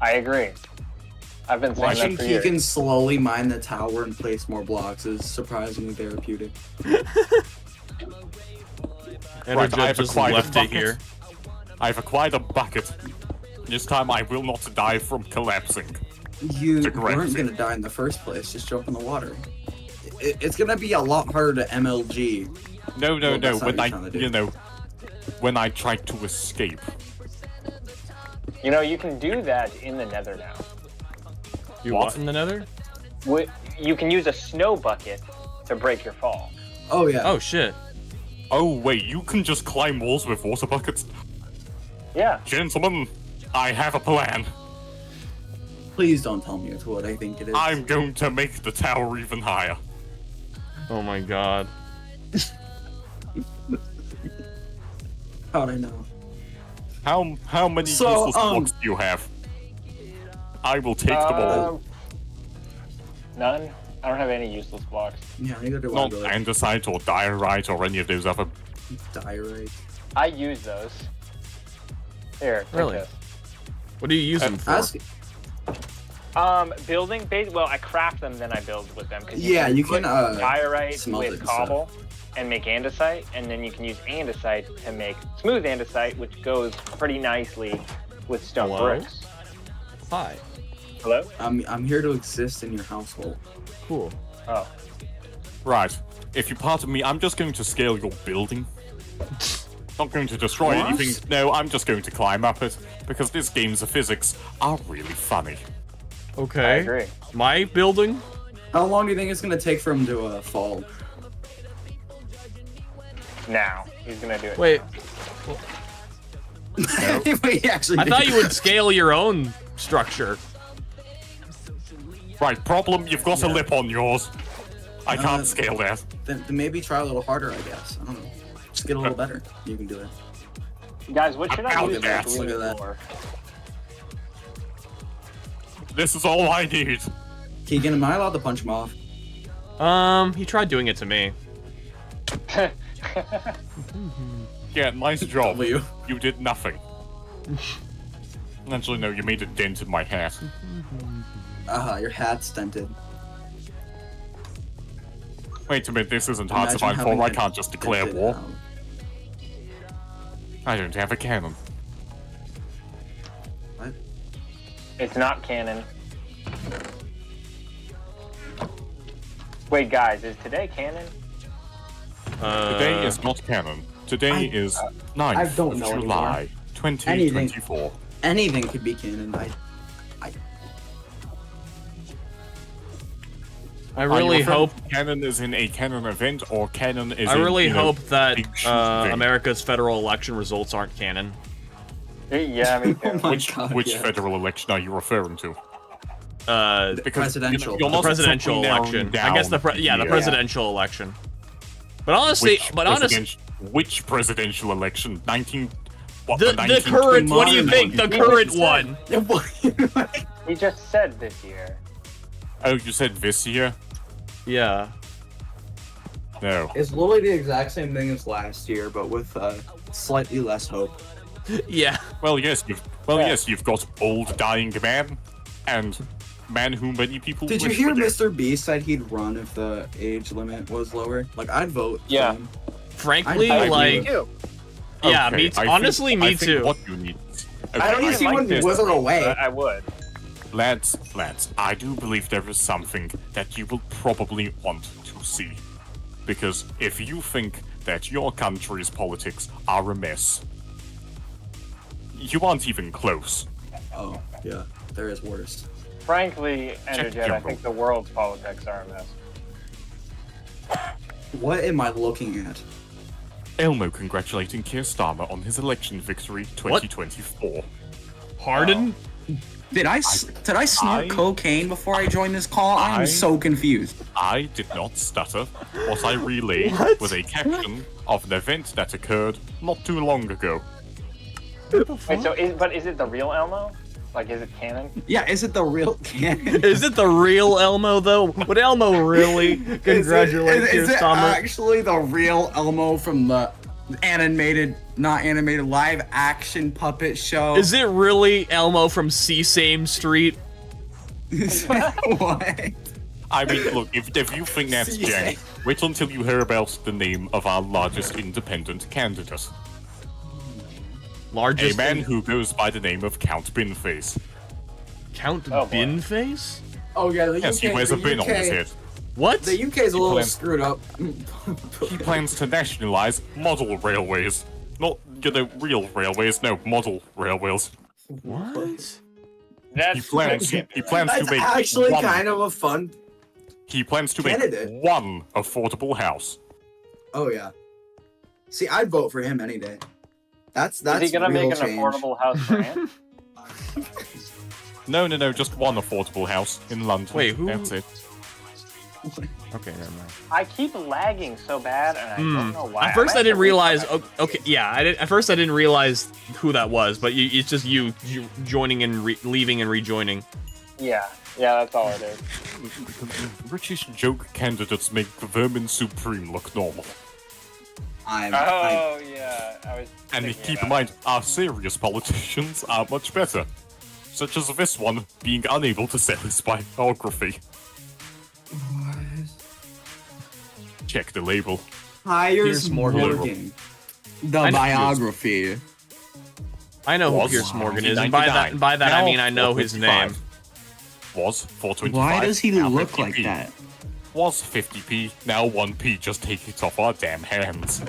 I agree. I've been saying Watching that for years. Keegan slowly mine the tower and place more blocks is surprisingly therapeutic. Right, I have just acquired a left it bucket. here. I've acquired a bucket. This time I will not die from collapsing. You It's a great weren't thing. gonna die in the first place, just jump in the water. It's gonna be a lot harder to MLG. No, Well, that's not when what I, you're trying to do. you know, when I tried to escape. You know, you can do that in the Nether now. You What? what in the Nether? You can use a snow bucket to break your fall. Oh yeah. Oh shit. Oh wait, you can just climb walls with water buckets? Yeah. Gentlemen, I have a plan. Please don't tell me it's what I think it is. I'm going to make the tower even higher. Oh my god. How'd I know? How many So, useless blocks do you have? I will take them all. None. I don't have any useless blocks. Yeah, neither do I Not really. andesite or diorite or any of those other. Diorite. I use those. Here. take Really? this. What do you use them for? Ask, Building. Well, I craft them, then I build with them. 'cause Yeah, you can, put diorite smelt it with and cobble and make andesite, and then you can use andesite to make smooth andesite, which goes pretty nicely with stone Hello? bricks. Hi. Hello? I'm here to exist in your household. Cool. Oh. Right. If you pardon me, I'm just going to scale your building. Not going to destroy What? anything. No, I'm just going to climb up it because these games of physics are really funny. Okay. I agree. My building? How long do you think it's gonna take for him to fall? Now. He's gonna do it. Wait. Wait, actually, I thought you would scale your own structure. Right, problem, you've got a lip on yours. I can't scale that. Then maybe try a little harder, I guess. I don't know. Just get a little better. You can do it. Guys, what should I Look use at that. this glue Look at that. for? This is all I need. Keegan, am I allowed to punch him off? He tried doing it to me. Yeah, nice job. W. You did nothing. Actually, no, you made a dent in my hat. Your hat's dented. Wait a minute, this isn't hard to Imagine find having for. I it can't just declare dented war. out. I don't have a cannon. What? It's not canon. Wait, guys, is today canon? Today is not canon. Today is 9th don't of know July, 2024. Anything could be canon. I Are you really referring hope. to canon is in a canon event, or canon is I in, really you know, hope that big thing? America's federal election results aren't canon. Yeah, I mean, Oh my Which God, which yeah. federal election are you referring to? Because presidential. you're The not presidential simply narrowing election. I down guess the the presidential election. But honestly, which presidential election? 19. What, the 19 current. What do you modern think? The one. current one. he just said this year. Oh, you said this year? Yeah. No. It's literally the exact same thing as last year, but with slightly less hope. Yeah. Well, yes, you've got old dying man and man who many people. Did you wish hear were dead. Mr. B said he'd run if the age limit was lower? Like, I'd vote. for Yeah. him. Frankly, I like, You. yeah, Okay, me. I think- honestly, I me think too. What you need. I don't I see like one this. wither away. I would. Lads, I do believe there is something that you will probably want to see. Because if you think that your country's politics are a mess, you aren't even close. Oh, yeah. There is worse. Frankly, Enderjet, I Jumbo. think the world's politics are a mess. What am I looking at? Elmo congratulating Keir Starmer on his election victory 2024. Pardon? Did I snort I- cocaine before I joined this call? I'm I- so confused. I did not stutter. What I relayed was a caption of an event that occurred not too long ago. Wait, so is it the real Elmo? Like, is it canon? Yeah, is it the real canon? Is it the real Elmo though? Would Elmo really congratulate is Keir it Starmer? actually the real Elmo from the animated, not animated, live action puppet show? Is it really Elmo from Same Street? What? I mean, look, if you think that's jank, wait until you hear about the name of our largest independent candidate. A Largest man who goes by the name of Count Binface. Count Oh, boy. Binface? Oh yeah, the Yes, UK, he wears a the bin on his UK head. What? The UK's a little plans- screwed up. He plans to nationalize model railways. Not, real railways, no, model railways. What? He plans to That's make actually one, kind of a fun. He plans to make candidate. one affordable house. Oh yeah. See, I'd vote for him any day. That's Is he gonna real make an change. affordable house for Ant? No, just one affordable house in London. Wait, who- That's it. Okay, never mind. I keep lagging so bad, and I don't know why. At first, I might didn't have to realize. restart Okay, yeah, at first I didn't realize who that was, but it's just you joining and leaving and rejoining. it. Yeah, that's all it is. British joke candidates make Vermin Supreme look normal. Oh yeah, I was. And thinking keep about in mind, our serious politicians are much better. Such as this one being unable to sell his biography. Check the label. Piers Piers Morgan. Morgan. The I know- biography. I know who Was Pierce Morgan is, and by that I Now mean I know his name. 425. Was 425. Why does he now look like 50p. that? Was 50p, now 1p, just take it off our damn hands.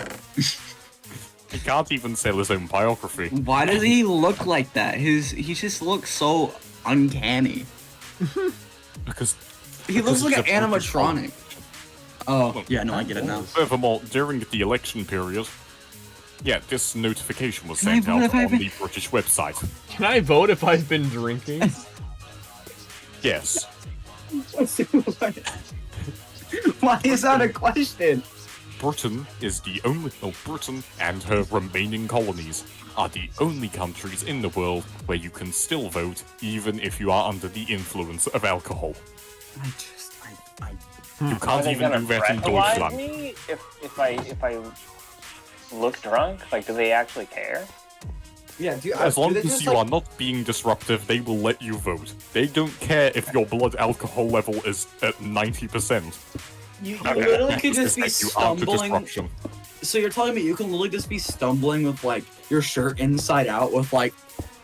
He can't even sell his own biography. Why does he look like that? He just looks so uncanny. Because He looks like an he's a British animatronic. Oh, yeah, no, I get it now. Furthermore, during the election period, yeah, this notification was Can I sent vote out if I've on been- the British website. Can I vote if I've been drinking? Yes. Why is that a question? Britain Britain and her remaining colonies are the only countries in the world where you can still vote even if you are under the influence of alcohol. You Are can't they even gonna do that in breathalyze Deutschland. me if I look drunk? Like, do they actually care? Yeah, As long as you are not being disruptive, they will let you vote. They don't care if your blood alcohol level is at 90%. You literally could just be You after stumbling. disruption. So you're telling me you can literally just be stumbling with like your shirt inside out with like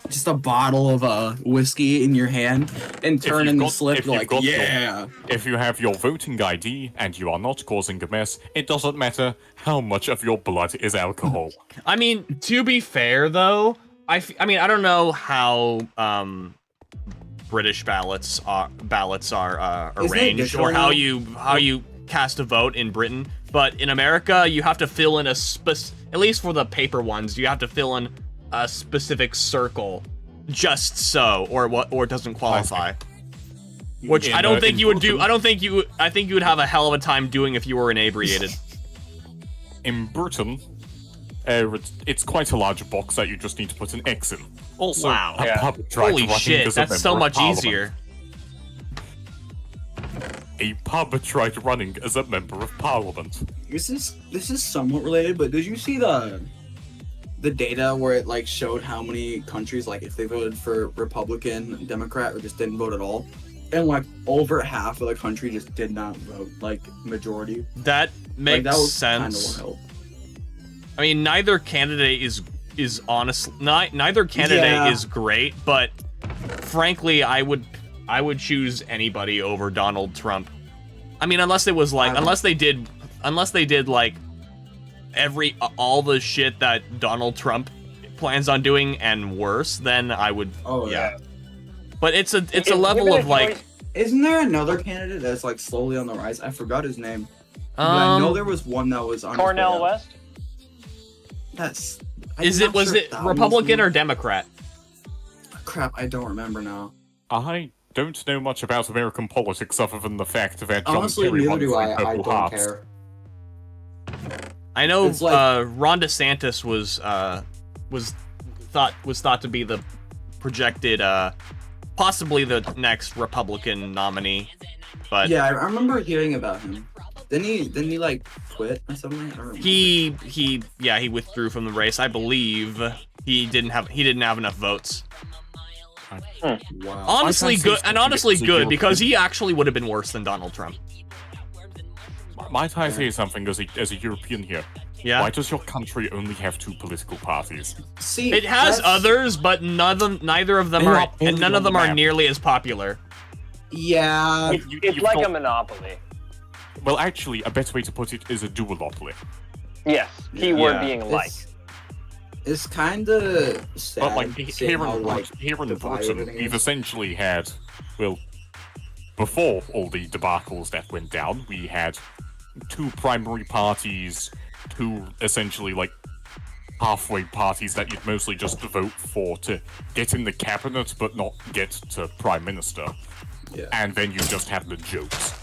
just a bottle of whiskey in your hand and turn you've in the got- slip if you're you've like, got your- yeah. If you have your voting ID and you are not causing a mess, it doesn't matter how much of your blood is alcohol. I mean, to be fair though, I mean I don't know how British ballots are Isn't it arranged digital or how now? you cast a vote in Britain, but in America you have to fill in at least for the paper ones, you have to fill in a specific circle just so or it doesn't qualify. Which I don't think you would do. I think you would have a hell of a time doing if you were inebriated. In Britain, it's quite a large box that you just need to put an X in. Also, Wow. a Yeah. pub tried Holy running shit, as a that's so member of much parliament. easier. A pub tried running as a member of parliament. This is somewhat related, but did you see the data where it like showed how many countries like if they voted for Republican, Democrat, or just didn't vote at all? And like over half of the country just did not vote, like majority. That Like, makes that was sense. Kind of wild. I mean, neither candidate is honest. Neither candidate Yeah. is great, but frankly, I would I would choose anybody over Donald Trump. I mean, unless it was like, unless they did like all the shit that Donald Trump plans on doing and worse, then I would. Oh yeah. But it's a level of like. Isn't there another candidate that's like slowly on the rise? I forgot his name. I know there was one that was on. Cornel West. That's. Was it Republican or Democrat? Crap, I don't remember now. I don't know much about American politics other than the fact that John Honestly, Kerry neither won do three I. I Purple don't Hearts. care. I know It's like- Ron DeSantis was thought to be the projected possibly the next Republican nominee, but Yeah, I remember hearing about him. Didn't he like quit or something? I don't remember. he withdrew from the race. I believe he didn't have enough votes. Wow. Honestly, fancy good is and honestly completely good guilty. because he actually would have been worse than Donald Trump. Might I say something as a European here? Yeah. Why does your country only have two political parties? See, It has that's- others, but neither of them They are, are and none of them are map. nearly as popular. Yeah. It's you've like got- a monopoly. Well, actually, a better way to put it is a duopoly. Yes, keyword Yeah. being like. It's kind of sad. But like seeing here how, in like, divided Britain, it we've is. essentially had, well, before all the debacles that went down, we had two primary parties, two essentially like halfway parties that you'd mostly just vote for to get in the cabinet but not get to prime minister. Yeah. And then you just have the jokes.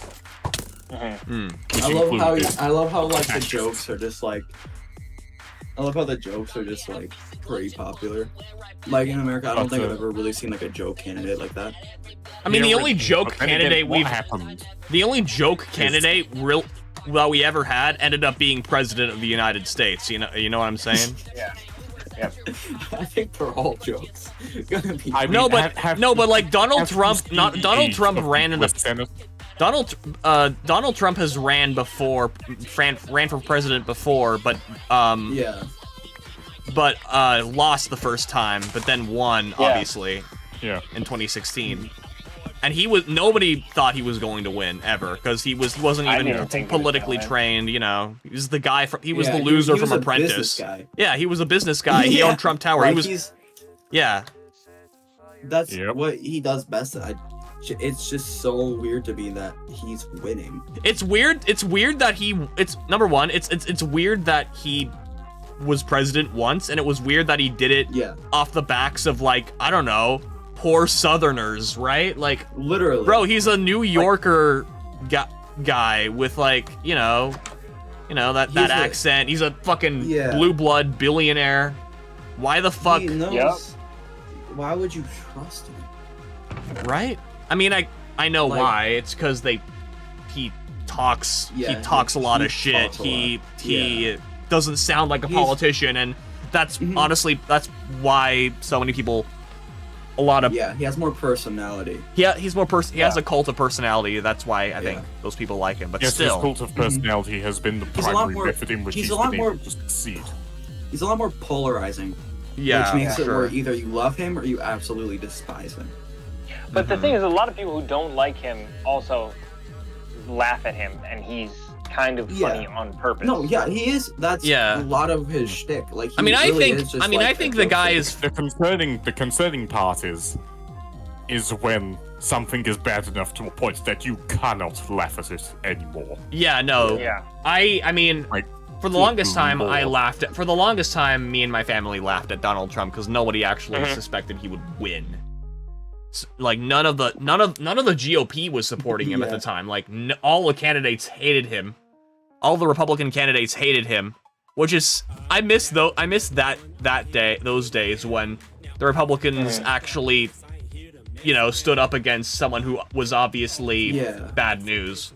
Which I love included- how like the Fascist. jokes are just like. I love how the jokes are just like pretty popular. Like in America, I don't But, think I've uh, ever really seen like a joke candidate like that. I mean, the Yeah, only right. joke But then again, candidate what we've happened? the only joke candidate that we ever had ended up being president of the United States. You know what I'm saying? I think they're all jokes. Gonna be. I mean, No, but like Donald have Trump, you not seen Donald the Trump age of ran in US the Senate? Donald Trump has ran before, ran for president before, but Yeah. lost the first time, but then won obviously Yeah. in 2016. And nobody thought he was going to win ever because he wasn't I even didn't think he was politically gonna win. trained. You know, he was the guy from he was Yeah, the loser he was from a Apprentice. business guy. Yeah, he was a business guy. He Yeah, owned Trump Tower. Like, Yeah. That's Yep. what he does best. It's just so weird to me that he's winning. It's weird. It's weird that it's number one. It's weird that he was president once, and it was weird that he did it Yeah, off the backs of like I don't know, poor Southerners, right? Like, literally. bro, he's a New Yorker guy with like that He's a- accent. He's a fucking Yeah. blue blood billionaire. Why the fuck, He knows. Yep. Why would you trust him? right? I mean, I know Like- why. It's because he talks Yeah, he talks a lot he of shit. talks a lot. He doesn't sound like a He's- politician, and that's Mhm. honestly that's why so many people. A lot of Yeah, he has more personality. he's more he has a cult of personality. That's why I think Yeah. those people like him. But Yes, his still, cult of personality has been the He's a lot primary more- method in which he's he's a lot been more- able to succeed. He's a lot more polarizing, yeah, which makes it sure. where either you love him or you absolutely despise him. But the thing is, a lot of people who don't like him also laugh at him, and he's kind of Yeah. funny on purpose. No, yeah, he is. That's Yeah. a lot of his shtick. Like, he I mean, I really think is just, I mean, like, I a think the joke guy thing. is. The concerning part is when something is bad enough to a point that you cannot laugh at it anymore. Yeah, no. Yeah. I mean, Like, for the good longest time, lord. I laughed at. For the longest time, me and my family laughed at Donald Trump because nobody actually suspected he would win. Like none of the GOP was supporting him at the Yeah. time. Like all the candidates hated him. All the Republican candidates hated him, which is I miss that day, those days when the Republicans actually, stood up against someone who was obviously Yeah. bad news.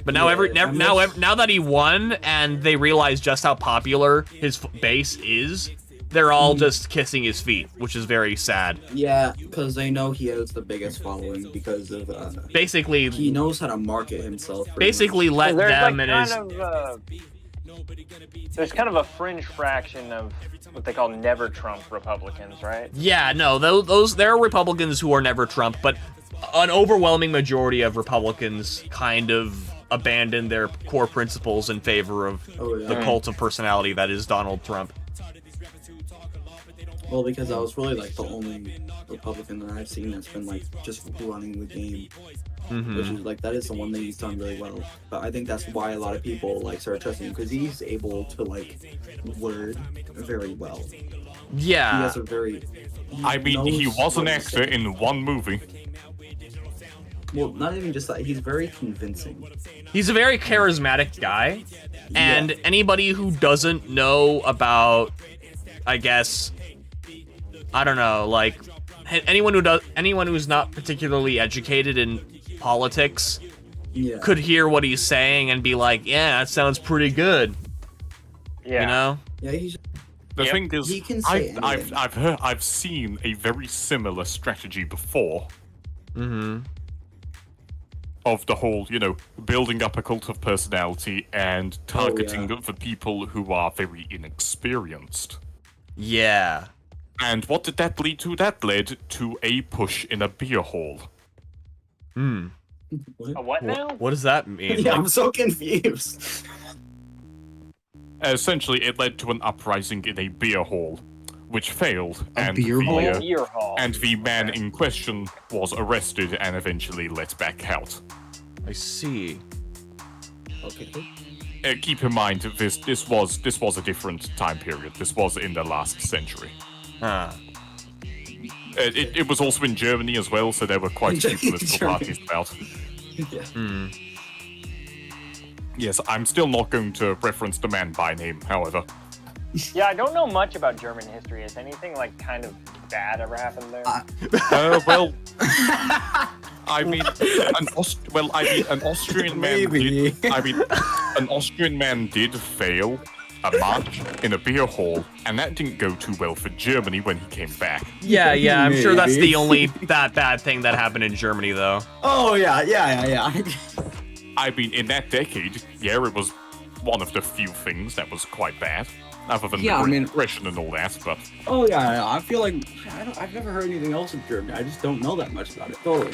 But now Yeah, now that he won and they realize just how popular his base is, they're all just kissing his feet, which is very sad. Yeah, because they know he has the biggest following because of Basically, he knows how to market himself. pretty basically let There's them like and his kind of There's kind of a fringe fraction of what they call never Trump Republicans, right? Yeah, no, there are Republicans who are never Trump, but an overwhelming majority of Republicans kind of abandon their core principles in favor of the cult of personality that is Donald Trump. Well, because I was really like the only Republican that I've seen that's been like just running the game, which is like that is the one thing he's done really well. But I think that's why a lot of people like start trusting him because he's able to like word very well. Yeah, He has a very. I mean, he knows was an what he's actor saying. in one movie. Well, not even just that. He's very convincing. he's a very charismatic guy, and anybody who doesn't know about, I guess, I don't know, like anyone who's not particularly educated in politics Yeah. could hear what he's saying and be like, yeah, that sounds pretty good. Yeah. You know? Yeah, he's. The Yep. thing is, He can say anything. I've seen a very similar strategy before. Of the whole, building up a cult of personality and targeting the people who are very inexperienced. Yeah. And what did that lead to? That led to a push in a beer hall. A what now? What does that mean? Yeah, I'm so confused. Essentially, it led to an uprising in a beer hall, which failed, and beer hall? Beer hall. and the man in question was arrested and eventually let back out. I see. Okay. Keep in mind, this was a different time period. This was in the last century. Huh. It was also in Germany as well, so there were quite a few political Germany. parties about. Yeah. Yes, I'm still not going to reference the man by name, however. Yeah, I don't know much about German history. Has anything like kind of bad ever happened there? Well, I mean, an Austrian man Maybe. did. I mean, an Austrian man did fail a march in a beer hall, and that didn't go too well for Germany when he came back. Yeah, I'm sure that's Maybe. the only that bad thing that happened in Germany, though. Oh yeah. I mean, in that decade, yeah, it was one of the few things that was quite bad, other than Yeah, the I Great mean- Depression and all that. But Oh yeah. I feel like I've never heard anything else of Germany. I just don't know that much about it. Totally.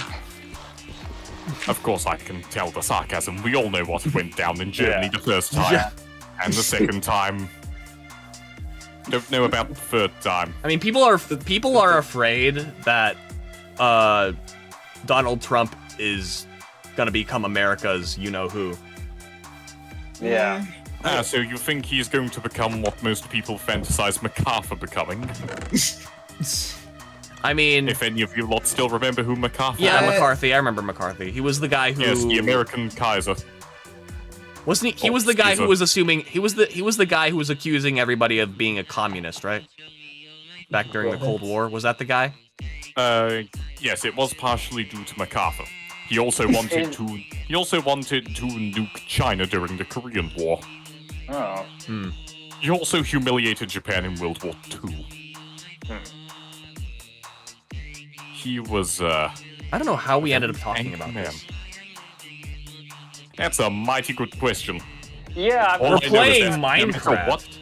of course, I can tell the sarcasm. We all know what went down in Germany the first time, Yeah. and the second time. Don't know about the third time. I mean, people are afraid that Donald Trump is gonna become America's you-know-who. Yeah. So you think he's going to become what most people fantasize MacArthur becoming? I mean, If any of you lot still remember who MacArthur yeah, was? McCarthy. I remember McCarthy. He was the guy who Yes, the American Kaiser. wasn't he? He Oh, was the guy who Caesar. was assuming he was the guy who was accusing everybody of being a communist, right? Back during the Cold War, was that the guy? Yes, it was partially due to MacArthur. He also wanted to nuke China during the Korean War. Oh. He also humiliated Japan in World War II. He was I don't know how we ended up talking angry about man. this. That's a mighty good question. Yeah, All We're I know is playing that Minecraft.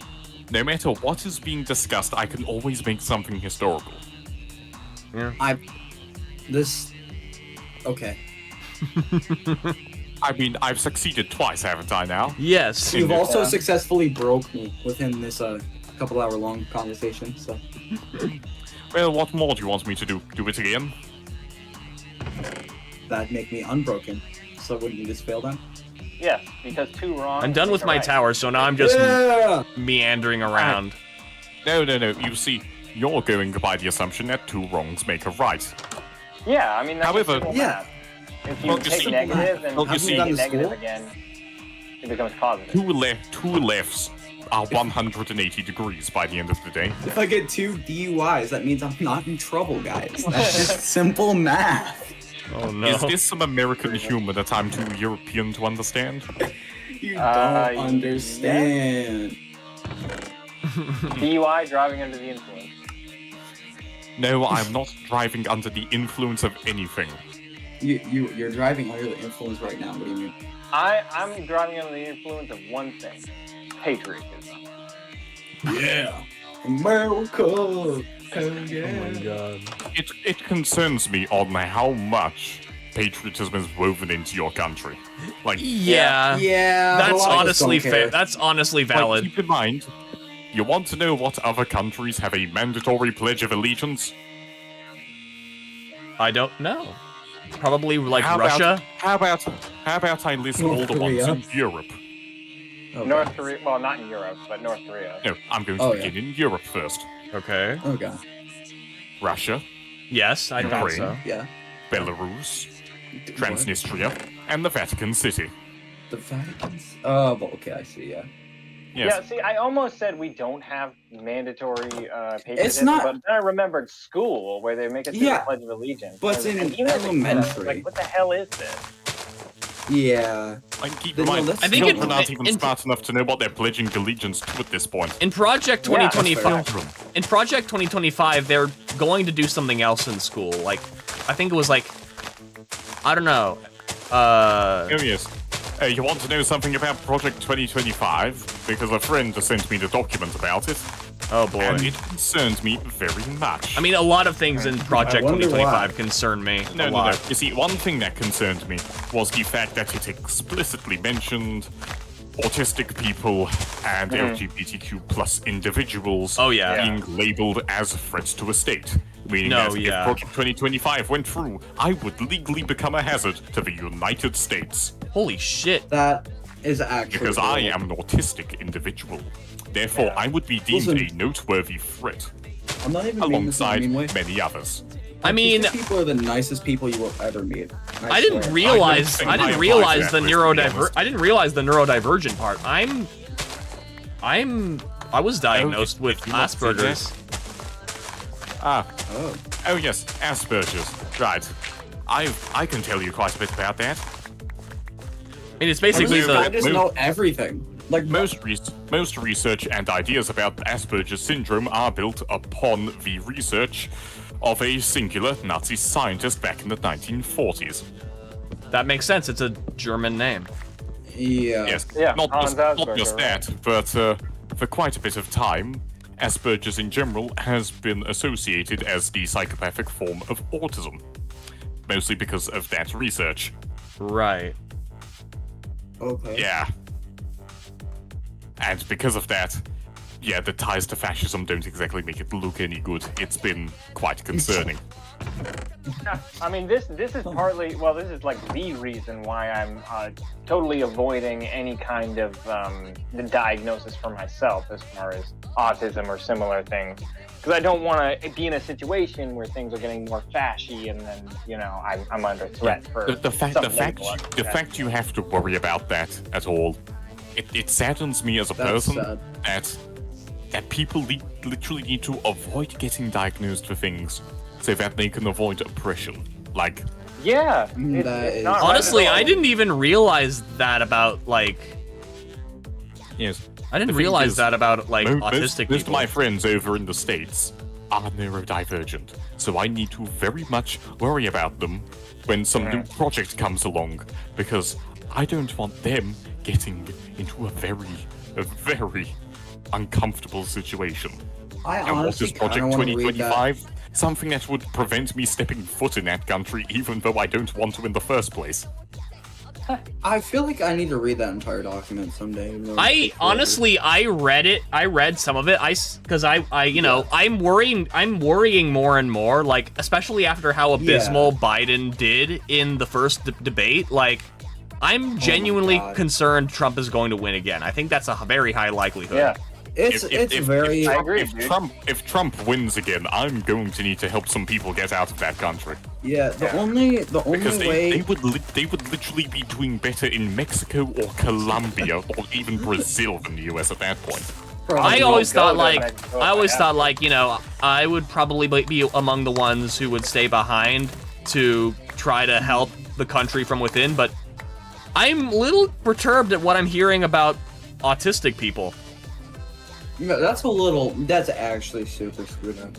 No matter what is being discussed, I can always make something historical. Okay. I mean, I've succeeded twice, haven't I now? Yes. You've also successfully broke me within this couple hour long conversation. So Well, what more do you want me to do? Do it again? that'd make me unbroken. So wouldn't you just fail then? yes, because two wrong. I'm done with my right. tower, so now I'm just Yeah. meandering around. No. You see, you're going by the assumption that two wrongs make a right. Yeah, I mean that's However- simple Yeah. math. If you Well, you take see- negative and well, you you see- make it Haven't you negative done again, it becomes positive. Two lefts are 180 degrees by the end of the day. If I get 2 DUIs, that means I'm not in trouble, guys. That's just simple math. Oh no. Is this some American humor that I'm too European to understand? You Uh, don't understand. DUI, driving under the influence. No, I'm not driving under the influence of anything. You're driving under the influence right now. What do you mean? I'm driving under the influence of one thing. patriotism. Yeah. America. Hell yeah. Oh my god. It concerns me on how much patriotism is woven into your country. Like, Yeah. Yeah. but a That's lot of us honestly don't care. That's honestly like, valid. keep in mind, you want to know what other countries have a mandatory pledge of allegiance? I don't know. Probably like How Russia. About I list all North the ones Korea. in Europe? Okay. North Korea, well, not in Europe, but North Korea. No, I'm going to Oh, begin in Europe first. Okay. Okay. Russia, Yes, I thought Ukraine. so. Yeah. Belarus, What? Transnistria, and the Vatican City. The Vatican's. Oh, well, okay, I see. Yeah. Yes. Yeah, see, I almost said we don't have mandatory patriotism, not- but then I remembered school where they make it do Yeah, the Pledge of Allegiance. but And in even as a kid, I was elementary. like, what the hell is this? Yeah. And keep Then, in mind, no, let's I think children it- aren't even in- smart enough to know what they're pledging allegiance to at this point. In Project Yeah, that's 2025, Children. in Project 2025, they're going to do something else in school. Like, I think it was like, I don't know. Oh yes. You want to know something about Project 2025? Because a friend sent me the document about it, Oh boy. and it concerned me very much. I mean, a lot of things in Project I wonder 2025 why. concern me a no. lot. You see, one thing that concerned me was the fact that it explicitly mentioned autistic people and LGBTQ plus individuals Oh, yeah. being labeled as threats to a state. Meaning No, that yeah. if Project 2025 went through, I would legally become a hazard to the United States. Holy shit. That is actually. Because I horrible. am an autistic individual. Therefore, I would be deemed Listen. a noteworthy threat, I'm not even meaning this in a alongside mean way. many others. I mean, Autistic people are the nicest people you will ever meet. I didn't swear. realize. think I I didn't applied realize to the that, to be neurodiver. honest. I didn't realize the neurodivergent part. I was diagnosed with did you not see that? Asperger's. Ah, Oh. oh yes, Asperger's. Right. I can tell you quite a bit about that. I mean, it's basically Honestly, I the. just know everything. Like Most research and ideas about Asperger's syndrome are built upon the research of a singular Nazi scientist back in the 1940s. That makes sense. It's a German name. Yeah. Yes, Yeah, not Hans just Asperger, that, but for quite a bit of time, Asperger's in general has been associated as the psychopathic form of autism, mostly because of that research. Right. Okay. Yeah. And because of that, yeah, the ties to fascism don't exactly make it look any good. It's been quite concerning. I mean, this is partly, well, this is like the reason why I'm totally avoiding any kind of the diagnosis for myself as far as autism or similar things. Because I don't want to be in a situation where things are getting more fashy and then, you know, I'm under threat for The fact you have to worry about that at all, it saddens me as a That's person sad. that people literally need to avoid getting diagnosed for things so that they can avoid oppression. Like, Yeah. That is- not right Honestly, at all. I didn't even realize that about like. yes, I didn't The thing realize is, that about like autistic most people. of my friends over in the States are neurodivergent, so I need to very much worry about them when some new project comes along, because I don't want them getting into a very uncomfortable situation. I And what honestly is kind Project of want to read that. 2025? Something that would prevent me stepping foot in that country, even though I don't want to in the first place. I feel like I need to read that entire document someday. I honestly, I read it. I read some of it. Because you know, I'm worrying more and more. Like, especially after how abysmal Biden did in the first debate. Like, I'm genuinely God. concerned Trump is going to win again. I think that's a very high likelihood. Yeah. It's very. I agree, If dude. Trump wins again, I'm going to need to help some people get out of that country. Yeah. The only Because way. they would literally be doing better in Mexico or Colombia or even Brazil than the US at that point. I probably- always go thought to like Mexico I always if I thought have like, you know, I would probably be among the ones who would stay behind to try to help the country from within, but I'm a little perturbed at what I'm hearing about autistic people. No, that's actually super screwed up.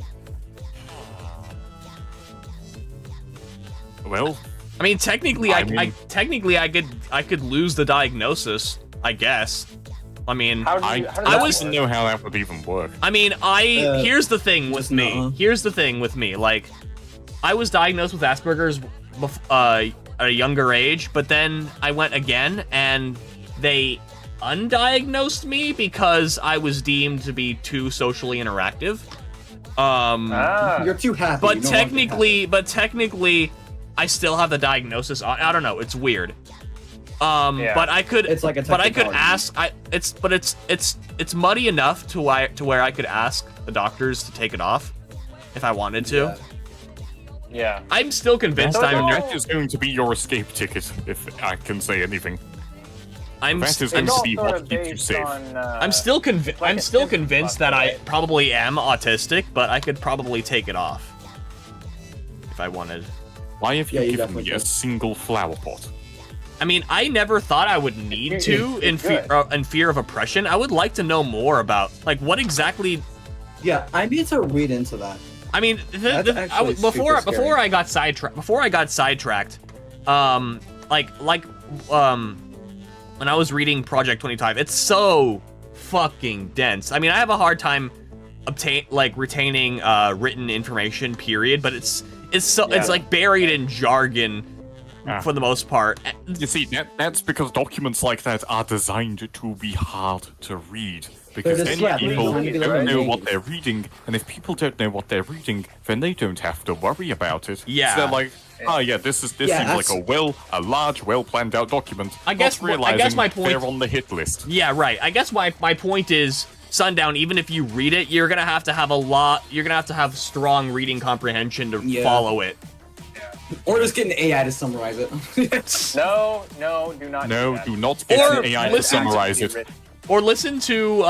Well, I mean, technically, I mean- I could lose the diagnosis, I guess. I mean, How do I, you, how does I that was- didn't work? know how that would even work. I mean, here's the thing with just me. nuh-uh. Here's the thing with me. Like, I was diagnosed with Asperger's at a younger age, but then I went again, and they undiagnosed me because I was deemed to be too socially interactive. Ah. You're too happy. But you no longer technically, I still have the diagnosis. I don't know. It's weird. Yeah. But I could. It's like a But I could technicality. ask. It's muddy enough to where I could ask the doctors to take it off, if I wanted to. Yeah. Yeah. I'm still convinced. So I'm. it's That is going to be your escape ticket, if I can say anything. I'm. That is I'm, going to all be sort what of keeps you based safe. on, I'm still convinced. like I'm a still symptom convinced bucket, that I right? probably am autistic, but I could probably take it off if I wanted. Why have you Yeah, you given me definitely a could. single flower pot? I mean, I never thought I would need to in fear of oppression. I would like to know more about like what exactly. Yeah, I need to read into that. I mean, That's actually before super scary. I got sidetracked, when I was reading Project 25, it's so fucking dense. I mean, I have a hard time retaining written information. Period, but it's Yeah. like buried in jargon Ah. for the most part. You see, that's because documents like that are designed to be hard to read. Because They're then just- yeah, people they're designed to be don't like know language. what they're reading, and if people don't know what they're reading, then they don't have to worry about it. Yeah. So they're like, oh yeah, this Yeah, seems like a large, well planned out document. I guess not realizing my point- they're on the hit list. Yeah, right. I guess my point is, Sundown, even if you read it, you're gonna have to have strong reading comprehension to Yeah. follow it. Or just get an AI to summarize it. No, do not. No, do do not get Or an AI to listen- summarize it. Or listen to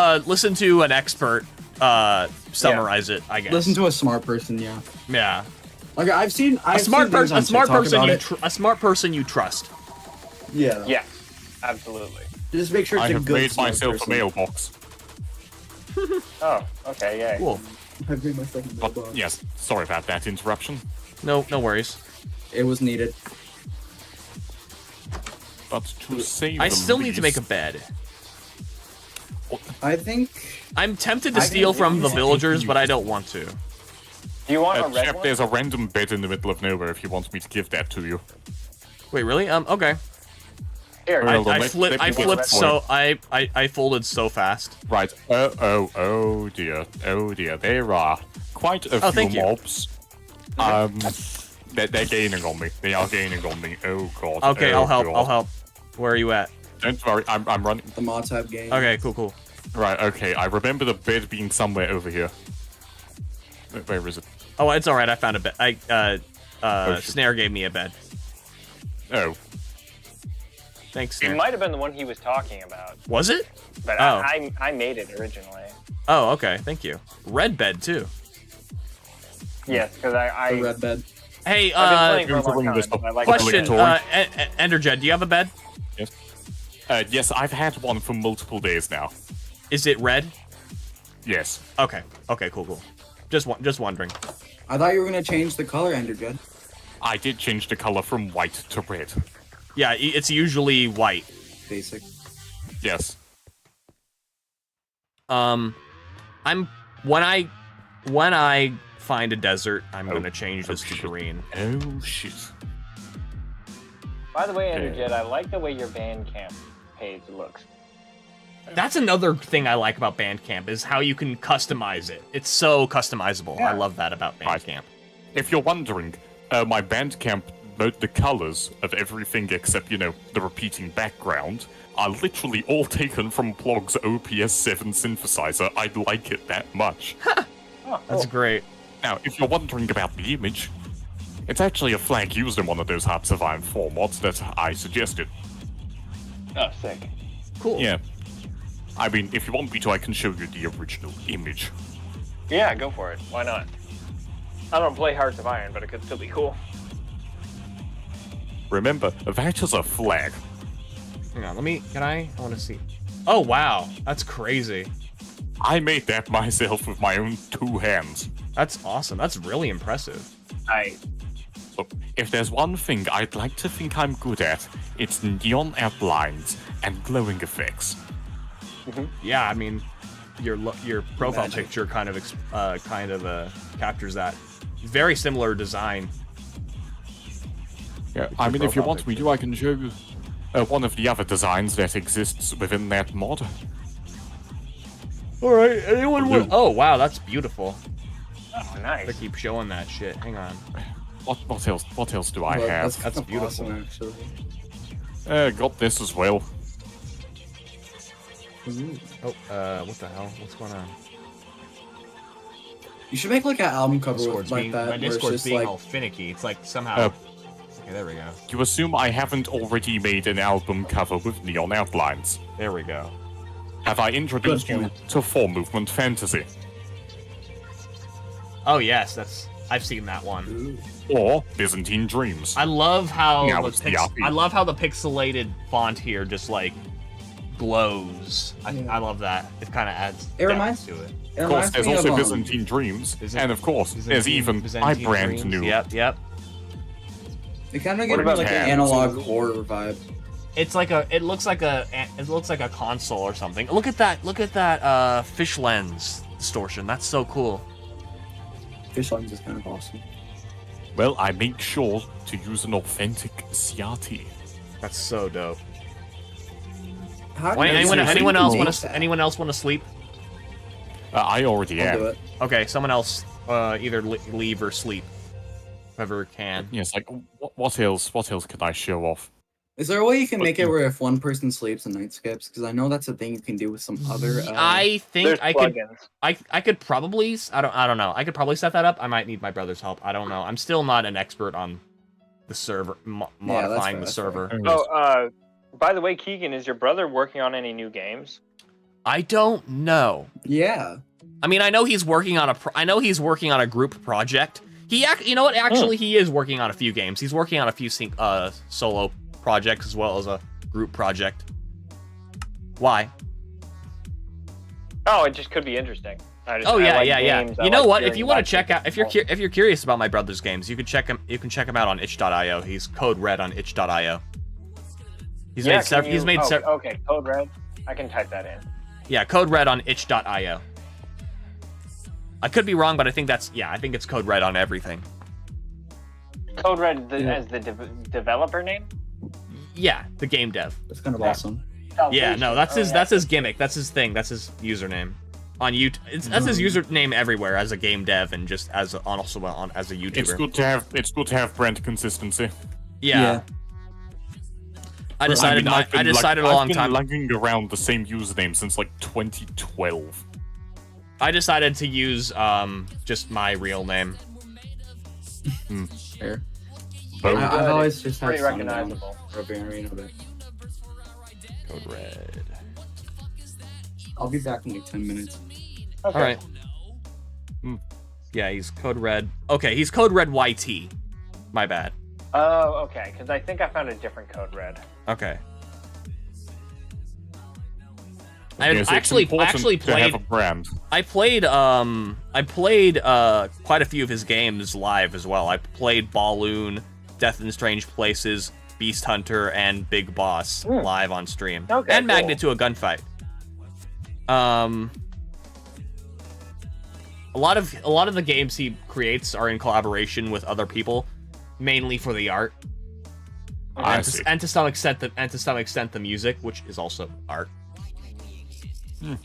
an expert summarize it, I guess. Listen to a smart person, yeah. Yeah. Like I've seen A smart person about it. a smart person you trust. Yeah. Yeah, absolutely. Just make sure it's I a have good made smart myself person. a mailbox. Oh, okay, yeah. Cool. I've made myself a But mailbox. yes, sorry about that interruption. No worries. It was needed. But to say I the still need to make a least- bed. I think I'm tempted to I steal can from the use- villagers, but I don't want to. Do you want a red Chef, one? there's a random bed in the middle of nowhere if you want me to give that to you. Wait, really? Okay. Here, Well, I let flipped me get that for so I folded so fast. Right. Oh dear. There are quite a Oh, few thank you. mobs. They're gaining on me. They are gaining on me. Oh god. Okay, oh, I'll help. God. I'll help. Where are you at? Don't worry. I'm running. the mod tab game. Okay, cool. Right. Okay. I remember the bed being somewhere over here. Where is it? Oh, it's all right. I found a bed. shit. Snare gave me a bed. Oh. Thanks, it Snare. might have been the one he was talking about, Was it? but Oh. I made it originally. Oh, okay. Thank you. Red bed too. Yes, because The I red bed. Hey, I've been playing for a Going to long bring time. this up. I like question. Obligatory. Enderjed, do you have a bed? Yes. Yes, I've had one for multiple days now. Is it red? Yes. Okay. Okay. Cool. Just wondering. I thought you were gonna change the color, Enderjed. I did change the color from white to red. Yeah, it's usually white. Basic. Yes. I'm when I find a desert, I'm gonna change this to shit. green. Oh shit. By the way, Enderjed, I like the way your Bandcamp page looks. That's another thing I like about Bandcamp is how you can customize it. It's so customizable. I love that about Bandcamp. If you're wondering, my Bandcamp, the colors of everything except, the repeating background are literally all taken from Plog's OPS 7 synthesizer. I like it that much. Oh, That's cool. great. Now, if you're wondering about the image, it's actually a flag used in one of those Hearts of Iron 4 mods that I suggested. Oh, sick. Cool. Yeah. I mean, if you want me to, I can show you the original image. Yeah, go for it. Why not? I don't play Hearts of Iron, but it could still be cool. Remember, that is a flag. Hang on, I want to see. Oh, wow. That's crazy. I made that myself with my own 2 hands. That's awesome. That's really impressive. Look, if there's one thing I'd like to think I'm good at, it's neon outlines and glowing effects. yeah, I mean, your profile Magic. picture kind of captures that. Very similar design. Yeah, It's I your mean, if you profile want me picture. to, I can show you one of the other designs that exists within that mod. All right, anyone want- Oh wow, that's beautiful. Oh, They nice. keep showing that shit. Hang on. What else? What else do I Well, have? That's kinda beautiful. awesome, actually. Got this as well. Oh, what the hell? What's going on? You should make like an album cover with Discord's like being, that, my where it's Discord's just being like all finicky. It's like somehow. Uh, Okay, there we go. You assume I haven't already made an album cover with neon outlines? There we go. Have I introduced Good you to 4-movement fantasy? Oh yes, I've seen that one. Or Byzantine Dreams? I love how Yeah, the it's the RP. I love how the pixelated font here just like glows. Yeah. I love that. It kind of adds It depth reminds- to it. it Of course, reminds there's me also of, Byzantine Dreams, and of course, there's Byzantine- even my Byzantine brand Dreams. new. Yep. It kind of What gives me about like an hands? analog horror vibe. It's like it looks like a console or something. Look at that fish lens distortion. That's so cool. Fish lines is kind of awesome. Well, I make sure to use an authentic CRT. That's so dope. How Wait, do you anyone seriously else make want to that? anyone else want to sleep? I already I'll am. do it. Okay, someone else either leave or sleep. Whoever can. Yes, like what else? What else could I show off? Is there a way you can But make it you- where if one person sleeps, the night skips? Because I know that's a thing you can do with some other. I think There's I could plugins. I could probably I don't know. I could probably set that up. I might need my brother's help. I don't know. I'm still not an expert on the server modifying the fair, that's server. Oh, by the way, Keegan, is your brother working on any new games? I don't know. Yeah. I mean, I know he's working on a group project. You know what? Actually, he is working on a few games. He's working on a few solo projects as well as a group project. Why? Oh, it just could be interesting. I Oh I yeah, like yeah. games. I You know like what? If hearing you want about to check games. out, if you're curious about my brother's games, you can check him out on itch.io. He's Code Red on itch.io. He's Yeah, made several. He's made several. Okay, Code Red. I can type that in. Yeah, Code Red on itch.io. I could be wrong, but I think it's Code Red on everything. Code Red Yeah. as the developer name. Yeah, the game dev. That's kind of Yeah. awesome. Oh, Yeah, please no, do. that's Oh, his yeah. that's his gimmick. That's his thing. That's his username on YouTube. That's his username everywhere as a game dev and just as a YouTuber. It's good to have brand consistency. Yeah. I decided I've been, I decided a long time. I've been lugging around the same username since like 2012. I decided to use just my real name. Fair. Boom. I've always just had Pretty Sundown recognizable. for a variant of it. Code Red. I'll be back in like 10 minutes. Okay. All right. Yeah, he's Code Red. Okay, he's Code Red YT. My bad. Oh, okay. Because I think I found a different Code Red. Okay. Yes, I it's actually important to have played. a brand. I played quite a few of his games live as well. I played Balloon, Death in Strange Places, Beast Hunter, and Big Boss live on stream. Okay, and cool. Magnet to a Gunfight. A lot of the games he creates are in collaboration with other people, mainly for the art. I And see. to some extent the music, which is also art. I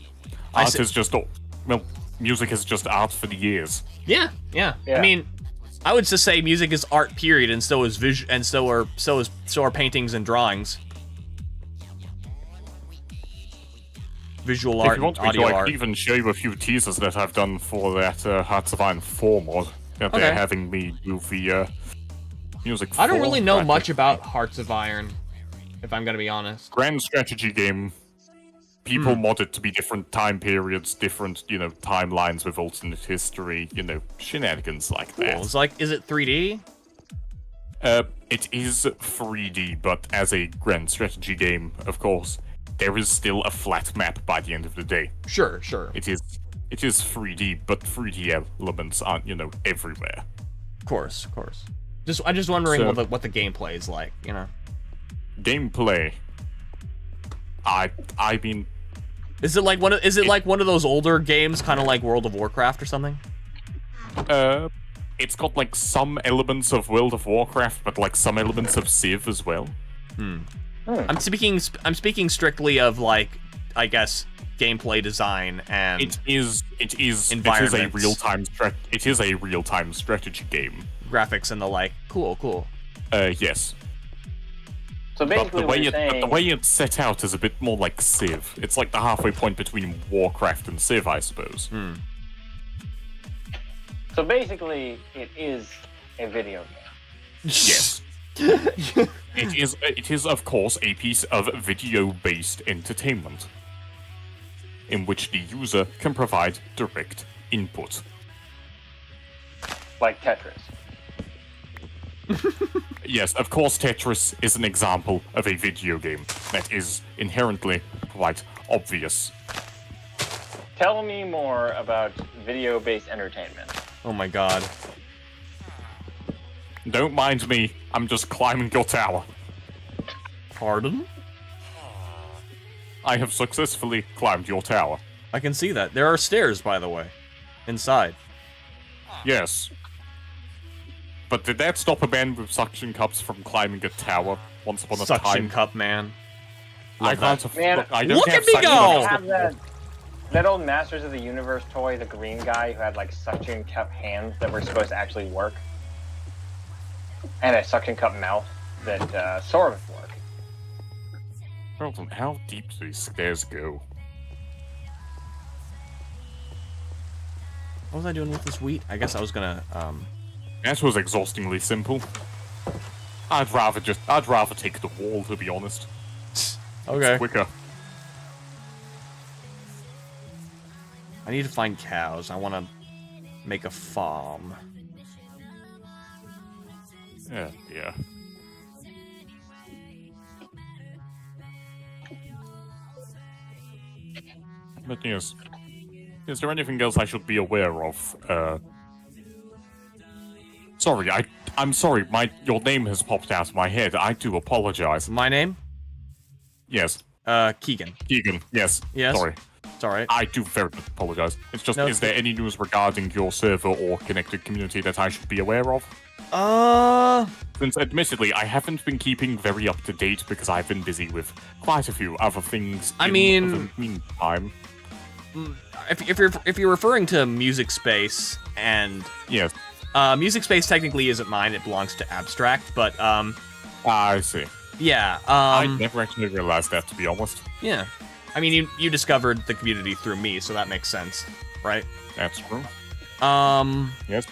Art see- is just music is just art for the years. Yeah. I Yeah. mean, I would just say music is art, period, and so is so are paintings and drawings. Visual If art you and want me to, audio I art. could even show you a few teasers that I've done for that Hearts of Iron 4 mod that they're Okay. having me do the music I don't for. really know Right. much about Hearts of Iron, if I'm gonna be honest. Grand strategy game. People mod it to be different time periods, different, timelines with alternate history, shenanigans like Cool. that. It's like, is it 3D? It is 3D, but as a grand strategy game, of course, there is still a flat map by the end of the day. Sure. It is 3D, but 3D elements aren't, everywhere. Of course. I'm just wondering So- what the gameplay is like, Gameplay. I mean, Is it like one of like one of those older games, kind of like World of Warcraft or something? It's got like some elements of World of Warcraft, but like some elements of Civ as well. I'm speaking strictly of like, I guess, gameplay design and It is a environments. real-time strategy game. graphics and the like. Cool. Yes. So But basically, the what way you're it saying, the way it's set out is a bit more like Civ. It's like the halfway point between Warcraft and Civ, I suppose. so basically, it is a video game. Yes. It is of course a piece of video-based entertainment in which the user can provide direct input. Like Tetris. Yes, of course Tetris is an example of a video game. That is inherently quite obvious. Tell me more about video-based entertainment. Oh my god. Don't mind me, I'm just climbing your tower. Pardon? I have successfully climbed your tower. I can see that. There are stairs, by the way, inside. Yes. But did that stop a man with suction cups from climbing a tower once upon a Suction time? cup, man. I Love can't that. afford. Man, I don't look have at me suction go! cups. Have that old Masters of the Universe toy, the green guy who had like suction cup hands that were supposed to actually work, and a suction cup mouth that sort of worked. Carlton, how deep do these stairs go? What was I doing with this wheat? I guess I was gonna, That was exhaustingly simple. I'd rather take the wall, to be honest. Okay. It's quicker. I need to find cows. I want to make a farm. Yeah. But yes. Is there anything else I should be aware of? Sorry, I'm sorry, your name has popped out of my head. I do apologize. My name? Yes. Keegan. Keegan, yes. Yes? Sorry. It's alright. I do very much apologize. It's just, No, is there any news regarding your server or connected community that I should be aware of? Since admittedly, I haven't been keeping very up to date because I've been busy with quite a few other things I in mean- the meantime. If you're referring to Music Space, and Yes, Music Space technically isn't mine, it belongs to Abstract, but I see. yeah, I never actually realized that, to be honest. yeah. I mean, you discovered the community through me, so that makes sense, right? That's true. Yes.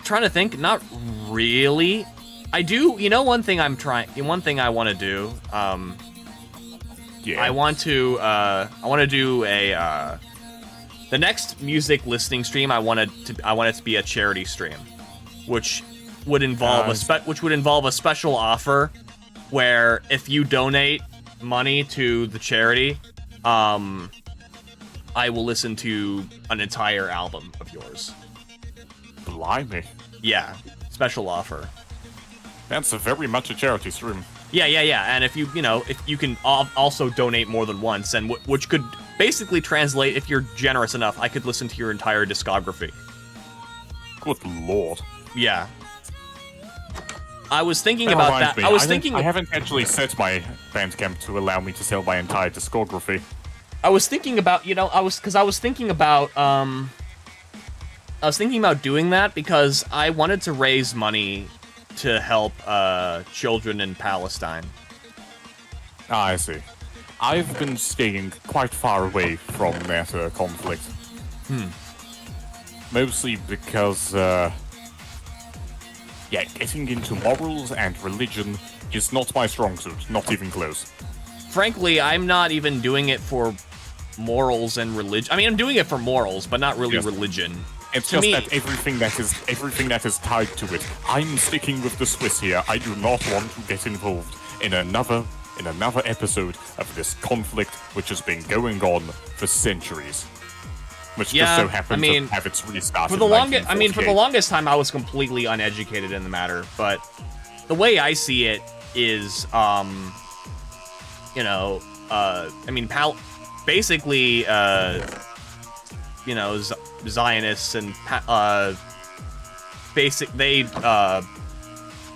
Trying to think, not really. I do, one thing I want to do, Yeah. I want to do a, the next music listening stream, I want it to be a charity stream, which would involve a special offer where if you donate money to the charity, I will listen to an entire album of yours. Blimey. Yeah, special offer. That's very much a charity stream. Yeah, and if you can also donate more than once, and which could basically translate, if you're generous enough, I could listen to your entire discography. Good lord. Yeah. I was thinking about that. I haven't actually set my Bandcamp to allow me to sell my entire discography. I was thinking about, I was thinking about doing that because I wanted to raise money to help children in Palestine. Ah, I see. I've been staying quite far away from that conflict. Mostly because, getting into morals and religion is not my strong suit, not even close. Frankly, I'm not even doing it for morals and religion. I mean, I'm doing it for morals, but not really Yes. religion. It's To just me- that everything that is tied to it. I'm sticking with the Swiss here. I do not want to get involved in another episode of this conflict, which has been going on for centuries. Which just so happens to have its restart For in the 1948. longest time, I was completely uneducated in the matter. But the way I see it is, basically, Zionists and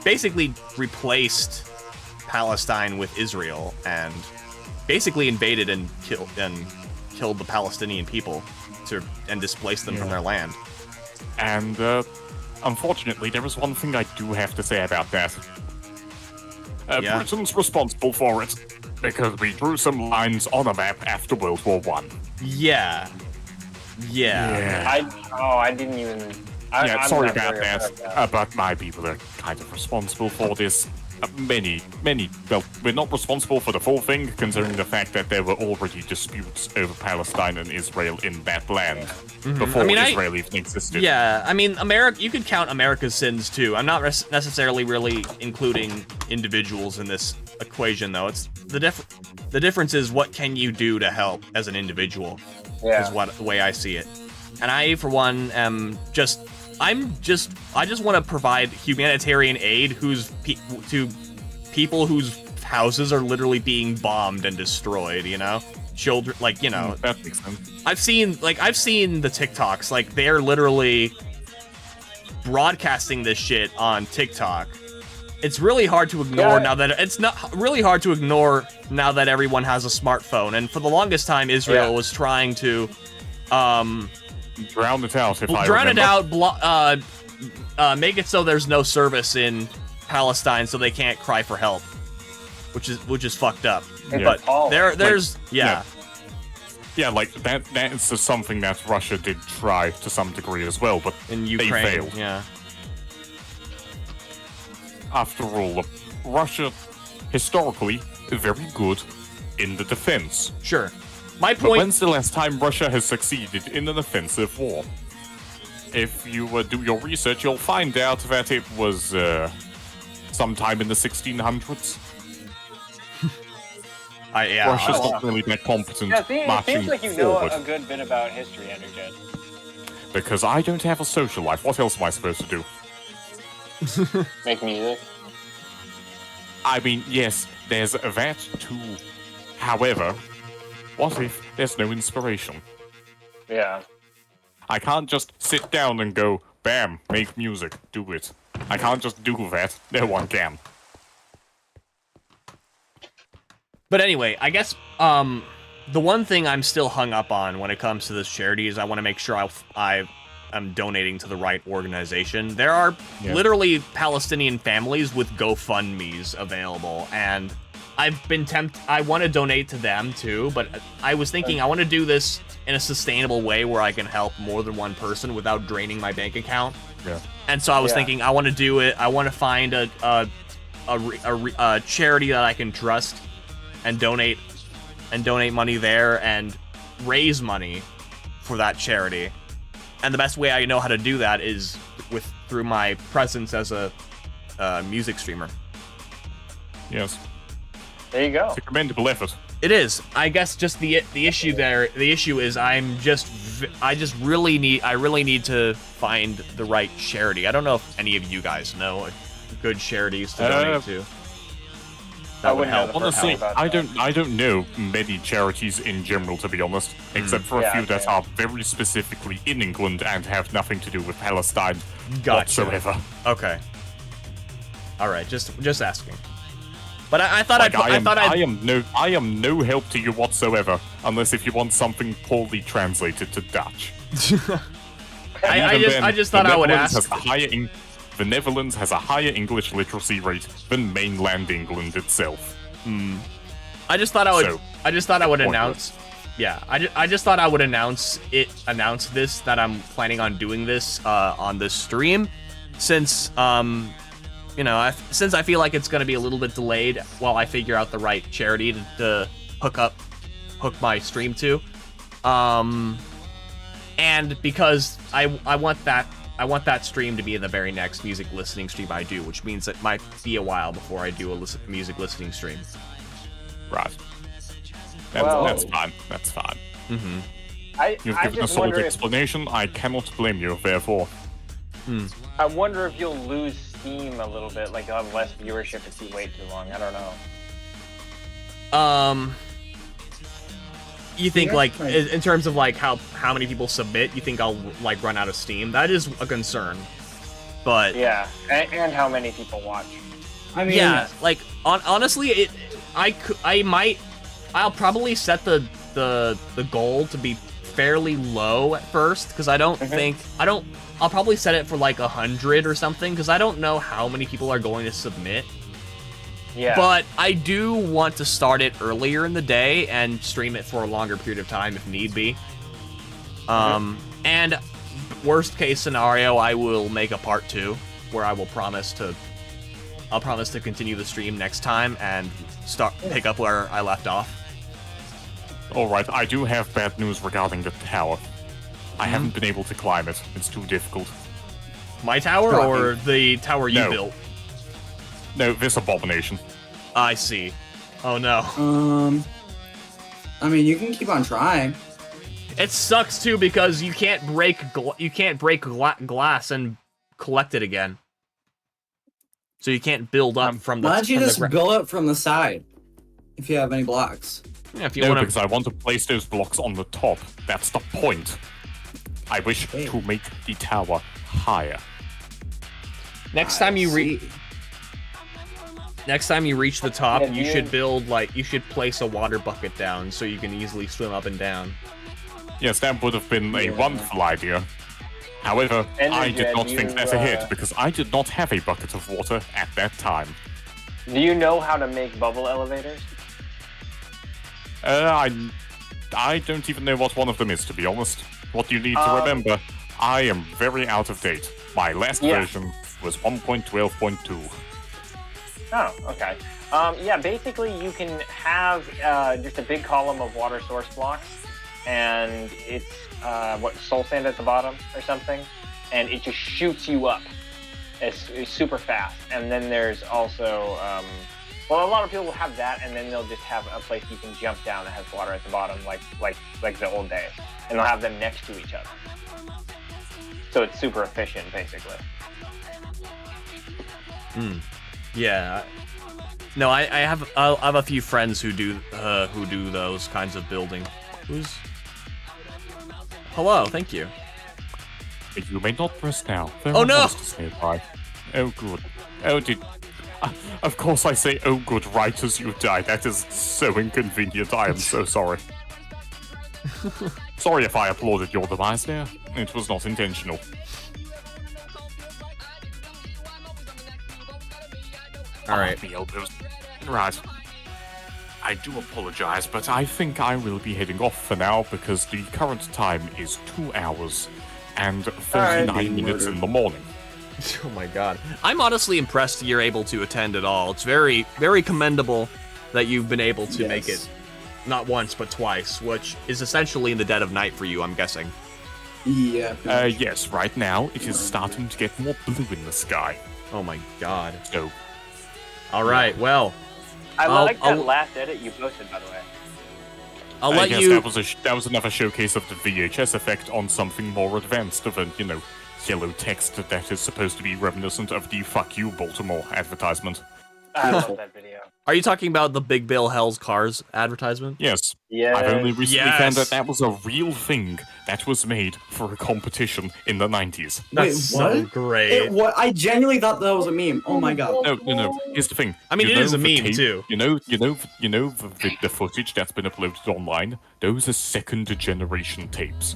basically replaced Palestine with Israel and basically invaded and killed the Palestinian people and displaced them from their land. And unfortunately, there is one thing I do have to say about that. Yeah. Britain's responsible for it because we drew some lines on a map after World War One. Yeah. I didn't even. I'm sorry not about very that. upset about But my people are kind of responsible for this. Well, we're not responsible for the full thing, considering the fact that there were already disputes over Palestine and Israel in that land before Israel even existed. Yeah, I mean, you could count America's sins too. I'm not necessarily really including individuals in this equation, though. It's the difference is what can you do to help as an individual. Yeah. Is the way I see it. And I, for one, I just want to provide humanitarian aid to people whose houses are literally being bombed and destroyed, Children, That makes sense. I've seen the TikToks, like, they're literally broadcasting this shit on TikTok. It's really hard to ignore now that everyone has a smartphone. And for the longest time, Israel was trying to Drown it out, make it so there's no service in Palestine, so they can't cry for help, which is fucked up. Yeah. But there's like that is just something that Russia did try to some degree as well, but in Ukraine, they failed. Yeah. After all, Russia historically very good in the defense. Sure. My But point. when's the last time Russia has succeeded in an offensive war? If you do your research, you'll find out that it was sometime in the 1600s. Russia's not really that competent it marching seems like you know forward. a good bit about history, Underjet. Because I don't have a social life. What else am I supposed to do? Make music. I mean, yes, there's that too. However, what if there's no inspiration? Yeah. I can't just sit down and go, bam, make music, do it. I can't just do that. No one can. But anyway, I guess the one thing I'm still hung up on when it comes to this charity is I want to make sure I am donating to the right organization. There are literally Palestinian families with GoFundMes available, and I've been I want to donate to them too, but I was thinking I want to do this in a sustainable way where I can help more than one person without draining my bank account. Yeah. And so I was thinking I want to do it. I want to find a charity that I can trust and donate money there and raise money for that charity. And the best way I know how to do that is through my presence as a music streamer. Yes. There you go. It's a commendable effort. It is. I guess just the issue there. The issue is I really need to find the right charity. I don't know if any of you guys know good charities to donate to. That would help. Honestly, I don't know many charities in general, to be honest, except for a few that are very specifically in England and have nothing to do with Palestine whatsoever. Okay. All right, just asking. But I am no help to you whatsoever, unless if you want something poorly translated to Dutch. I just thought I would ask. The Netherlands has a higher English literacy rate than mainland England itself. I just thought I would announce. Yeah, I just thought I would announce this that I'm planning on doing this on this stream, since since I feel like it's gonna be a little bit delayed while I figure out the right charity to hook my stream to, and because I want that stream to be the very next music listening stream I do, which means it might be a while before I do a music listening stream. Right. That's fine. That's fine. Mm-hmm. You've given a solid explanation. I cannot blame you, therefore. I wonder if you'll lose steam a little bit, like you'll have less viewership if you wait too long. I don't know. You think Yeah, like right. in terms of like how many people submit, you think I'll like run out of steam? That is a concern. But Yeah, and how many people watch? I mean, yeah, like honestly, I'll probably set the goal to be fairly low at first because I'll probably set it for like 100 or something because I don't know how many people are going to submit. Yeah. But I do want to start it earlier in the day and stream it for a longer period of time if need be. And worst case scenario, I will make a part 2 where I'll promise to continue the stream next time and pick up where I left off. Alright, I do have bad news regarding the tower. I haven't been able to climb it. It's too difficult. My tower or the tower you No. built? No, this abomination. I see. Oh no. I mean, you can keep on trying. It sucks too because you can't break glass and collect it again. So you can't build up from the. Why don't you from the just gra- build it from the side? If you have any blocks. Yeah, if you No, want because I want to place those blocks on the top. That's the point. I wish to make the tower higher. next time you reach the top, Yeah, you should place a water bucket down so you can easily swim up and down. Yes, that would have been a wonderful idea. However, I did not think that ahead because I did not have a bucket of water at that time. Do you know how to make bubble elevators? I don't even know what one of them is, to be honest. What you need to remember, I am very out of date. My last version was 1.12.2. Oh, okay. Yeah, basically you can have just a big column of water source blocks, and it's soul sand at the bottom or something, and it just shoots you up. It's super fast. And then there's also, well, a lot of people will have that, and then they'll just have a place you can jump down that has water at the bottom, like the old days, and they'll have them next to each other. So it's super efficient, basically. Yeah. No, I have a few friends who do those kinds of building. Hello, thank you. You may not press now. There Oh, are no! monsters nearby. Oh good. Oh of course I say oh good right as you die. That is so inconvenient. I am so sorry. Sorry if I applauded your demise there. It was not intentional. Alright. The elbows. Right. I do apologize, but I think I will be heading off for now because the current time is 2 hours and 39 minutes in the morning. Oh my god. I'm honestly impressed you're able to attend at all. It's very, very commendable that you've been able to make it not once, but twice, which is essentially in the dead of night for you, I'm guessing. Yeah. Yes, right now it is starting to get more blue in the sky. Oh my god. So, Alright, well. I like that last edit you posted, by the way. I'll let yes, you... that was another showcase of the VHS effect on something more advanced of a, yellow text that is supposed to be reminiscent of the Fuck You Baltimore advertisement. I love that video. Are you talking about the Big Bill Hell's Cars advertisement? Yes. Yeah. I've only recently found that was a real thing that was made for a competition in the 90s. That's Wait, what? so great. I genuinely thought that was a meme. Oh my god. No. Here's the thing. I mean, it is a the meme, too. The footage that's been uploaded online? Those are second generation tapes.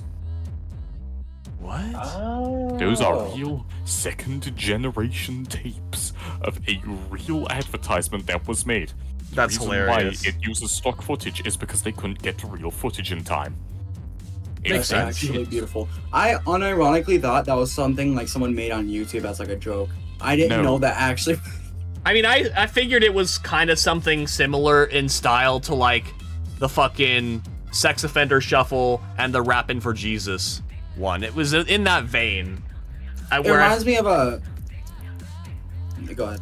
What? Those are real second generation tapes of a real advertisement that was made. That's The reason hilarious. why it uses stock footage is because they couldn't get to real footage in time. Makes That's sense. actually beautiful. I unironically thought that was something like someone made on YouTube as like a joke. I didn't know that actually. I mean, I figured it was kind of something similar in style to, like, the fucking Sex Offender Shuffle and the Rappin' for Jesus one. It was in that vein. It reminds me of a. Go ahead.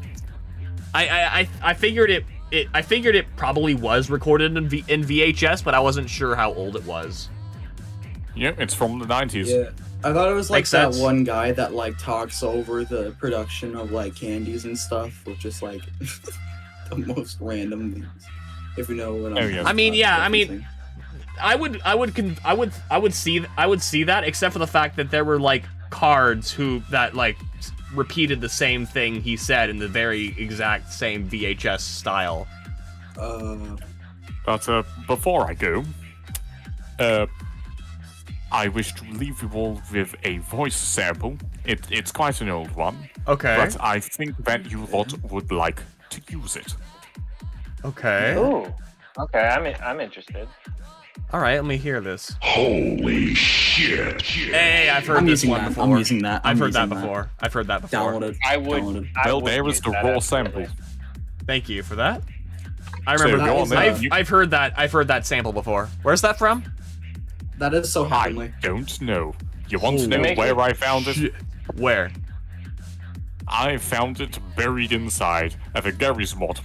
I figured it probably was recorded in VHS, but I wasn't sure how old it was. Yeah, it's from the 90s. Yeah. I thought it was like Makes that sense. one guy that like talks over the production of like candies and stuff with just like the most random things. If you know what I'm Oh, yeah. I mean, yeah, I mean, referencing. I would see that, except for the fact that there were like cards that like repeated the same thing he said in the very exact same VHS style. But before I go, I wish to leave you all with a voice sample. It's quite an old one. Okay. But I think that you lot would like to use it. Okay. Ooh. Okay, I'm interested. All right, let me hear this. Holy shit. Hey, I've heard I'm this using one that. before. I'm using that. I've I'm heard that using that. before. I've heard that before. Downloaded. I would. Downloaded. Well, there is the raw sample. Thank you for that. I remember So, that. go on then. I've heard that. I've heard that sample before. Where's that from? That is so I heavenly. don't know. You want to Ooh. know Make where it- I found it? Where? I found it buried inside of a Gary's mod.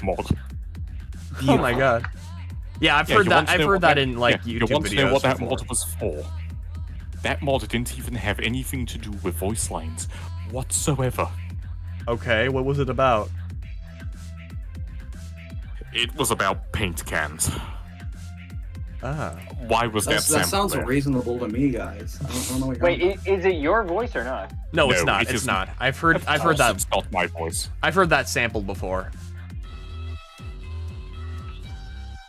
Oh my god. Yeah, I've heard you that. want to I've know heard what that in like you YouTube want to know videos what that before. mod was for? That mod didn't even have anything to do with voice lines whatsoever. Okay, what was it about? It was about paint cans. Ah. Why was That that sample sounds there? reasonable to me, guys. I don't know what you're Wait, on about. is it your voice or not? No, it's No, not. it It's isn't. not. I've heard Of that. It's not my voice. I've heard that sampled before.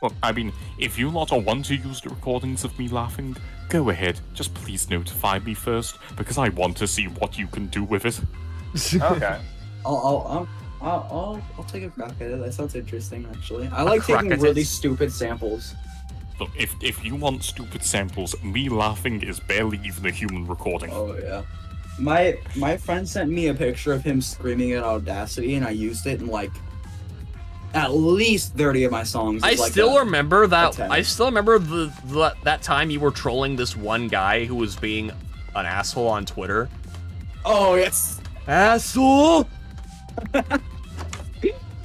Well, I mean, if you lot want to use the recordings of me laughing, go ahead. Just please notify me first, because I want to see what you can do with it. Okay. I'll take a crack at it. That sounds interesting, actually. I like crack taking at really it. stupid samples. Look, if you want stupid samples, me laughing is barely even a human recording. Oh yeah. My friend sent me a picture of him screaming at Audacity, and I used it in like at least 30 of my songs. I It's like still a- remember that. 10. I still remember that time you were trolling this one guy who was being an asshole on Twitter. Oh yes. Asshole.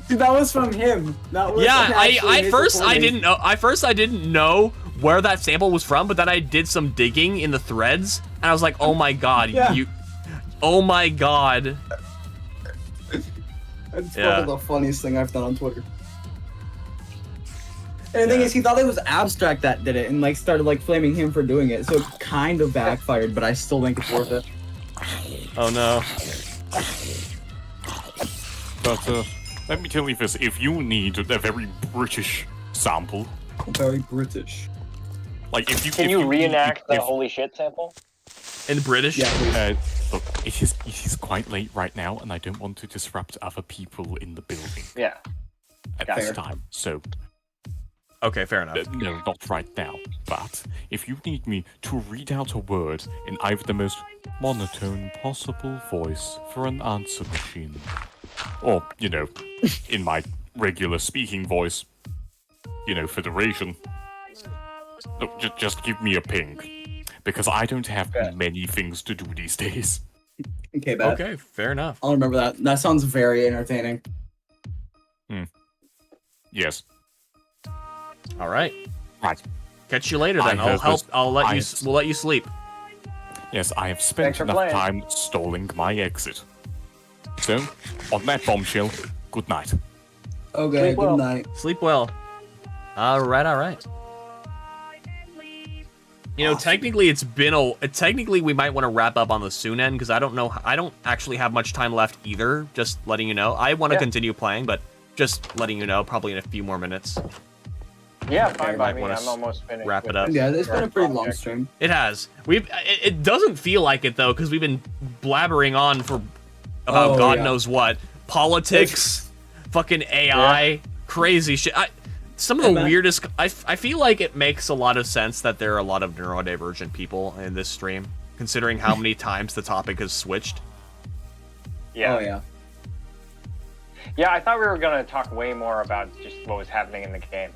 Dude, that was from him. That was Yeah, actually I his first I recording. didn't know. I didn't know where that sample was from, but then I did some digging in the threads, and I was like, oh my god, Yeah. oh my god. It's Yeah. probably the funniest thing I've done on Twitter. And the thing is, he thought it was Abstract that did it, and like started like flaming him for doing it. So it kind of backfired, but I still think it's worth it. Oh no. But let me tell you this: if you need a very British sample, Very British. like if you Can if you need- reenact the if- holy shit sample? In British? Yeah, please. Look, it is quite late right now, and I don't want to disrupt other people in the building Yeah. at Fair. this time. So Okay, fair enough. no, not right now. But if you need me to read out a word in either the most monotone possible voice for an answer machine, or in my regular speaking voice, Federation. Look, just give me a ping, because I don't have many things to do these days. Okay, bad. Okay, fair enough. I'll remember that. That sounds very entertaining. Yes, All right. right. Catch you later I then. I'll have help. this- I'll let you. I- We'll let you sleep. Yes, I have Thanks spent for enough playing. time stalling my exit. So, on that bombshell, good night. Okay, Sleep well. good night. Sleep well. All right. All right. Technically, technically we might want to wrap up on the soon end because I don't actually have much time left either. Just letting you know. I want to Yeah. continue playing, but just letting you know, probably in a few more minutes. Yeah, fine by might me. wanna I'm almost finished. wrap it with up. this Yeah, it's been a pretty long project. stream. It has. It doesn't feel like it though because we've been blabbering on for about Oh, God yeah. knows what, politics, fucking AI, crazy shit. Some of the man. weirdest. I feel like it makes a lot of sense that there are a lot of neurodivergent people in this stream, considering how many times the topic has switched. Yeah. Oh yeah. Yeah, I thought we were gonna talk way more about just what was happening in the game.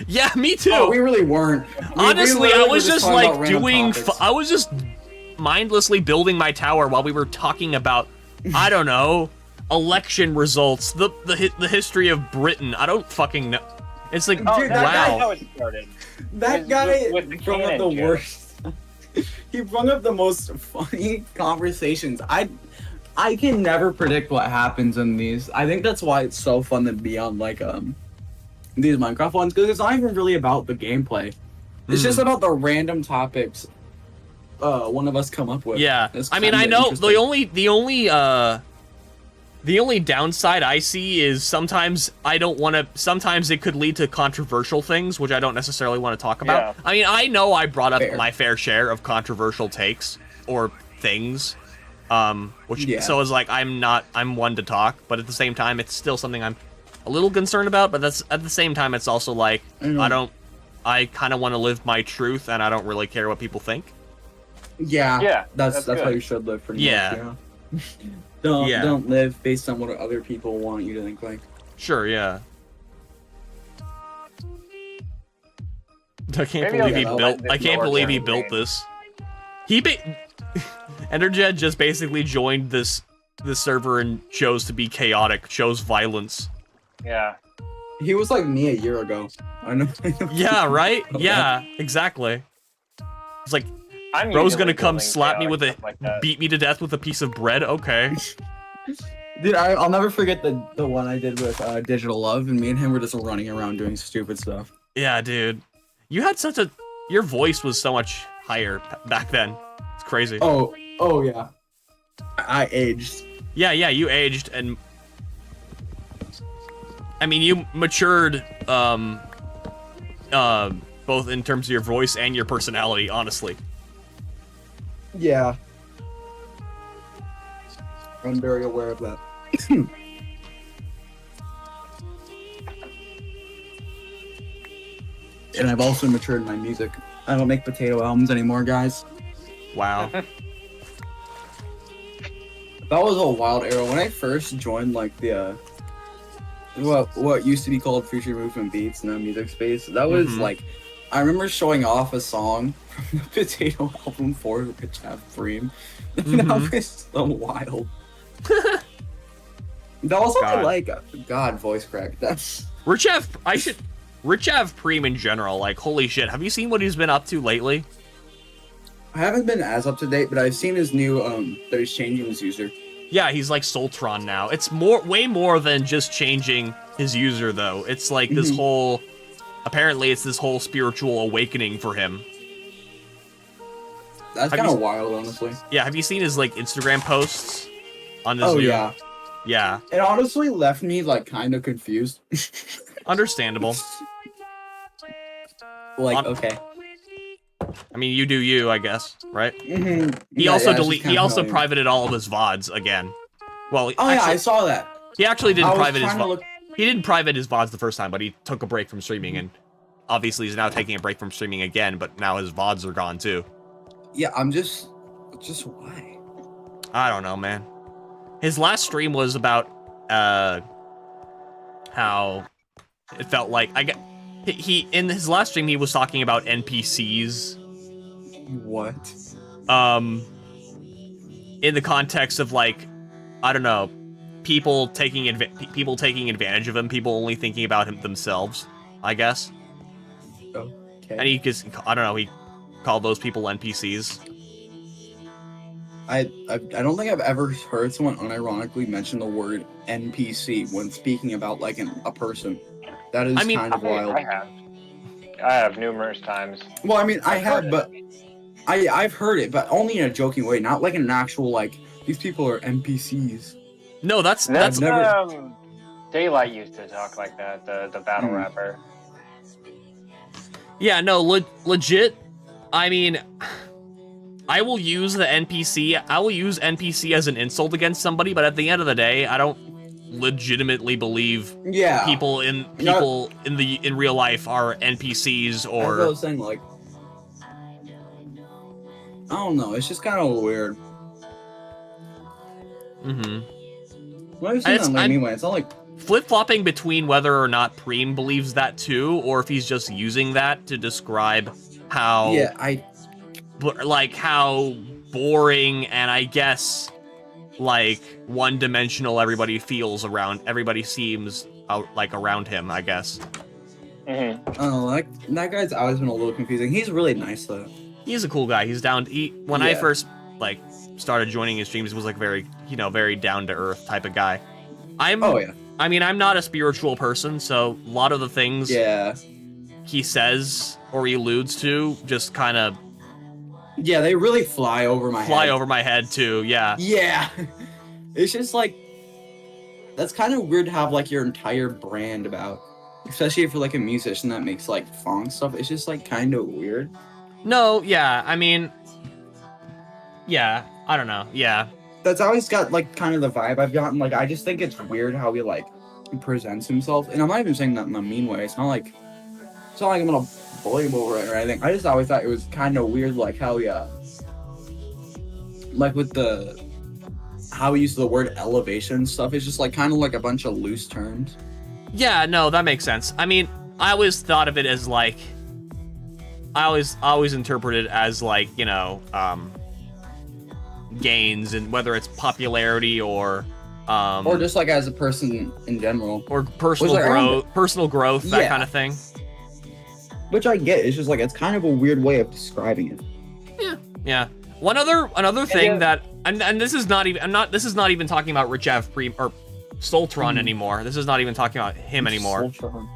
Yeah, me too. Oh, we really weren't. Honestly, literally I were was just talking like about random doing. topics. I was just mindlessly building my tower while we were talking about, I don't know, election results, the history of Britain. I don't fucking know. It's like, Oh, Dude, that's wow. how it started. That With- guy with the brought up cannon the joke. worst. He brought up the most funny conversations. I can never predict what happens in these. I think that's why it's so fun to be on like these Minecraft ones because it's not even really about the gameplay. It's just about the random topics one of us come up with. Yeah, It's I mean, I kinda know interesting. the only downside I see is sometimes I don't want to. Sometimes it could lead to controversial things, which I don't necessarily want to talk about. Yeah. I mean, I know I brought up Fair. my fair share of controversial takes or things, which Yeah. so it's like I'm one to talk, but at the same time, it's still something I'm a little concerned about. But that's at the same time, it's also like I kind of want to live my truth, and I don't really care what people think. Yeah. Yeah, That's that's how good. you should live pretty Yeah. much. Yeah. Yeah. Don't live based on what other people want you to think like. Sure, yeah. I can't Maybe I'll believe he get built. this I can't lower believe he down built range. this. Enderjed just basically joined this server and chose to be chaotic, chose violence. Yeah. He was like me a year ago. I know. Yeah, right? Yeah, exactly. It's like, I'm bro's usually gonna come building slap me chaotic with stuff like that. beat me to death with a piece of bread. Okay. Dude, I'll never forget the one I did with Digital Love, and me and him were just running around doing stupid stuff. Yeah, dude. You had your voice was so much higher back then. It's crazy. Oh yeah. I aged. Yeah, you aged, and I mean, you matured, both in terms of your voice and your personality, honestly. Yeah. I'm very aware of that. And I've also matured in my music. I don't make potato albums anymore, guys. Wow. That was a wild era. When I first joined, like, the, what used to be called Future Movement Beats in the music space, that was, like, I remember showing off a song from the Potato album for Rich Have Freem. That was so wild. That was God. like, God, voice crack. That's... Rich Ave Preem in general, like, holy shit. Have you seen what he's been up to lately? I haven't been as up to date, but I've seen his new, that he's changing his user. Yeah, he's like Soltron now. It's way more than just changing his user, though. It's like this whole... Apparently, it's this whole spiritual awakening for him. That's Have kind you- of wild, honestly. Yeah, have you seen his, like, Instagram posts? On this Oh, new... yeah. Yeah. It honestly left me, like, kind of confused. Understandable. Like, okay. I mean, you do you, I guess, right? Mm-hmm. He also He also privated all of his VODs again. Well, Oh, yeah, actually, I saw that. he actually didn't I was private his trying to VODs. look- He didn't private his VODs the first time, but he took a break from streaming, and obviously he's now taking a break from streaming again, but now his VODs are gone too. Yeah, I'm just why? I don't know, man. His last stream was about how it felt like he in his last stream he was talking about NPCs. What? In the context of, like, I don't know, people taking advantage of him, people only thinking about him themselves, I guess. Okay. And he just, I don't know, he called those people NPCs. I don't think I've ever heard someone unironically mention the word NPC when speaking about, like, a person. That is kind of wild. I have numerous times. Well, I mean, I have, but I've heard it, but only in a joking way, not like in an actual, like, these people are NPCs. No, that's never. Daylight used to talk like that, the battle rapper. Yeah, no, legit. I mean, I will use the NPC. I will use NPC as an insult against somebody, but at the end of the day, I don't legitimately believe Yeah. people in real life are NPCs As I or. was saying, like, I don't know. It's just kind of weird. Well, I've seen that anyway. It's not like Flip-flopping between whether or not Preem believes that too, or if he's just using that to describe how how boring and I guess like one-dimensional everybody seems around him, I guess. Oh, that guy's always been a little confusing. He's really nice though. He's a cool guy. He's down. When I first started joining his streams, he was like very down to earth type of guy. I mean, I'm not a spiritual person, so a lot of the things he says or alludes to just kind of Yeah, they really fly over my fly head. over my head too. Yeah. Yeah. It's just like, that's kind of weird to have like your entire brand about, especially if you're like a musician that makes like funk stuff. It's just like kind of weird. No, yeah. I mean, yeah. I don't know. Yeah. That's always got like kind of the vibe I've gotten. Like, I just think it's weird how he like presents himself, and I'm not even saying that in a mean way. It's not like I'm gonna bully him over it or anything. I just always thought it was kind of weird, like how like with how he uses the word elevation and stuff. It's just like kind of like a bunch of loose terms. Yeah, no, that makes sense. I mean, I always thought of it as like, I always interpreted it as like, you know, gains, and whether it's popularity or just like as a person in general, or personal growth, that Yeah. kind of thing. which I get. It's just like it's kind of a weird way of describing it. Yeah. Another thing that, and this is not even talking about Rich Av Pre or Soltron anymore. This is not even talking about him anymore. Soltron.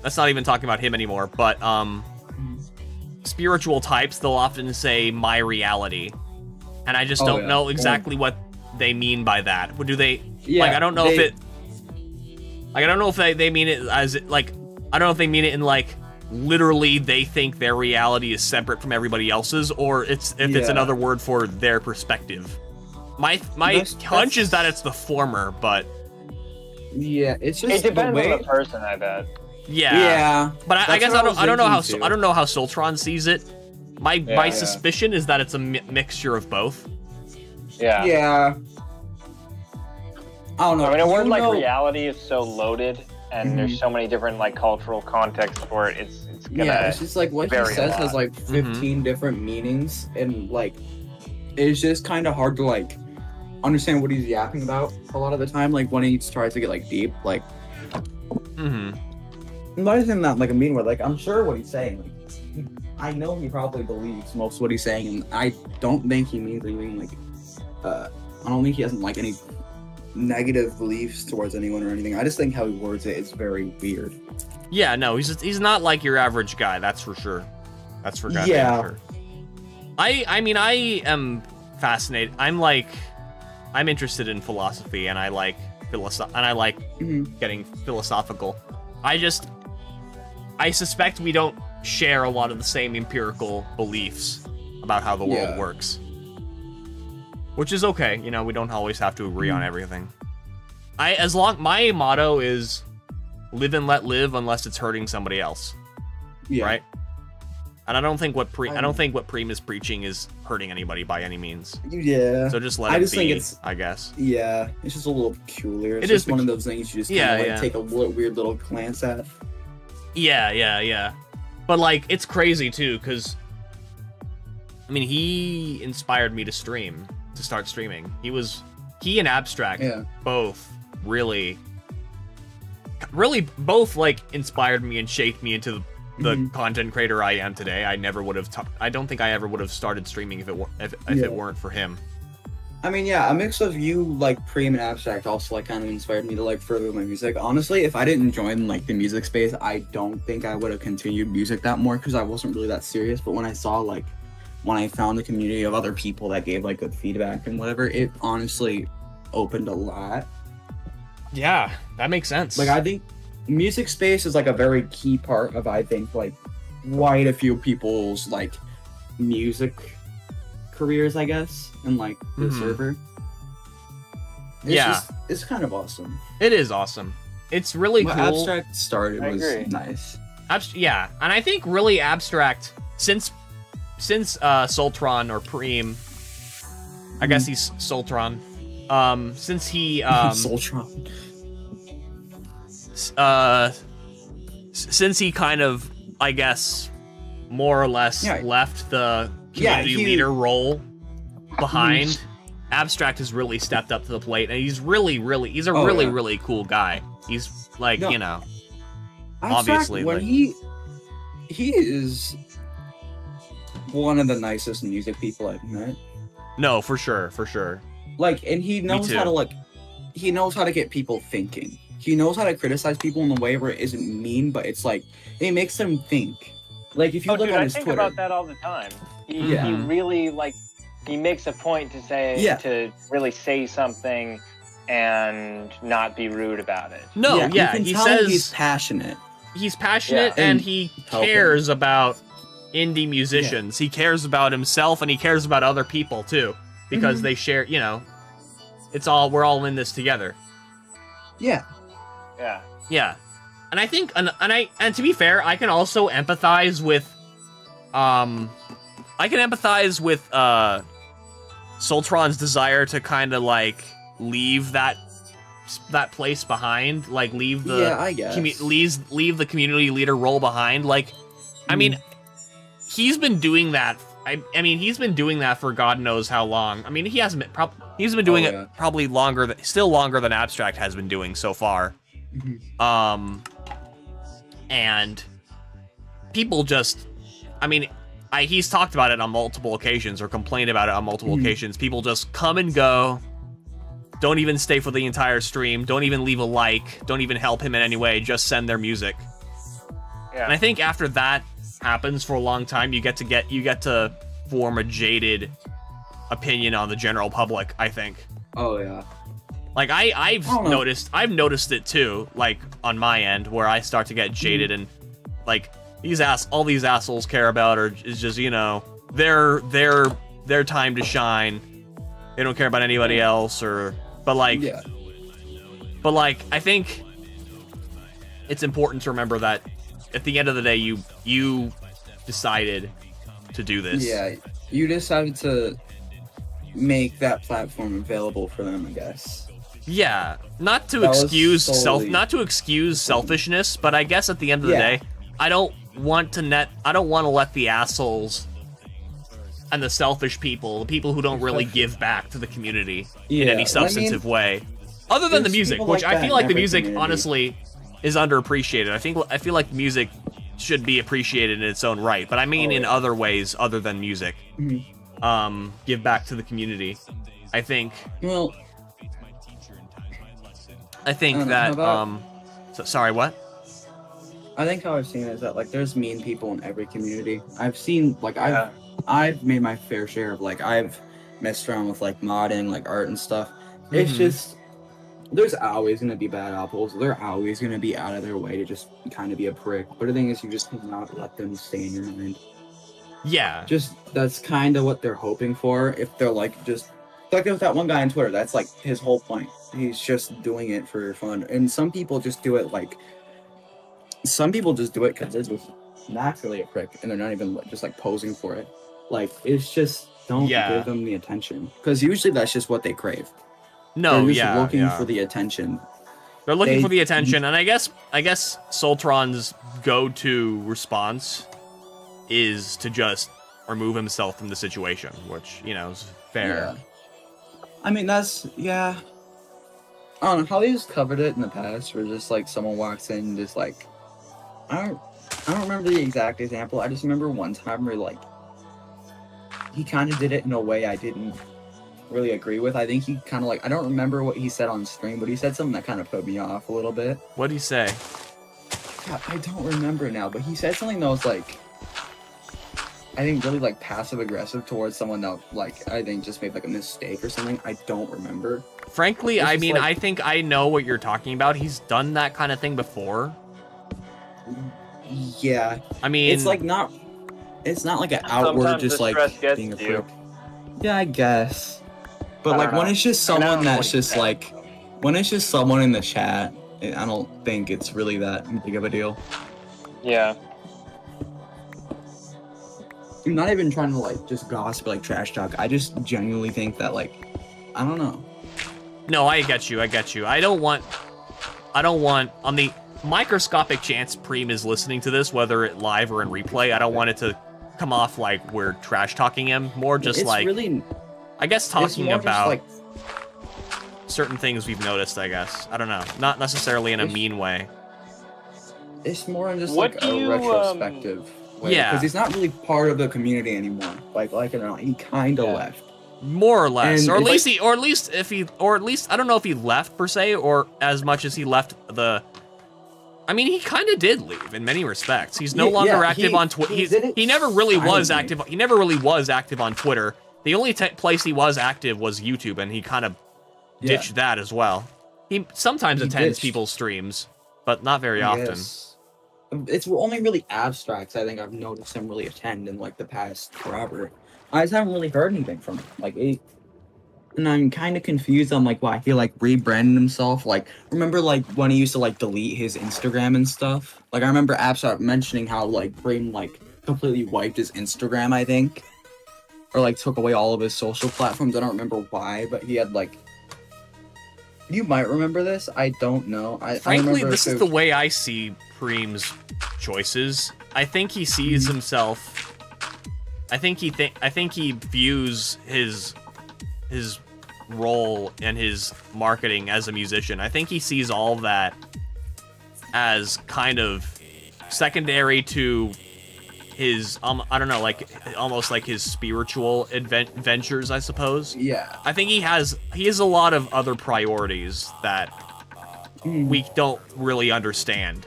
That's not even talking about him anymore, but spiritual types, they'll often say my reality. And I just don't know exactly what they mean by that. What do they like, I don't know if they mean it as like, I don't know if they mean it in like literally they think their reality is separate from everybody else's, or it's another word for their perspective. My hunch is that it's the former, but Yeah, it's just It depends the way. on the person, I bet. yeah. But I that's guess what I don't know how thinking, too. I don't know how Soltron sees it. My Yeah. suspicion is that it's a mixture of both. Yeah. Yeah. I don't know. I mean, a word You like know- reality is so loaded, and there's so many different like cultural contexts for it. It's gonna. Yeah, it's just like what he vary a says lot. has like 15 different meanings, and like it's just kind of hard to like understand what he's yapping about a lot of the time. Like when he tries to get like deep, like Mm-hmm. I'm not saying that like a mean word. Like I'm sure what he's saying. Like I know he probably believes most of what he's saying, and I don't think he means anything like. I don't think he has like any negative beliefs towards anyone or anything. I just think how he words it is very weird. Yeah, no, he's not like your average guy, that's for sure. That's for goddamn Yeah. sure. I mean, I am fascinated. I'm interested in philosophy, and I like getting philosophical. I suspect we don't share a lot of the same empirical beliefs about how the world works. Which is okay, you know, we don't always have to agree on everything. My motto is live and let live unless it's hurting somebody else. Yeah. Right? And I don't think what Preem is preaching is hurting anybody by any means. Yeah. So just let I it just be, think it's I guess. Yeah, it's just a little peculiar. It's It just is one of those things you just kind of like take a weird little glance at. Yeah. But like, it's crazy too, because I mean, he inspired me to start streaming. He and Abstract both really both like inspired me and shaped me into the content creator I am today. I never would have. I don't think I ever would have started streaming if it weren't for him. I mean, yeah, a mix of you like Preem and Abstract also like kind of inspired me to like further my music. Honestly, if I didn't join like the music space, I don't think I would have continued music that more because I wasn't really that serious. But when I found a community of other people that gave like good feedback and whatever, it honestly opened a lot. Yeah, that makes sense. Like I think music space is like a very key part of I think like quite a few people's like music careers, I guess, and like the server. It's kind of awesome. It is awesome. It's really What cool. Abstract started was nice. Yeah, and I think really Abstract since Soltron or Preem, I guess he's Soltron. Since he Soltron. Since he kind of, I guess, more or less left the community leader role behind, Abstract has really stepped up to the plate, and he's a really cool guy. He's like, you know, Abstract, obviously when like, he is one of the nicest music people I've met. No, for sure. Like, and he knows too. how to get people thinking. he knows how to criticize people in a way where it isn't mean, but it's like it makes them think. Like if you Oh, look dude, on I his think Twitter, about that all the time. He Yeah. really like he makes a point to say Yeah. to really say something and not be rude about it. No, you yeah, can he tell says he's passionate. he's passionate Yeah. and And he helping. cares about indie musicians. He cares about himself and he cares about other people too, because they share. You know, we're all in this together. Yeah. Yeah. Yeah, and I think, and to be fair, I can also empathize with, Soltron's desire to kind of like leave that place behind, like leave the Yeah, I guess. leave the community leader role behind. Like, I mean, he's been doing that. I mean, he's been doing that for God knows how long. I mean, he's been doing yeah. it probably still longer than Abstract has been doing so far. And people just, I mean, he's talked about it on multiple occasions or complained about it on multiple occasions. People just come and go, don't even stay for the entire stream, don't even leave a like, don't even help him in any way, just send their music. Yeah. And I think after that happens for a long time, you get to form a jaded opinion on the general public, I think. Oh yeah. Like I've noticed it too, like on my end, where I start to get jaded and like all these assholes care about is just, you know, their time to shine. They don't care about anybody else but like I think it's important to remember that at the end of the day you decided to do this. Yeah, you decided to make that platform available for them, I guess. Yeah, not to That was excuse solely- selfishness, but I guess at the end of the day, I don't want to let the assholes and the selfish people, the people who don't really give back to the community in Yeah, any substantive way, other than the there's music, people which like I that feel in like the every music community. honestly is underappreciated. I feel like music should be appreciated in its own right, but I mean in other ways other than music. Give back to the community. I think Well, that how sorry, what? I think how I've seen it is that like there's mean people in every community. I've seen like I've made my fair share of like I've messed around with like modding, like art and stuff. It's just there's always gonna be bad apples. They're always gonna be out of their way to just kind of be a prick. But the thing is, you just cannot let them stay in your mind. Yeah. Just that's kind of what they're hoping for. If they're like just like with that one guy on Twitter, that's like his whole point. He's just doing it for fun. And some people just do it like. Some people just do it because they're just naturally a prick, and they're not even just like posing for it. Like it's just don't give them the attention because usually that's just what they crave. No, they're just looking for the attention. They're looking for the attention, and I guess Soltron's go-to response is to just remove himself from the situation, which, you know, is fair. Yeah. I mean, that's, I don't know, how he's covered it in the past, where just, like, someone walks in and just, like, I don't remember the exact example, I just remember one time where, like, he kind of did it in a way I didn't really agree with. I think he kind of, like, I don't remember what he said on stream, but he said something that kind of put me off a little bit. What'd he say? God, I don't remember now, but he said something that was, like, I think really like passive aggressive towards someone that like I think just made like a mistake or something. I don't remember. Frankly, I mean, I think I know what you're talking about. He's done that kind of thing before. Yeah. I mean, it's like not like an outward just like being a prick. Yeah, I guess. But like when it's just someone that's just like when it's just someone in the chat, I don't think it's really that big of a deal. Yeah. I'm not even trying to like just gossip like trash talk. I just genuinely think that like I don't know. No, I get you. I don't want on the microscopic chance Preem is listening to this, whether it live or in replay, I don't want it to come off like we're trash talking him. More just it's like really, I guess talking about like, certain things we've noticed, I guess. I don't know. Not necessarily in a mean way. It's more in just like a retrospective way. Yeah. Because he's not really part of the community anymore. Like or not, he kind of left. More or less, And or at it's least I don't know if he left per se, or as much as he left the. I mean, he kind of did leave in many respects. He's no longer active on Twitter. He never really was active. He never really was active on Twitter. The only place he was active was YouTube, and he kind of ditched that as well. He sometimes attends people's streams, but not very often. Yes. It's only really abstracts. I think I've noticed him really attend in like the past forever. I just haven't really heard anything from him. Like, and I'm kind of confused on like why he like rebranded himself. Like, remember like when he used to like delete his Instagram and stuff? Like, I remember Abstract mentioning how like Bream like completely wiped his Instagram, I think, or like took away all of his social platforms. I don't remember why, but he had like. You might remember this. I don't know. Frankly, this is the way I see Preem's choices. I think he sees himself. I think he views his role and his marketing as a musician. I think he sees all of that as kind of secondary to his I don't know, like almost like his spiritual ventures, I suppose. Yeah. I think he has a lot of other priorities that we don't really understand.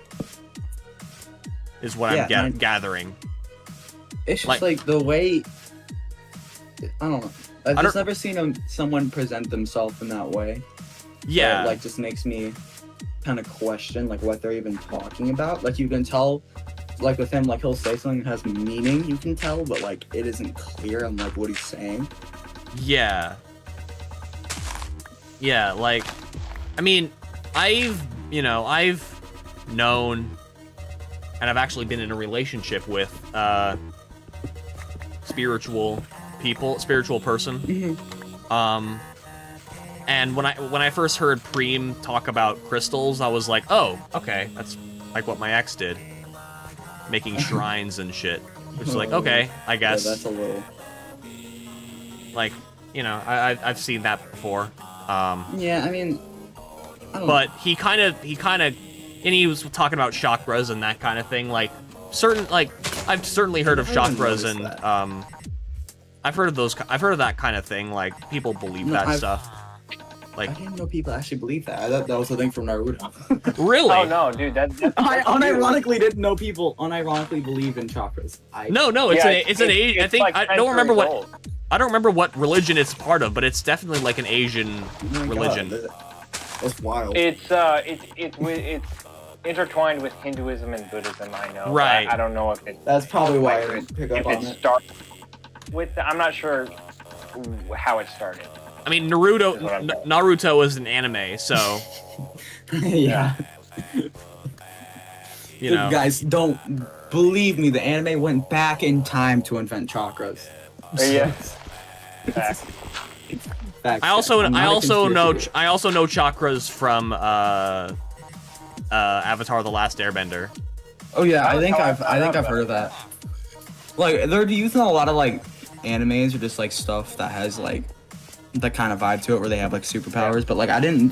Is what I'm gathering. It's just like the way. I don't know. I've just never seen someone present themselves in that way. Yeah. That, like, just makes me kind of question like what they're even talking about. Like, you can tell, like with him, like he'll say something that has meaning. You can tell, but like it isn't clear on like what he's saying. Yeah. Yeah. Like, I mean, I've known, and I've actually been in a relationship with spiritual person. And when I first heard Preem talk about crystals, I was like, oh, okay, that's like what my ex did, making shrines and shit. Which is like, okay, I guess. Yeah, that's a little. Like, I've seen that before. Yeah, I mean. But he kind of, and he was talking about chakras and that kind of thing. Like, I've certainly heard of chakras and I've heard of that kind of thing. Like, people believe that stuff. Like, I didn't know people actually believe that. I thought that was the thing from Naruto. Really? Oh no, dude, that's I unironically didn't know people unironically believe in chakras. No, it's an Asian. I think like I don't remember what. old. I don't remember what religion it's part of, but it's definitely like an Asian religion. God, that's wild. It's intertwined with Hinduism and Buddhism. I know. Right. I don't know if it. That's probably why I didn't pick up if on it it. started with. I'm not sure how it started. I mean, Naruto is an anime, so Yeah. Guys, don't believe me. The anime went back in time to invent chakras. Yeah. Facts. I also know chakras from Avatar: The Last Airbender. Oh yeah, I think I've heard of that. Like, they're using a lot of like animes or just like stuff that has like that kind of vibe to it where they have like superpowers, but like I didn't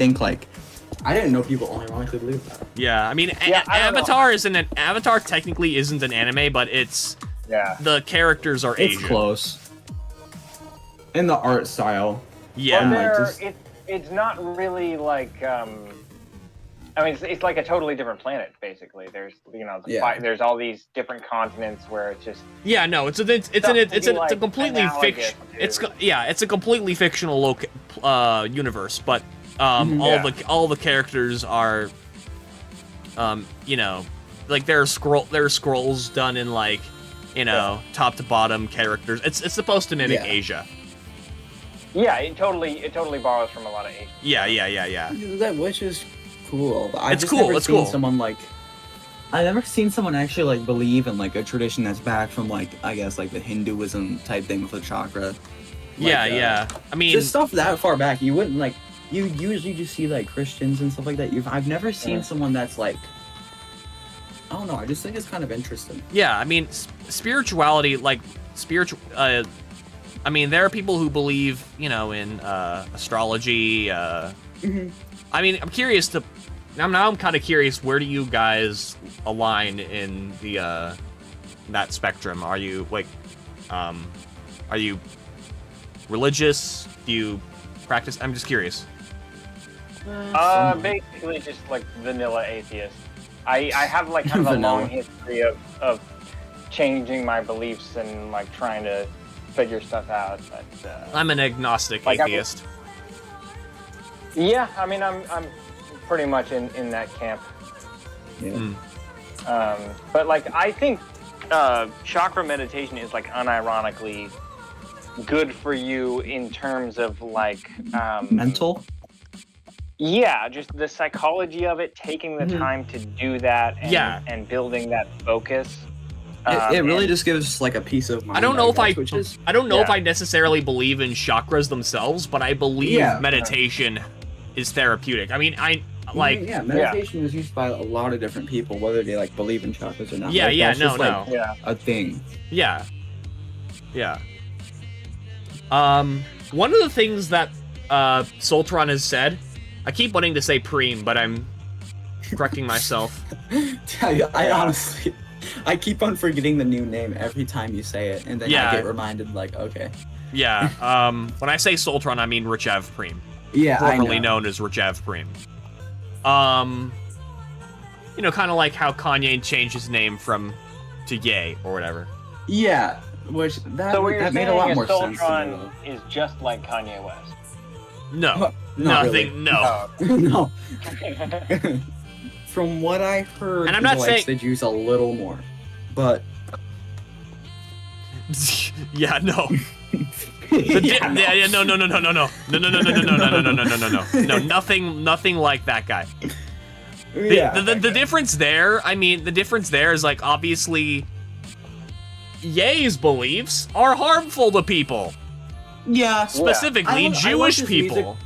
know people only ironically believe that. Yeah, I mean, Avatar technically isn't an anime, but it's the characters are Asian. It's close. In the art style. Yeah. Well, it's not really like I mean, it's like a totally different planet, basically. There's, there's all these different continents where it's just. Yeah, no, it's a completely it's a completely fictional universe, but all the characters are, like there are scrolls done in like, top to bottom characters. It's supposed to mimic Asia. Yeah, it totally borrows from a lot of Asia. Yeah. Which is cool. It's cool. I've never seen someone actually like believe in like a tradition that's back from like, I guess, like the Hinduism type thing with the chakra. I mean, just stuff that far back, you wouldn't like. You usually just see like Christians and stuff like that. I've never seen someone that's like. I don't know. I just think it's kind of interesting. Yeah, I mean, spirituality, like I mean, there are people who believe, in astrology. I mean, I'm curious to. I'm kind of curious. Where do you guys align in the that spectrum? Are you like, are you religious? Do you practice? I'm just curious. Basically just like vanilla atheist. I have like kind of a long history of changing my beliefs and like trying to figure stuff out. But I'm an agnostic atheist. Yeah, I mean I'm pretty much in that camp. Yeah. But like I think chakra meditation is like unironically good for you in terms of like Mental. Yeah, just the psychology of it, taking the time to do that and building that focus. It really just gives like a peace of mind. I don't know I if I necessarily believe in chakras themselves, but I believe meditation is therapeutic. I mean, meditation is used by a lot of different people, whether they like believe in chakras or not. Yeah, like, a thing. Yeah. One of the things that Soltron has said, I keep wanting to say Preem, but I'm correcting myself. I honestly, I keep on forgetting the new name every time you say it, and then I get reminded, like, okay. Yeah, when I say Soltron, I mean Rachev Preem. Yeah, formerly known as Rachev Preem. You know, kind of like how Kanye changed his name to Ye or whatever. Yeah, which that made a lot more sense. Soltron is just like Kanye West. No, nothing. Really. No. From what I heard, and I'm not saying the Jews a little more, but yeah, no. No, nothing like that guy. The difference there, I mean, the difference there is like obviously Ye's beliefs are harmful to people. Yeah. Specifically Jewish people.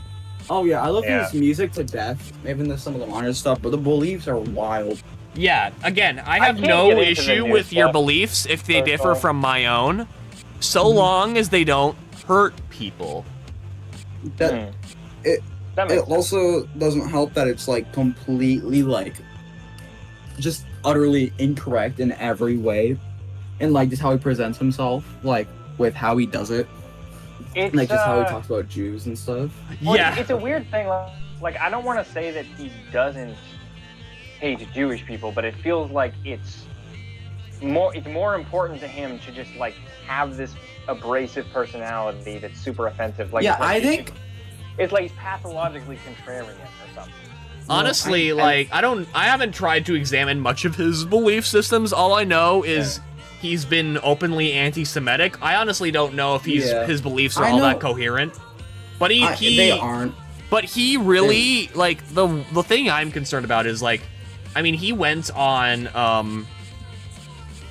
Oh yeah, I love his music to death, even some of the modern stuff, but the beliefs are wild. Yeah, again, I have no issue with your beliefs if they differ from my own, so long as they don't hurt people. It also doesn't help that it's like completely like just utterly incorrect in every way, and like just how he presents himself, like with how he does it. It's, like just how he talks about Jews and stuff. Well, yeah, it's a weird thing. Like I don't want to say that he doesn't hate Jewish people, but it feels like it's more important to him to just like have this abrasive personality that's super offensive. Like I think it's like he's pathologically contrarian or something. Honestly, I haven't tried to examine much of his belief systems. All I know is he's been openly anti-Semitic. I honestly don't know if his beliefs are all that coherent. But they aren't. But he really like the thing I'm concerned about is like, I mean, he went on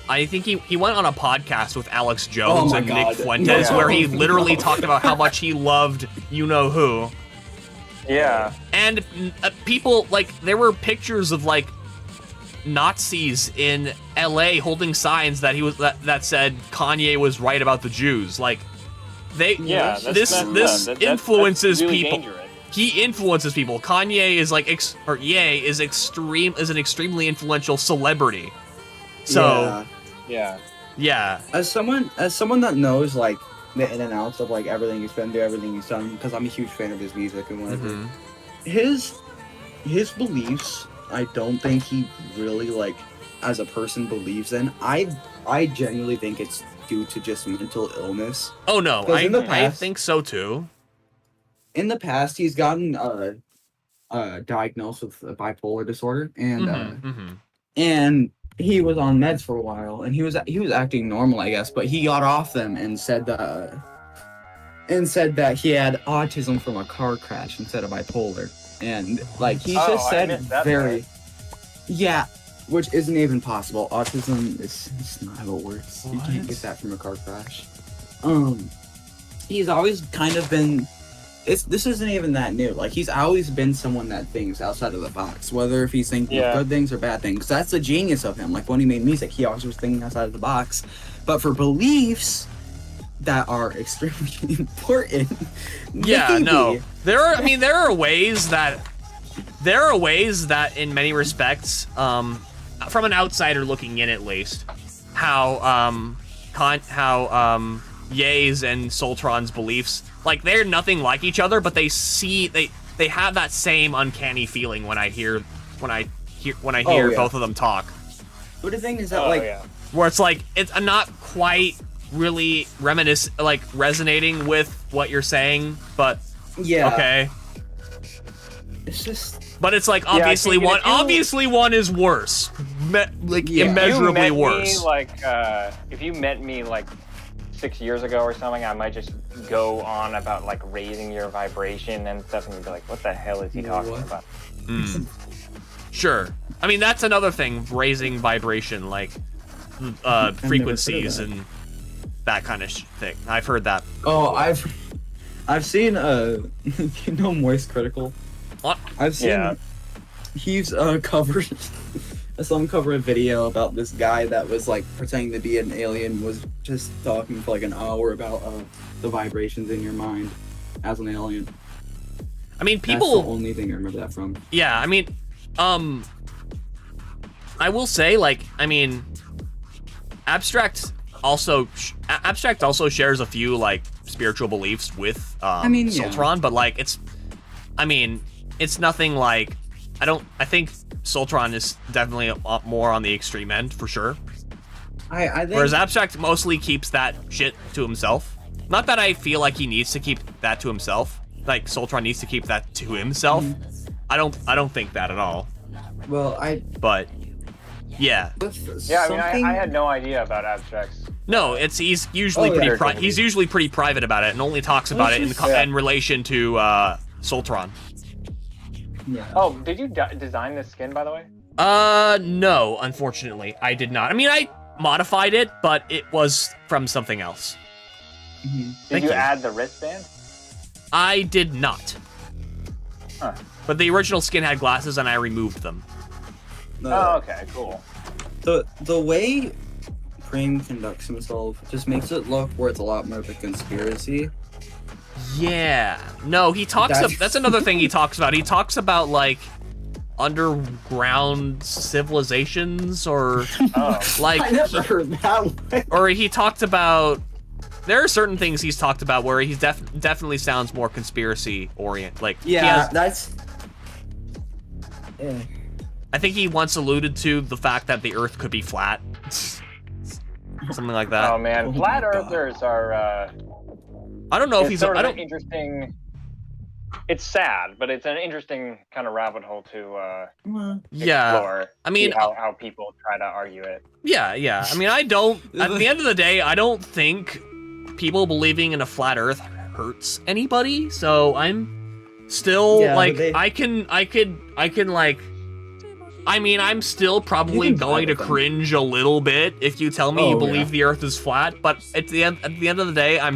I think he went on a podcast with Alex Jones and Nick Fuentes where he literally talked about how much he loved you know who. Yeah. And people like there were pictures of like Nazis in LA holding signs that that said Kanye was right about the Jews. Like this influences really people. Dangerous. He influences people. Kanye is like Ye is an extremely influential celebrity. So yeah. As someone that knows like the in and outs of like everything he's been through, everything he's done, because I'm a huge fan of his music and whatever. His beliefs, I don't think he really like as a person believes in. I genuinely think it's due to just mental illness. Oh no, I think so too. In the past, he's gotten diagnosed with a bipolar disorder, and he was on meds for a while, and he was acting normal, I guess, but he got off them and said that he had autism from a car crash instead of bipolar, and like he just said which isn't even possible. Autism is not how it works. You can't get that from a car crash. He's always kind of been. This isn't even that new. Like he's always been someone that thinks outside of the box, whether if he's thinking of good things or bad things. That's the genius of him. Like when he made music, he always was thinking outside of the box. But for beliefs that are extremely important, there are ways that in many respects, from an outsider looking in at least, how Ye's and Soltron's beliefs, like they're nothing like each other, but they have that same uncanny feeling when I hear yeah. both of them talk. But the thing is that Where it's like it's not quite really resonating with what you're saying, but yeah. okay. It's just. But it's like obviously one is worse, immeasurably worse. If you met me like 6 years ago or something, I might just go on about like raising your vibration and stuff, and you'd be like, "What the hell is he talking about?" Sure. I mean, that's another thing, raising vibration, like frequencies and that kind of thing. I've heard that. Oh, I've seen you know, Moist Critical. What? I've seen he's covered a video about this guy that was like pretending to be an alien, was just talking for like an hour about the vibrations in your mind as an alien. I mean, people. That's the only thing I remember that from. Yeah, I mean, I will say, like, I mean, Abstract also shares a few like spiritual beliefs with Soltron, but like it's nothing like I think Soltron is definitely a lot more on the extreme end for sure. I think, whereas Abstract mostly keeps that shit to himself. Not that I feel like he needs to keep that to himself. Like Soltron needs to keep that to himself. I don't think that at all. Well, But yeah. Yeah, I mean, I had no idea about Abstract's. No, he's usually he's usually pretty private about it and only talks about it in relation to Soltron. Yeah. Oh, did you design this skin, by the way? No, unfortunately, I did not. I mean, I modified it, but it was from something else. Did you add the wristband? I did not. Huh. But the original skin had glasses, and I removed them. Oh, okay, cool. The way Cream conducts himself just makes it look where it's a lot more of a conspiracy. Yeah. No, he talks. That's another thing he talks about. He talks about like underground civilizations, or like. I never heard that one. Or he talked about. There are certain things he's talked about where he definitely sounds more conspiracy oriented. Like that's. Yeah. I think he once alluded to the fact that the Earth could be flat. Something like that. Oh man, flat earthers are. I don't know if he's. Sort of interesting. It's sad, but it's an interesting kind of rabbit hole to explore. I mean, how people try to argue it. Yeah. I mean, I don't. At the end of the day, I don't think people believing in a flat Earth hurts anybody. So I'm still like, I can like. I mean, I'm still probably going to cringe a little bit if you tell me you believe the Earth is flat. But at the end of the day, I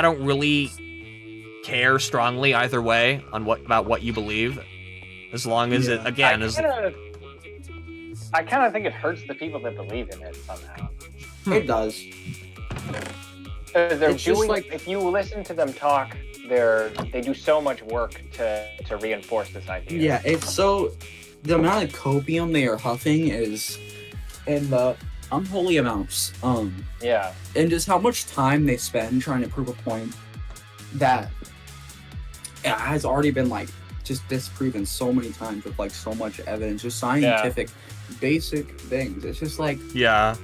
don't really care strongly either way on about what you believe, as long as it again is. I kind of think it hurts the people that believe in it somehow. It does. They're doing like, if you listen to them talk, they do so much work to reinforce this idea. Yeah, it's so. The amount of copium they are huffing is in the unholy amounts. Yeah. And just how much time they spend trying to prove a point that has already been like just disproven so many times with like so much evidence, just scientific basic things. It's just like it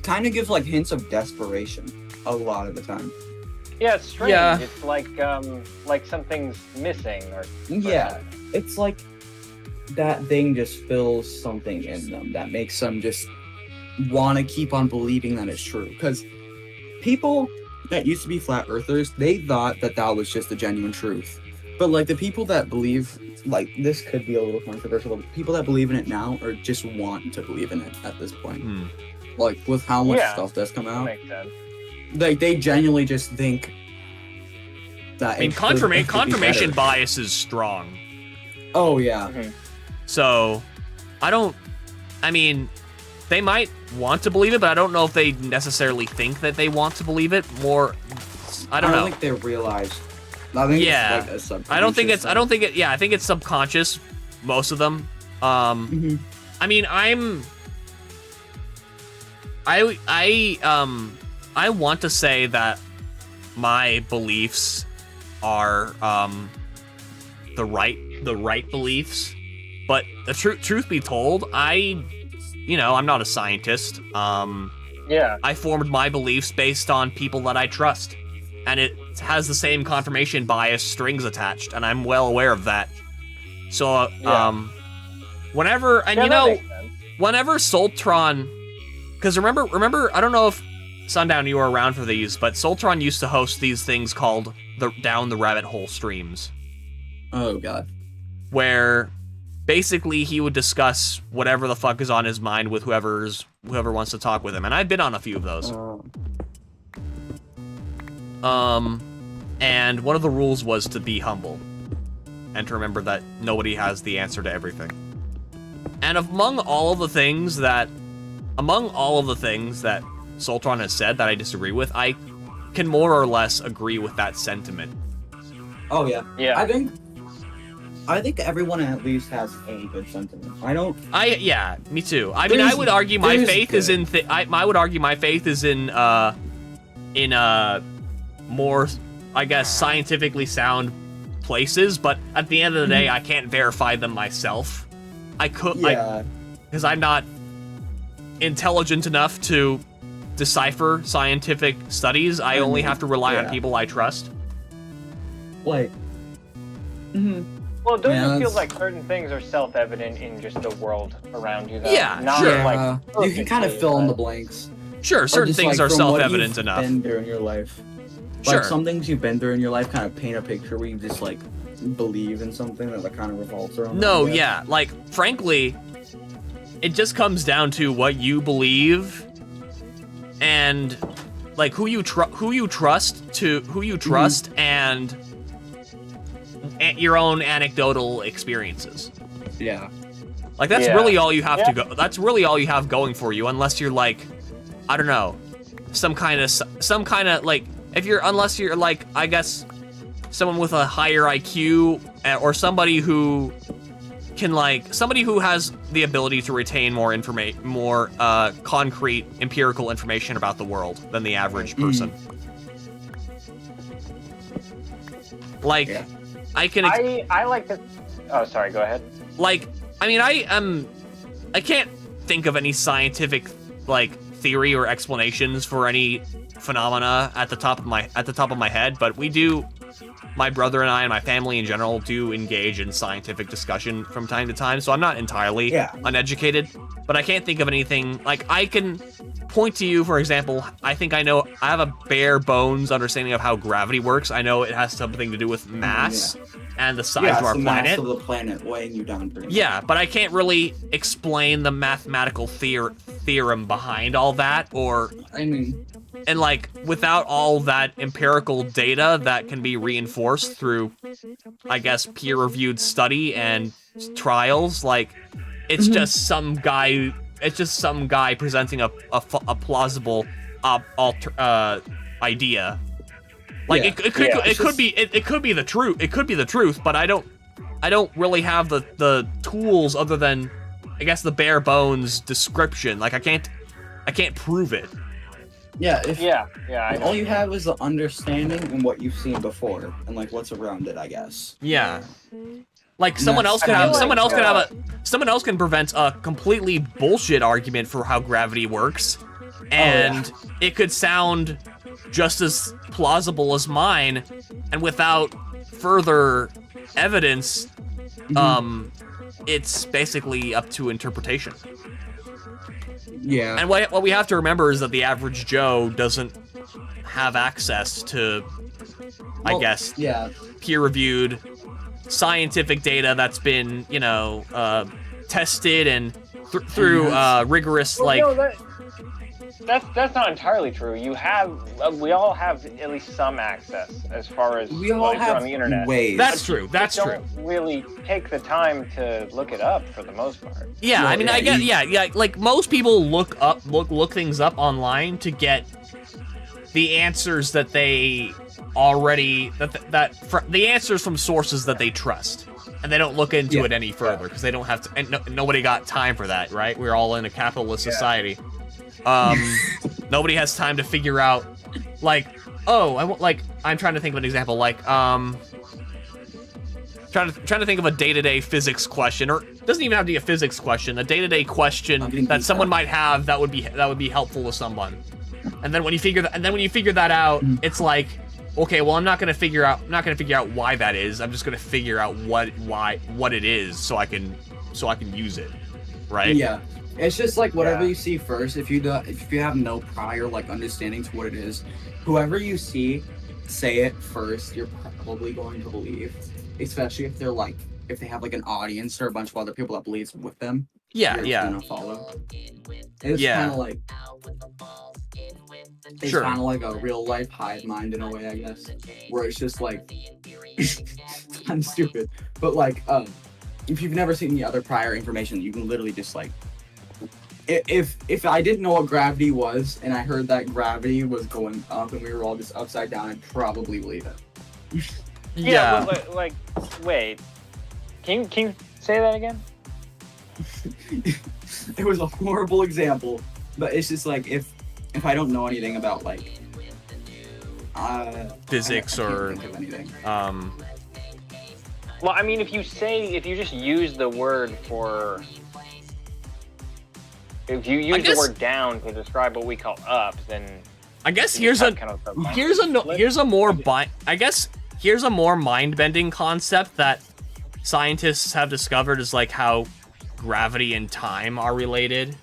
kind of gives like hints of desperation a lot of the time. Yeah, it's strange. Yeah. It's like something's missing or it's like that thing just fills something in them that makes them just want to keep on believing that it's true. Because people that used to be flat earthers, they thought that was just the genuine truth. But like the people that believe, like this could be a little controversial, but people that believe in it now are just want to believe in it at this point. Like with how much stuff that's come out. Makes sense. Like they genuinely just think that. I mean, confirmation bias is strong. Oh yeah. So, I mean, they might want to believe it, but I don't know if they necessarily think that they want to believe it. More, I don't know. I don't think they realize. I think it's like a subconscious I don't think it. I think it's subconscious. Most of them. I mean, I want to say that my beliefs are the right beliefs, but the truth be told, I'm not a scientist. Yeah. I formed my beliefs based on people that I trust, and it has the same confirmation bias strings attached, and I'm well aware of that. So, whenever, and Yeah, that makes sense. whenever Soltron, because remember, I don't know if Sundown, you were around for these, but Soltron used to host these things called the Down the Rabbit Hole streams, Oh god. where basically he would discuss whatever the fuck is on his mind with whoever wants to talk with him, and I've been on a few of those. And one of the rules was to be humble, and to remember that nobody has the answer to everything. And among all of the things that Soltron has said that I disagree with, I can more or less agree with that sentiment. Oh yeah. Yeah. I think everyone at least has a good sentiment. Yeah, me too. I mean, I would argue my faith is in. I would argue my faith is in more, I guess, scientifically sound places. But at the end of the day, I can't verify them myself. I could, because I'm not intelligent enough to decipher scientific studies. I only have to rely on people I trust. Like. Well, don't you feel like certain things are self-evident in just the world around you? Though? Yeah, Not sure. Like, You can kind of fill in the blanks. Sure, certain things are self-evident from enough. what you've been through in your life. Sure. Like some things you've been through in your life kind of paint a picture where you just like believe in something that kind of revolves around. No, that, yeah, like frankly, it just comes down to what you believe and like who you trust and your own anecdotal experiences. Yeah. Like that's really all you have to go. That's really all you have going for you, unless you're like, I don't know, some kind of like unless you're like, I guess, someone with a higher IQ or somebody who has the ability to retain more concrete empirical information about the world than the average person. Like, I like to. Oh, sorry. Go ahead. Like, I mean, I can't think of any scientific like theory or explanations for any phenomena at the top of my head, but we do. My brother and I and my family in general do engage in scientific discussion from time to time, so I'm not entirely uneducated, but I can't think of anything. Like, I can point to you, for example, I have a bare bones understanding of how gravity works. I know it has something to do with mass and the size of our the planet. Mass of the planet weighing you down. Yeah, but I can't really explain the mathematical theorem behind all that, and like, without all that empirical data that can be reinforced through, I guess, peer-reviewed study and trials, like, it's just some guy presenting a plausible idea. Like, it could be the truth, but I don't really have the tools other than, I guess, the bare bones description. Like, I can't prove it. Yeah, I know. All you have is the understanding and what you've seen before, and like what's around it, I guess. Yeah, like someone else can present a completely bullshit argument for how gravity works, and it could sound just as plausible as mine, and without further evidence, it's basically up to interpretation. Yeah. And what we have to remember is that the average Joe doesn't have access to, I guess, peer-reviewed scientific data that's been, tested and through rigorous, like... No, that's not entirely true. We all have at least some access as far as we all have on the internet. Ways. That's true. That's true. Don't really take the time to look it up for the most part. Yeah, I mean, I get, like most people look things up online to get the answers that they already the answers from sources that they trust, and they don't look into it any further because they don't have to. And nobody got time for that, right? We're all in a capitalist society. Nobody has time to figure out, like, oh, I'm trying to think of an example, like, trying to think of a day-to-day physics question, or it doesn't even have to be a physics question, a day-to-day question that someone might have that would be helpful to someone. And then when you figure that out, it's like, okay, well, I'm not gonna figure out why that is. I'm just gonna figure out what it is, so I can use it, right? Yeah, it's just like whatever you see first. If you have no prior like understanding to what it is, whoever you see say it first, you're probably going to believe. Especially if they have like an audience or a bunch of other people that believes with them. Yeah, you're gonna follow. It's kind of like kind of like a real life hive mind in a way, I guess, where it's just like I'm stupid, but like if you've never seen the other prior information, you can literally just like if I didn't know what gravity was and I heard that gravity was going up and we were all just upside down, I'd probably believe it. Yeah, but like, wait. Can you say that again? It was a horrible example, but it's just like if I don't know anything about like physics or well, I mean, if you just use the word for, if you use the word down to describe what we call up, then I guess here's a more mind-bending concept that scientists have discovered is like how gravity and time are related.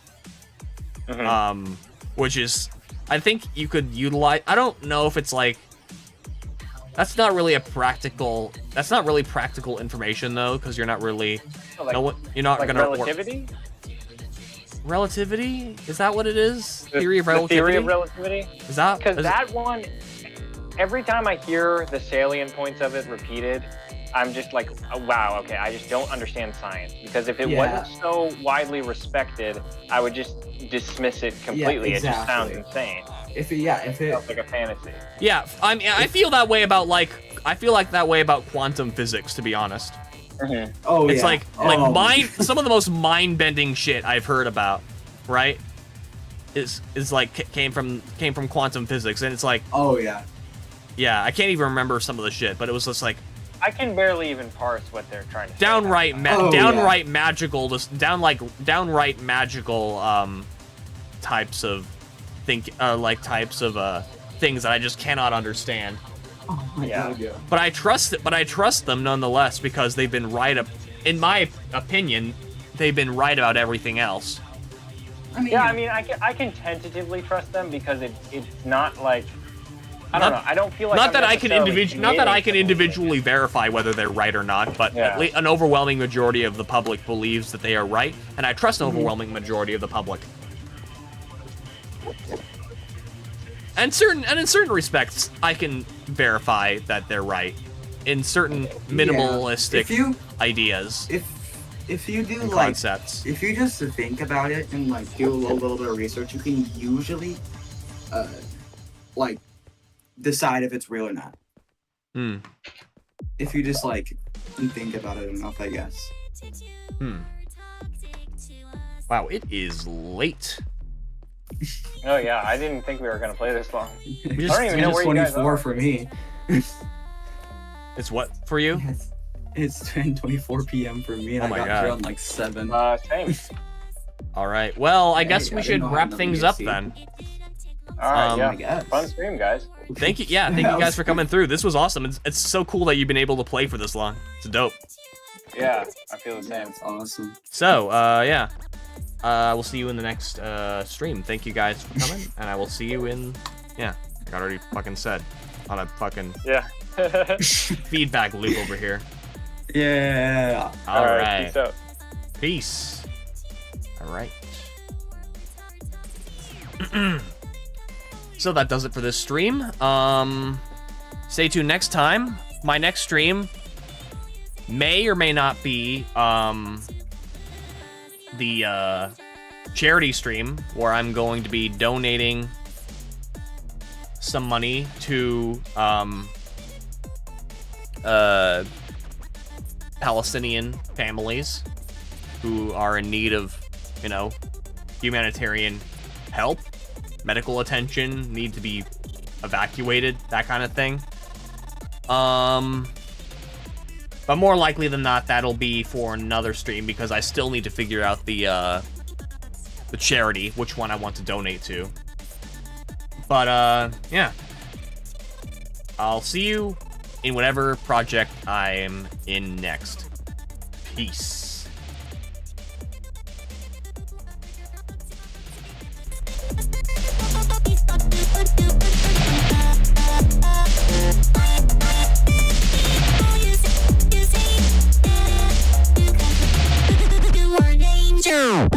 Which is, I think you could utilize. I don't know if it's like, that's not really practical information though, because you're not really, you're not like gonna relativity. Relativity? Is that what it is? Theory of relativity? Is that? Because that one, every time I hear the salient points of it repeated, I'm just like, oh, wow, okay, I just don't understand science. Because if it wasn't so widely respected, I would just dismiss it completely. Yeah, exactly. It just sounds insane. If it sounds like a fantasy. Yeah, I mean, I feel that way about that way about quantum physics, to be honest. Oh, it's like some of the most mind-bending shit I've heard about, right? Is like came from quantum physics, and it's like, yeah, I can't even remember some of the shit, but it was just like, I can barely even parse what they're trying to say. Downright magical types of things that I just cannot understand. Oh my God, yeah. But I trust them nonetheless, because they've been right in my opinion, they've been right about everything else. I can tentatively trust them because it's not like, I don't know. I don't feel like not that I can individually verify whether they're right or not, but at least an overwhelming majority of the public believes that they are right, and I trust an overwhelming majority of the public. And in certain respects, I can verify that they're right in certain minimalistic ideas. If you do concepts. If you just think about it and like do a little bit of research, you can usually decide if it's real or not. If you just like think about it enough, I guess. Wow, it is late. Oh yeah, I didn't think we were gonna play this long. I don't even know where you guys are. for me. It's what for you? It's 10:24 p.m. for me, and I got here on like 7. Same. All right. Well, I guess we should wrap things up then. All right. Fun stream, guys. Thank you. Yeah, thank you guys for coming through. This was awesome. It's so cool that you've been able to play for this long. It's dope. Yeah, I feel the same. It's awesome. So, yeah. We'll see you in the next stream. Thank you guys for coming, and I will see you in. Yeah, I already fucking said on a fucking feedback loop over here. Yeah. All right. Peace out. Peace. All right. So that does it for this stream. Stay tuned next time. My next stream may or may not be the charity stream where I'm going to be donating some money to Palestinian families who are in need of, humanitarian help. medical attention, need to be evacuated, that kind of thing. But more likely than not, that'll be for another stream because I still need to figure out the charity, which one I want to donate to. But, yeah. I'll see you in whatever project I'm in next. Peace. Danger.